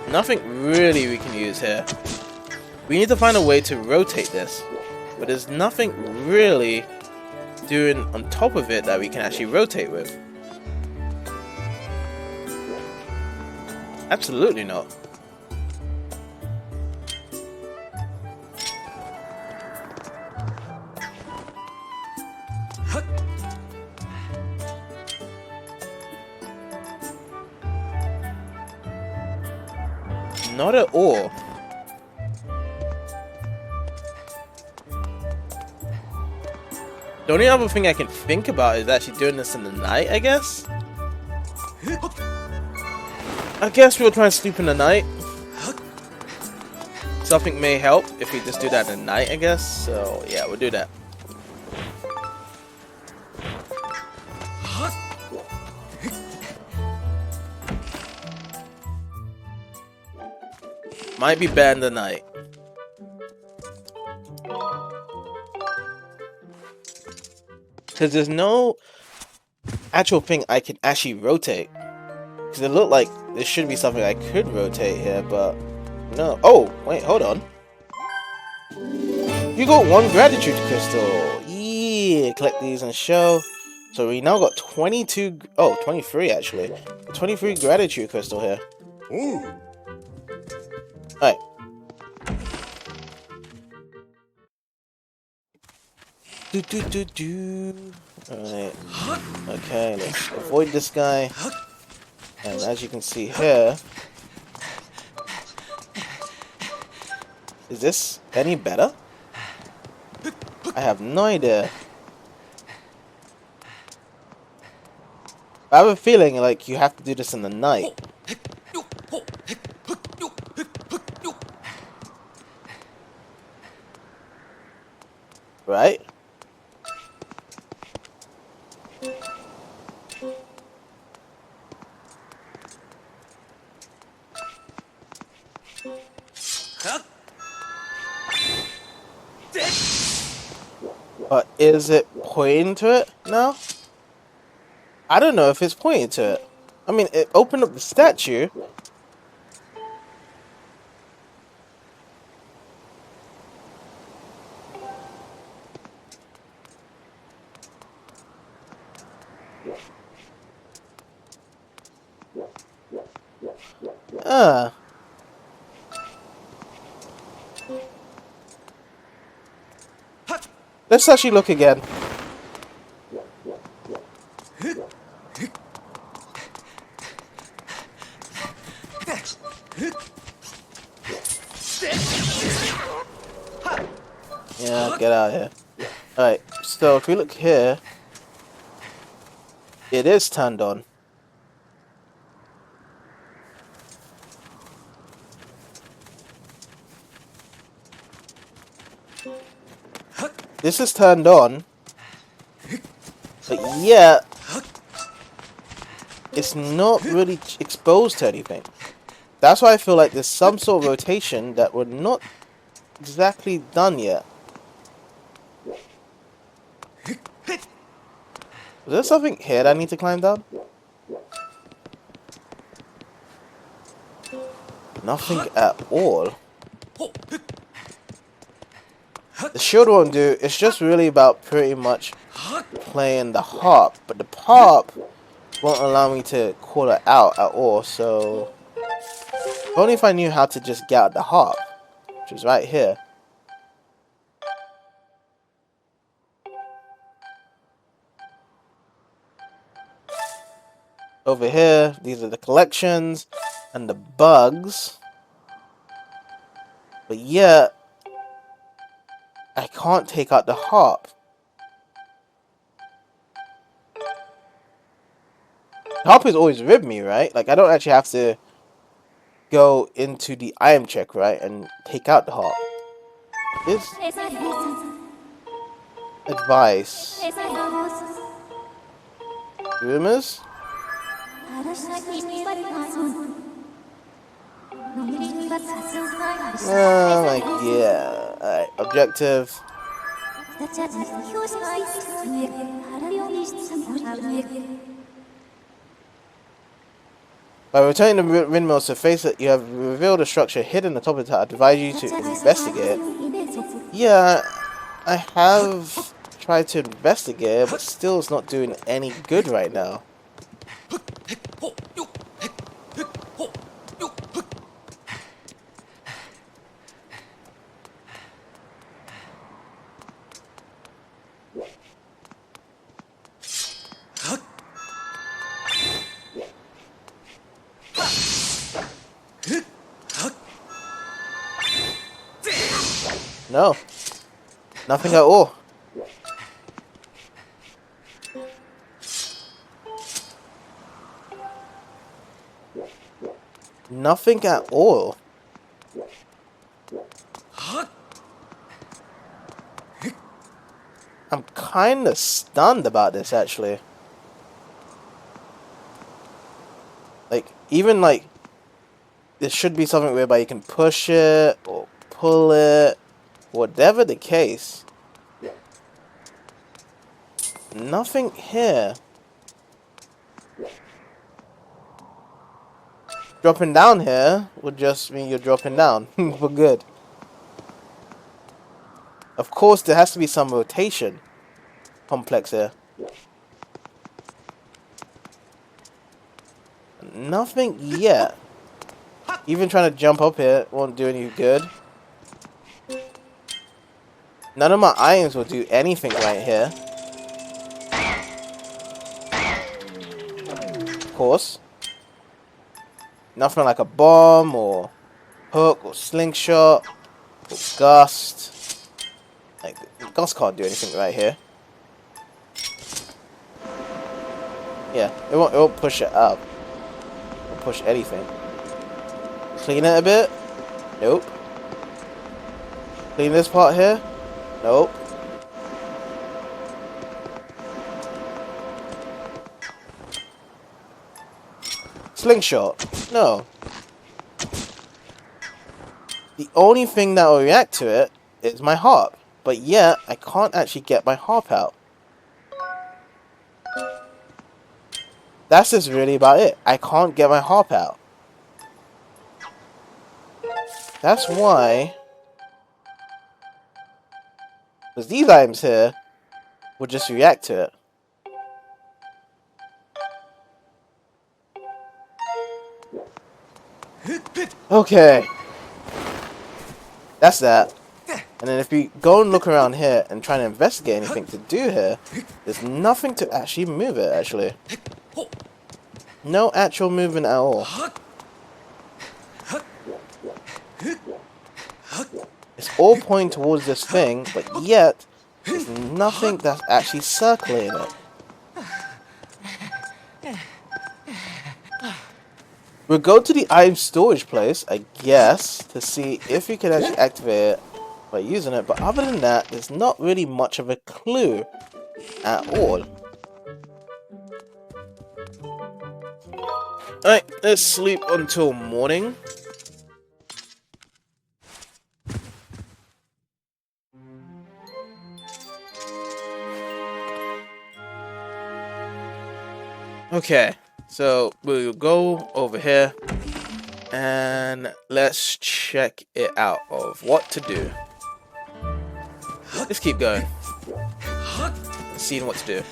A: Nothing really we can use here. We need to find a way to rotate this, but there's nothing really doing on top of it that we can actually rotate with. Absolutely not. Not at all. The only other thing I can think about is actually doing this in the night, I guess? I guess we'll try and sleep in the night. Something may help if we just do that in the night, I guess. So, yeah, we'll do that. Might be better in the night. Because there's no actual thing I can actually rotate. Because it looked like there should be something I could rotate here, but no. Oh, wait, hold on. You got 1 gratitude crystal. Yeah, collect these and show. So we now got 22, oh, 23 actually. 23 gratitude crystal here. Ooh. Alright. Alright. Okay, let's avoid this guy. And as you can see here, is this any better? I have no idea. I have a feeling like you have to do this in the night. Right? But is it pointing to it now? I don't know if it's pointing to it. I mean, it opened up the statue. Ah. Let's actually look again. Yeah, get out of here. Alright, so if we look here, it is turned on. This is turned on, but yeah, it's not really exposed to anything. That's why I feel like there's some sort of rotation that we're not exactly done yet. Is there something here that I need to climb down? Nothing at all. The shield won't do. It's just really about pretty much playing the harp, but the harp won't allow me to call it out at all. So only if I knew how to just get out the harp, which is right here. Over here, these are the collections and the bugs. But yeah, I can't take out the harp. The harp is always with me, right? Like, I don't actually have to go into the item check, right? And take out the harp. This advice. Rumors? Like, yeah. Alright, objective. By returning the windmill surface, you have revealed a structure hidden atop the tower. I advise you to investigate. Yeah, I have tried to investigate, but still it's not doing any good right now. No, nothing at all. Nothing at all. I'm kind of stunned about this, actually. Like, even like, there should be something whereby you can push it or pull it, whatever the case. Nothing here. Dropping down here would just mean you're dropping down for good. Of course, there has to be some rotation complex here. Nothing yet. Even trying to jump up here won't do any good. None of my items will do anything right here. Of course. Nothing like a bomb or hook or slingshot or gust. Like, gust can't do anything right here. Yeah, it won't push it up. It won't push anything. Clean it a bit. Nope. Clean this part here. Nope. Slingshot. No. The only thing that will react to it is my harp. But yet, I can't actually get my harp out. That's just really about it. I can't get my harp out. That's why... because these items here will just react to it. Okay. That's that. And then if we go and look around here and try to investigate anything to do here, there's nothing to actually move it, actually. No actual movement at all. It's all pointing towards this thing, but yet, there's nothing that's actually circling it. We'll go to the item storage place, I guess, to see if we can actually activate it by using it, but other than that, there's not really much of a clue at all. Alright, let's sleep until morning. Okay, so we'll go over here and let's check it out of what to do. Let's keep going. Seeing what to do.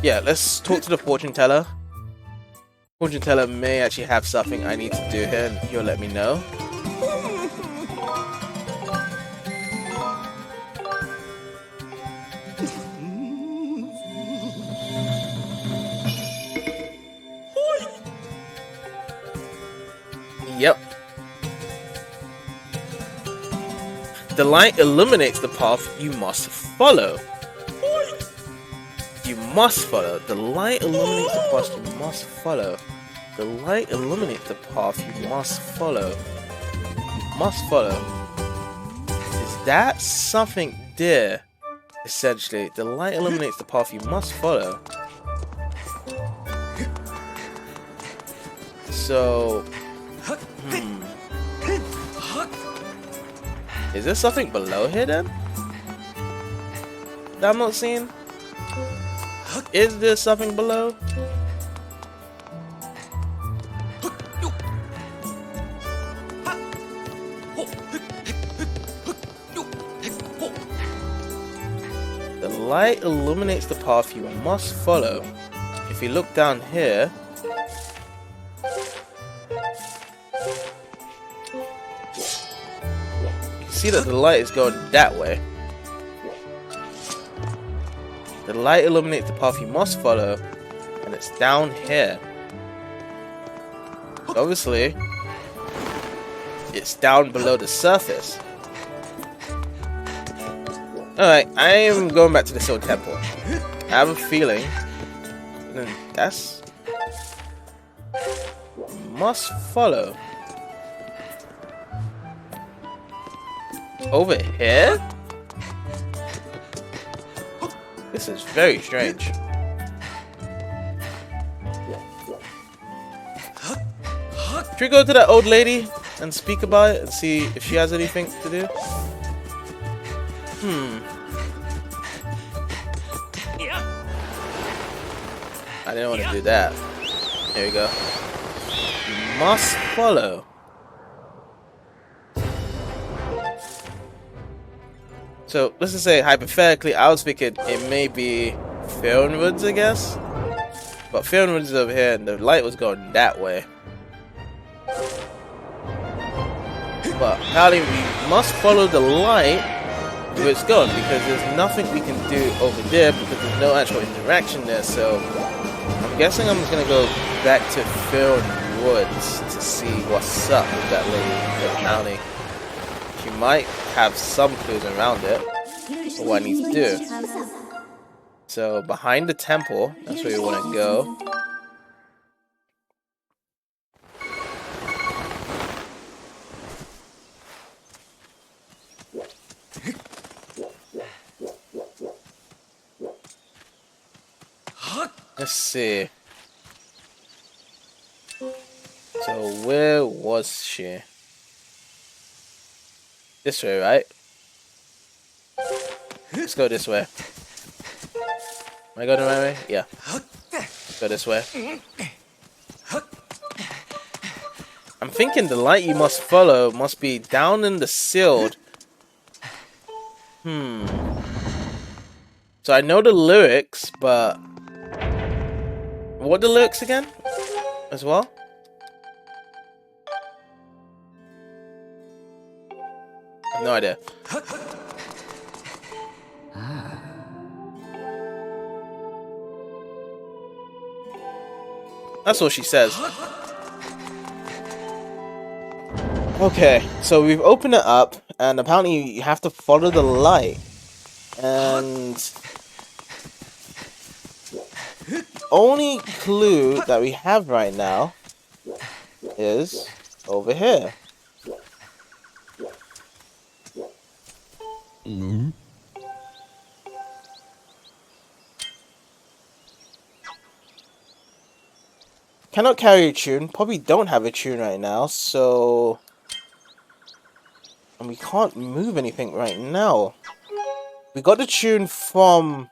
A: Yeah, let's talk to the fortune teller. Fortune teller may actually have something I need to do here, and he'll let me know. Yep. The light illuminates the path you must follow. You must follow. The light illuminates the path you must follow. The light illuminates the path you must follow. Must follow. Is that something there? Essentially, the light illuminates the path you must follow. So, is there something below here then? That I'm not seeing? Is there something below? The light illuminates the path you must follow. If you look down here, you can see that the light is going that way. The light illuminates the path you must follow, and it's down here. So obviously, it's down below the surface. Alright, I am going back to the Soul Temple. I have a feeling that's must follow. Over here? This is very strange. Should we go to that old lady and speak about it and see if she has anything to do? I didn't want to do that. There we go. You must follow. So let's just say hypothetically, I was thinking it may be Faron Woods, I guess. But Faron Woods is over here and the light was going that way. But apparently we must follow the light where it's going, because there's nothing we can do over there because there's no actual interaction there. So I'm guessing I'm just gonna go back to Faron Woods to see what's up with that lady. Apparently she might have some clues around it for what I need to do. So behind the temple, that's where we want to go. Let's see. So where was she? This way, right? Let's go this way. Am I going the right way? Yeah. Let's go this way. I'm thinking the light you must follow must be down in the sealed. So I know the lyrics, but what are the lyrics again? As well? I have no idea. That's all she says. Okay, so we've opened it up, and apparently you have to follow the light. And only clue that we have right now is over here. Cannot carry a tune. Probably don't have a tune right now, so... And we can't move anything right now. We got the tune from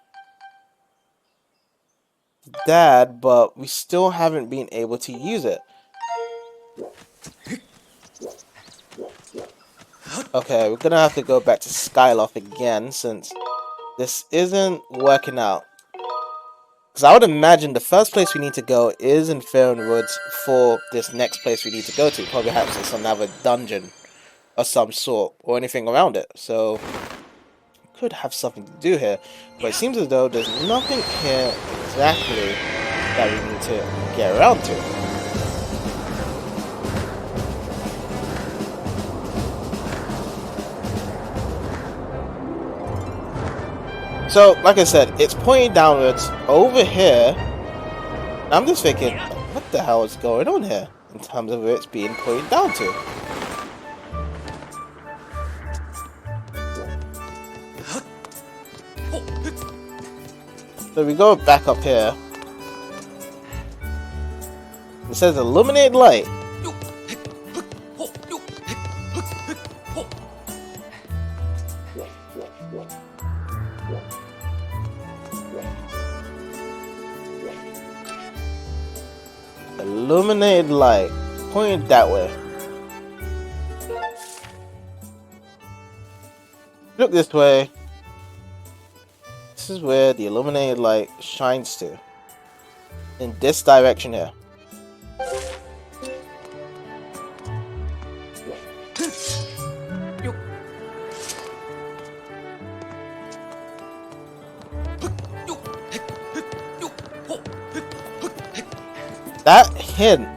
A: Dad, but we still haven't been able to use it. Okay, we're gonna have to go back to Skyloft again, since this isn't working out. Because I would imagine the first place we need to go is in Fairn Woods for this next place we need to go to. Probably perhaps it's another dungeon of some sort, or anything around it. So, could have something to do here. But it seems as though there's nothing here exactly that we need to get around to. So, like I said, it's pointing downwards over here. And I'm just thinking, what the hell is going on here in terms of where it's being pointed down to? So we go back up here. It says illuminate light. Illuminated light. Pointed that way. Look this way. This is where the illuminated light shines to. In this direction here. That hint.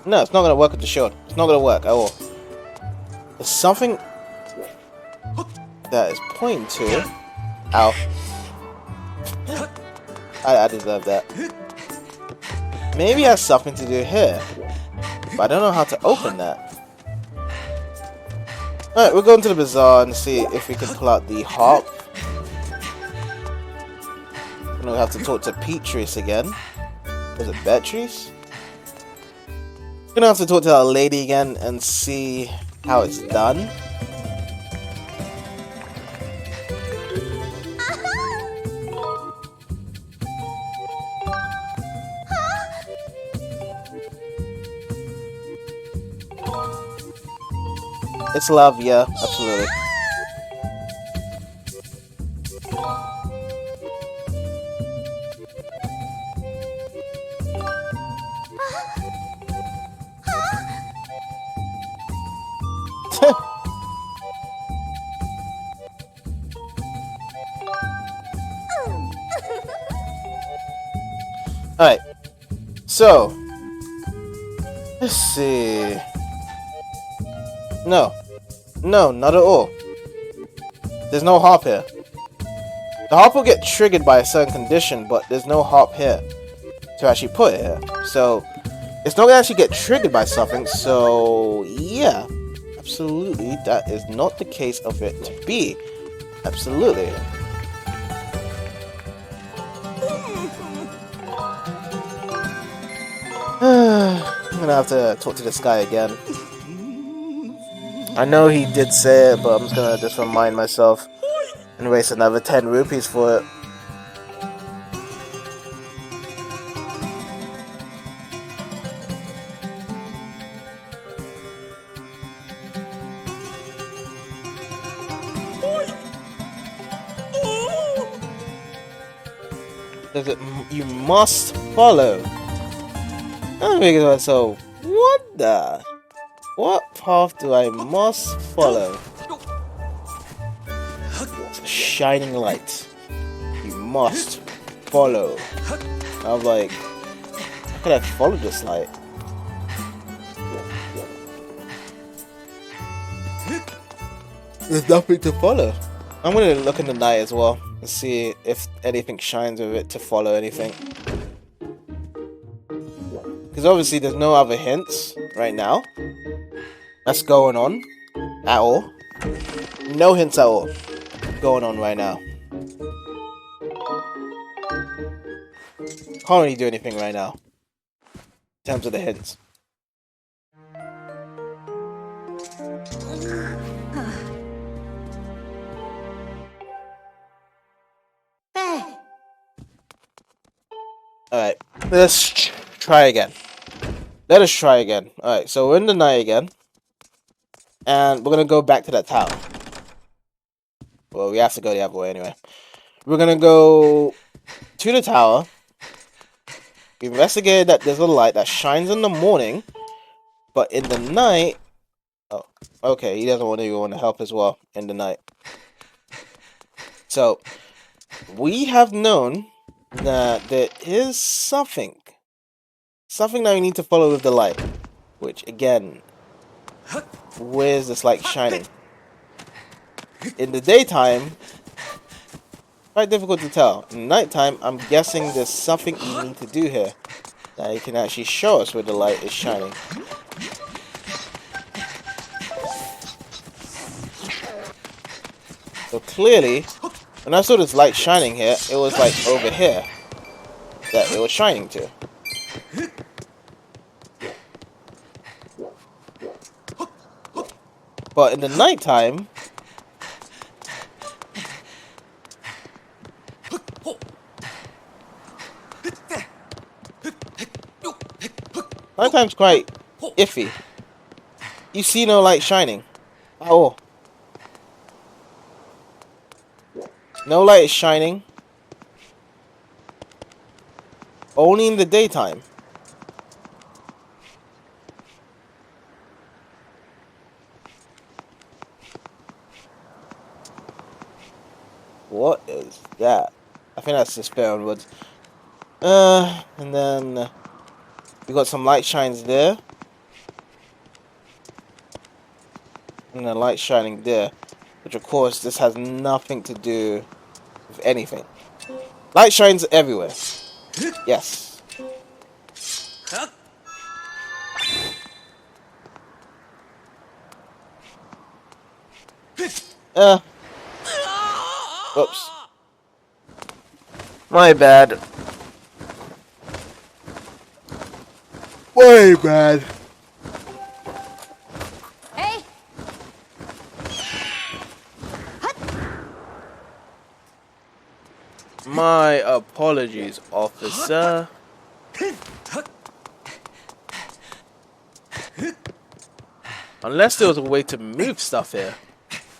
A: No, it's not gonna work with the shield. It's not gonna work at all. There's something that is pointing to. Ow. I deserve that. Maybe it has something to do here. But I don't know how to open that. Alright, we'll go into the bazaar and see if we can pull out the harp. And we'll have to talk to Peatrice again. Was it Beatrice? Gonna have to talk to that lady again and see how it's done. It's love, yeah, absolutely. Alright, so, let's see. No, not at all. There's no harp here. The harp will get triggered by a certain condition, but there's no harp here to actually put it here. So, it's not going to actually get triggered by something, so yeah, absolutely, that is not the case of it to be. Absolutely. I'm gonna have to talk to this guy again. I know he did say it, but I'm just gonna remind myself and waste another 10 rupees for it. Does it? You must follow. I'm thinking to myself, what the? What path do I must follow? It's a shining light. You must follow. I was like, how could I follow this light? There's nothing to follow. I'm gonna look in the night as well and see if anything shines with it to follow anything. Because obviously there's no other hints right now that's going on at all. No hints at all going on right now. Can't really do anything right now in terms of the hints. Alright, let's try again. Let us try again. Alright, so we're in the night again. And we're gonna go back to that tower. Well, we have to go the other way anyway. We're gonna go to the tower. We investigated that there's a light that shines in the morning. But in the night... Oh, okay, he doesn't want to help as well in the night. So, we have known that there is something that we need to follow with the light, which again, where's this light shining? In the daytime, quite difficult to tell. In the nighttime, I'm guessing there's something we need to do here that he can actually show us where the light is shining. So clearly, when I saw this light shining here, it was like over here that it was shining to. But in the nighttime, nighttime's quite iffy. You see no light shining. Oh. No light is shining. Only in the daytime. What is that? I think that's the spare onwards. And then we got some light shines there. And a light shining there. Which of course this has nothing to do with anything. Light shines everywhere. Yes. Oops. My bad. Way bad.
B: Hey.
A: My apologies, officer. Unless there was a way to move stuff here.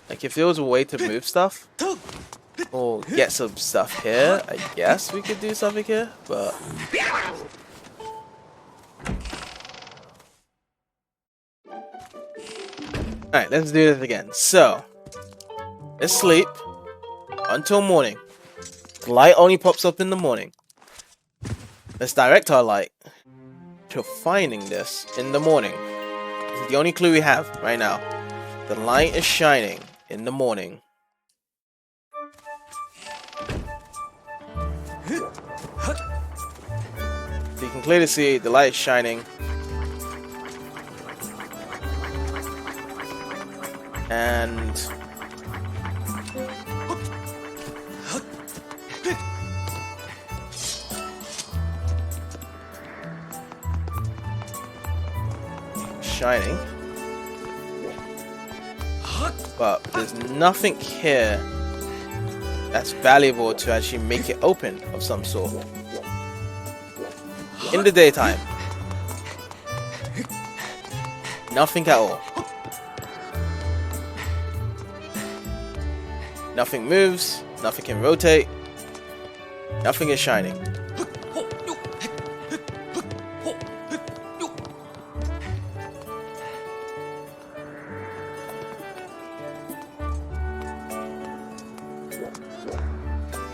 A: Like if there was a way to move stuff or get some stuff here, I guess we could do something here, but alright, let's do this again. So let's sleep until morning. The light only pops up in the morning. Let's direct our light to finding this in the morning. This is the only clue we have right now. The light is shining in the morning. So you can clearly see the light is shining. And shining. But there's nothing here that's valuable to actually make it open of some sort. In the daytime. Nothing at all. Nothing moves, nothing can rotate. Nothing is shining.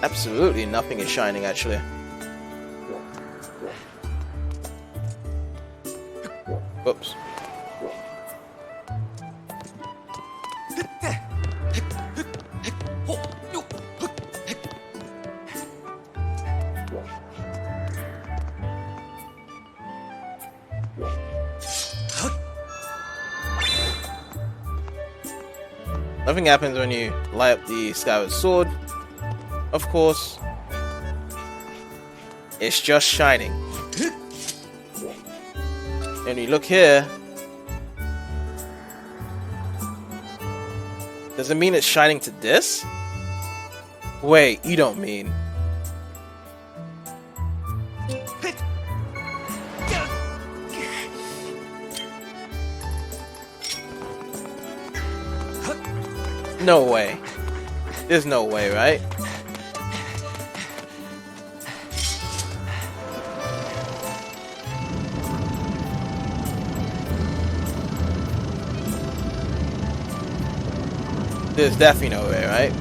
A: Absolutely nothing is shining, actually. Oops. Nothing happens when you light up the Skyward Sword. Of course, it's just shining. And you look here, does it mean it's shining to this? Wait, you don't mean. No way. There's no way, right? There's definitely no way, right?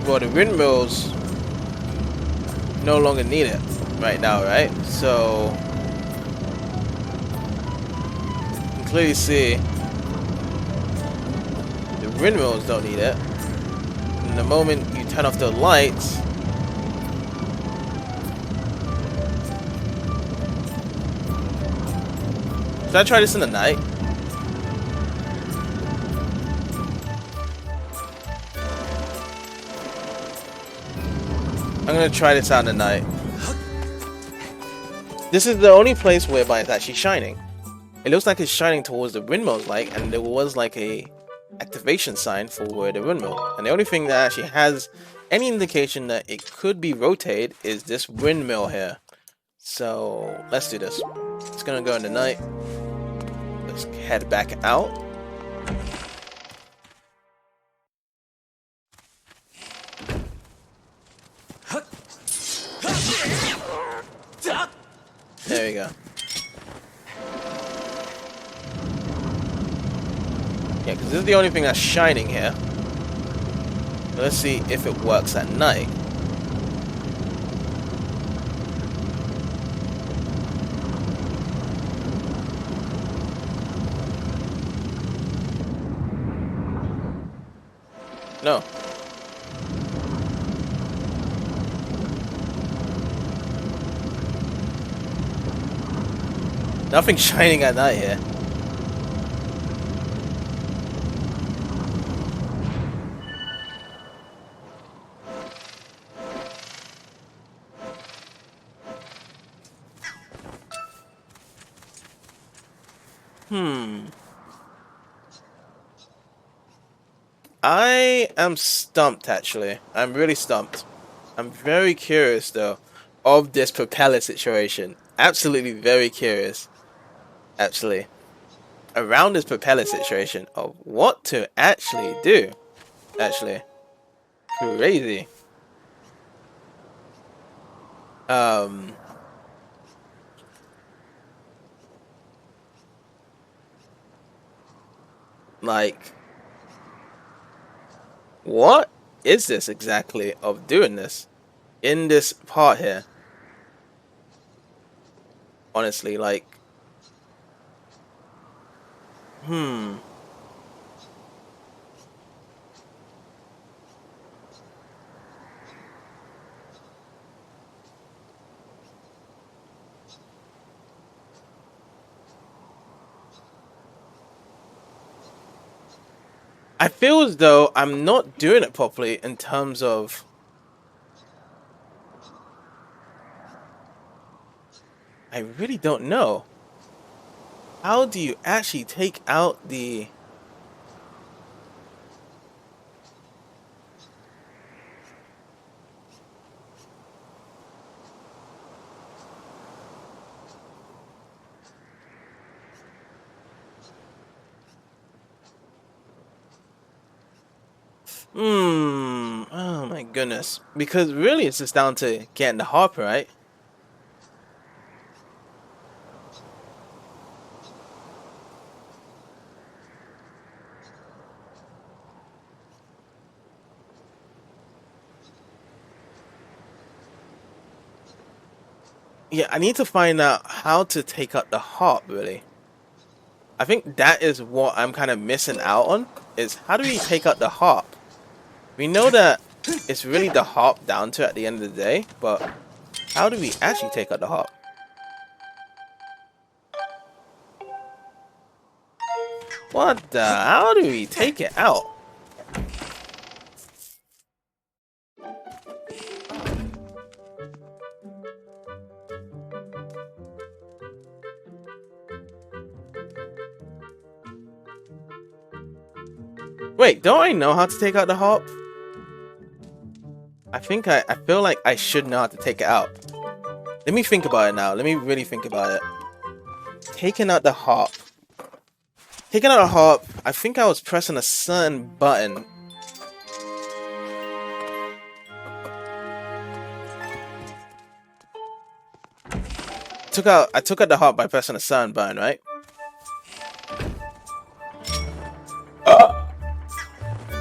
A: Well, the windmills no longer need it right now, right? So you can clearly see the windmills don't need it. And the moment you turn off the lights, should I try this in the night? I'm gonna try this out in the night. This is the only place whereby it's actually shining. It looks like it's shining towards the windmill's light, and there was like a activation sign for where the windmill. And the only thing that actually has any indication that it could be rotated is this windmill here. So let's do this. It's gonna go in the night. Let's head back out. There we go. Yeah, because this is the only thing that's shining here. So let's see if it works at night. No. Nothing shining at night here. I am stumped, actually. I'm really stumped. I'm very curious, though, of this propeller situation. Absolutely very curious, actually, around this propeller situation of what to actually do. Actually, crazy. Like, what is this exactly of doing this in this part here? Honestly, like, I feel as though I'm not doing it properly in terms of I really don't know. How do you actually take out the Oh my goodness. Because really it's just down to getting the harp, right? Yeah, I need to find out how to take out the harp, really. I think that is what I'm kind of missing out on, is how do we take out the harp? We know that it's really the harp down to at the end of the day, but how do we actually take out the harp? What the? How do we take it out? Wait, don't I know how to take out the harp? I feel like I should know how to take it out. Let me think about it now. Let me really think about it. Taking out the harp. Taking out a harp, I think I was pressing a certain button. I took out the harp by pressing a certain button, right?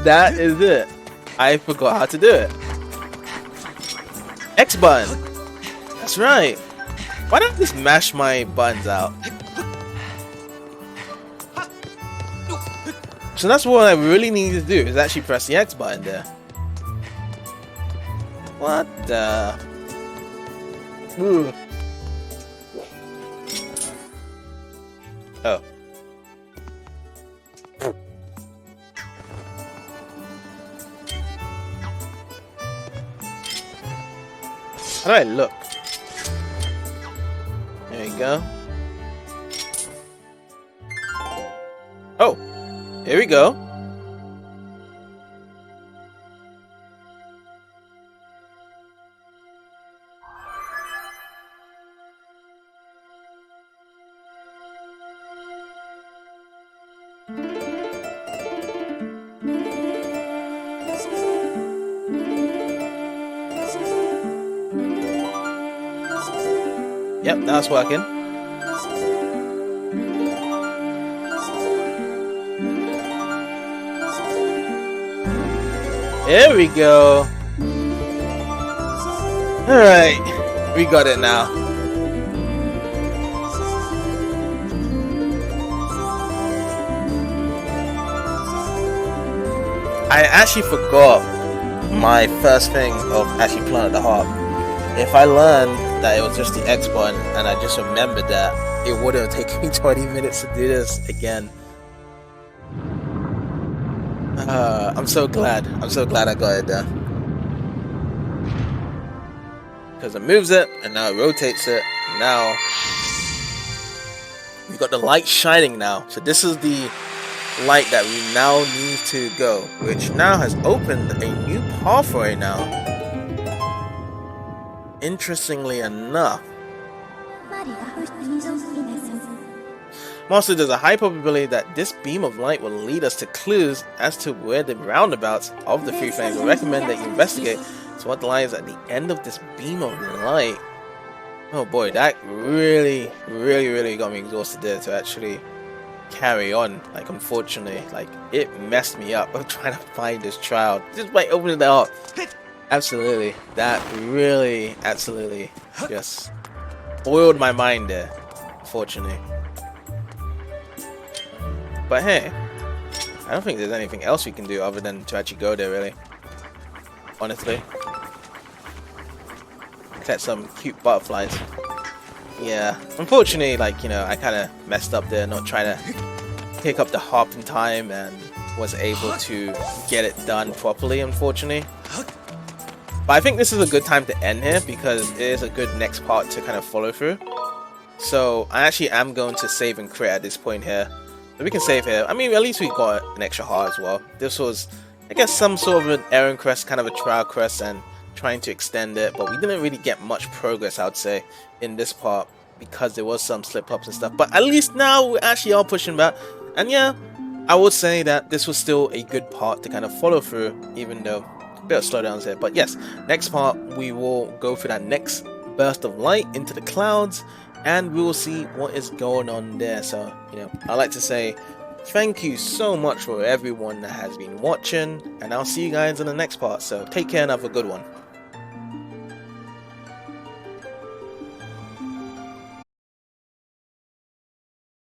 A: That is it. I forgot how to do it. X button. That's right. Why don't I just mash my buttons out? So that's what I really need to do, is actually press the X button there. What the? Ooh. Oh. How do I look? There you go. Oh, here we go. Yep, now it's working. There we go. Alright, we got it now. I actually forgot my first thing of actually playing the harp. If I learned that it was just the X button and I just remembered that, it would have taken me 20 minutes to do this again. I'm so glad I got it done. Because it moves it, and now it rotates it, and now we've got the light shining now. So this is the light that we now need to go, which now has opened a new pathway now. Interestingly enough, Master, there's a high probability that this beam of light will lead us to clues as to where the roundabouts of the three flames. I recommend that you investigate so what lies at the end of this beam of light. Oh boy, that really got me exhausted there to actually carry on. Like, unfortunately, like, it messed me up of trying to find this child just by opening it up. Absolutely, that really absolutely just boiled my mind there, unfortunately. But hey, I don't think there's anything else we can do other than to actually go there, really. Honestly. Catch some cute butterflies. Yeah, unfortunately, like, you know, I kind of messed up there, not trying to pick up the harp in time and was able to get it done properly, unfortunately. But I think this is a good time to end here because it is a good next part to kind of follow through. So I actually am going to save and crit at this point here. So we can save here. I mean, at least we got an extra heart as well. This was, I guess, some sort of an errand quest, kind of a trial quest, and trying to extend it. But we didn't really get much progress, I would say, in this part because there was some slip-ups and stuff. But at least now we actually are pushing back. And yeah, I would say that this was still a good part to kind of follow through, even though a bit of slowdowns here. But yes, next part we will go through that next burst of light into the clouds, and we will see what is going on there. So, I'd like to say thank you so much for everyone that has been watching, and I'll see you guys in the next part. So take care and have a good one.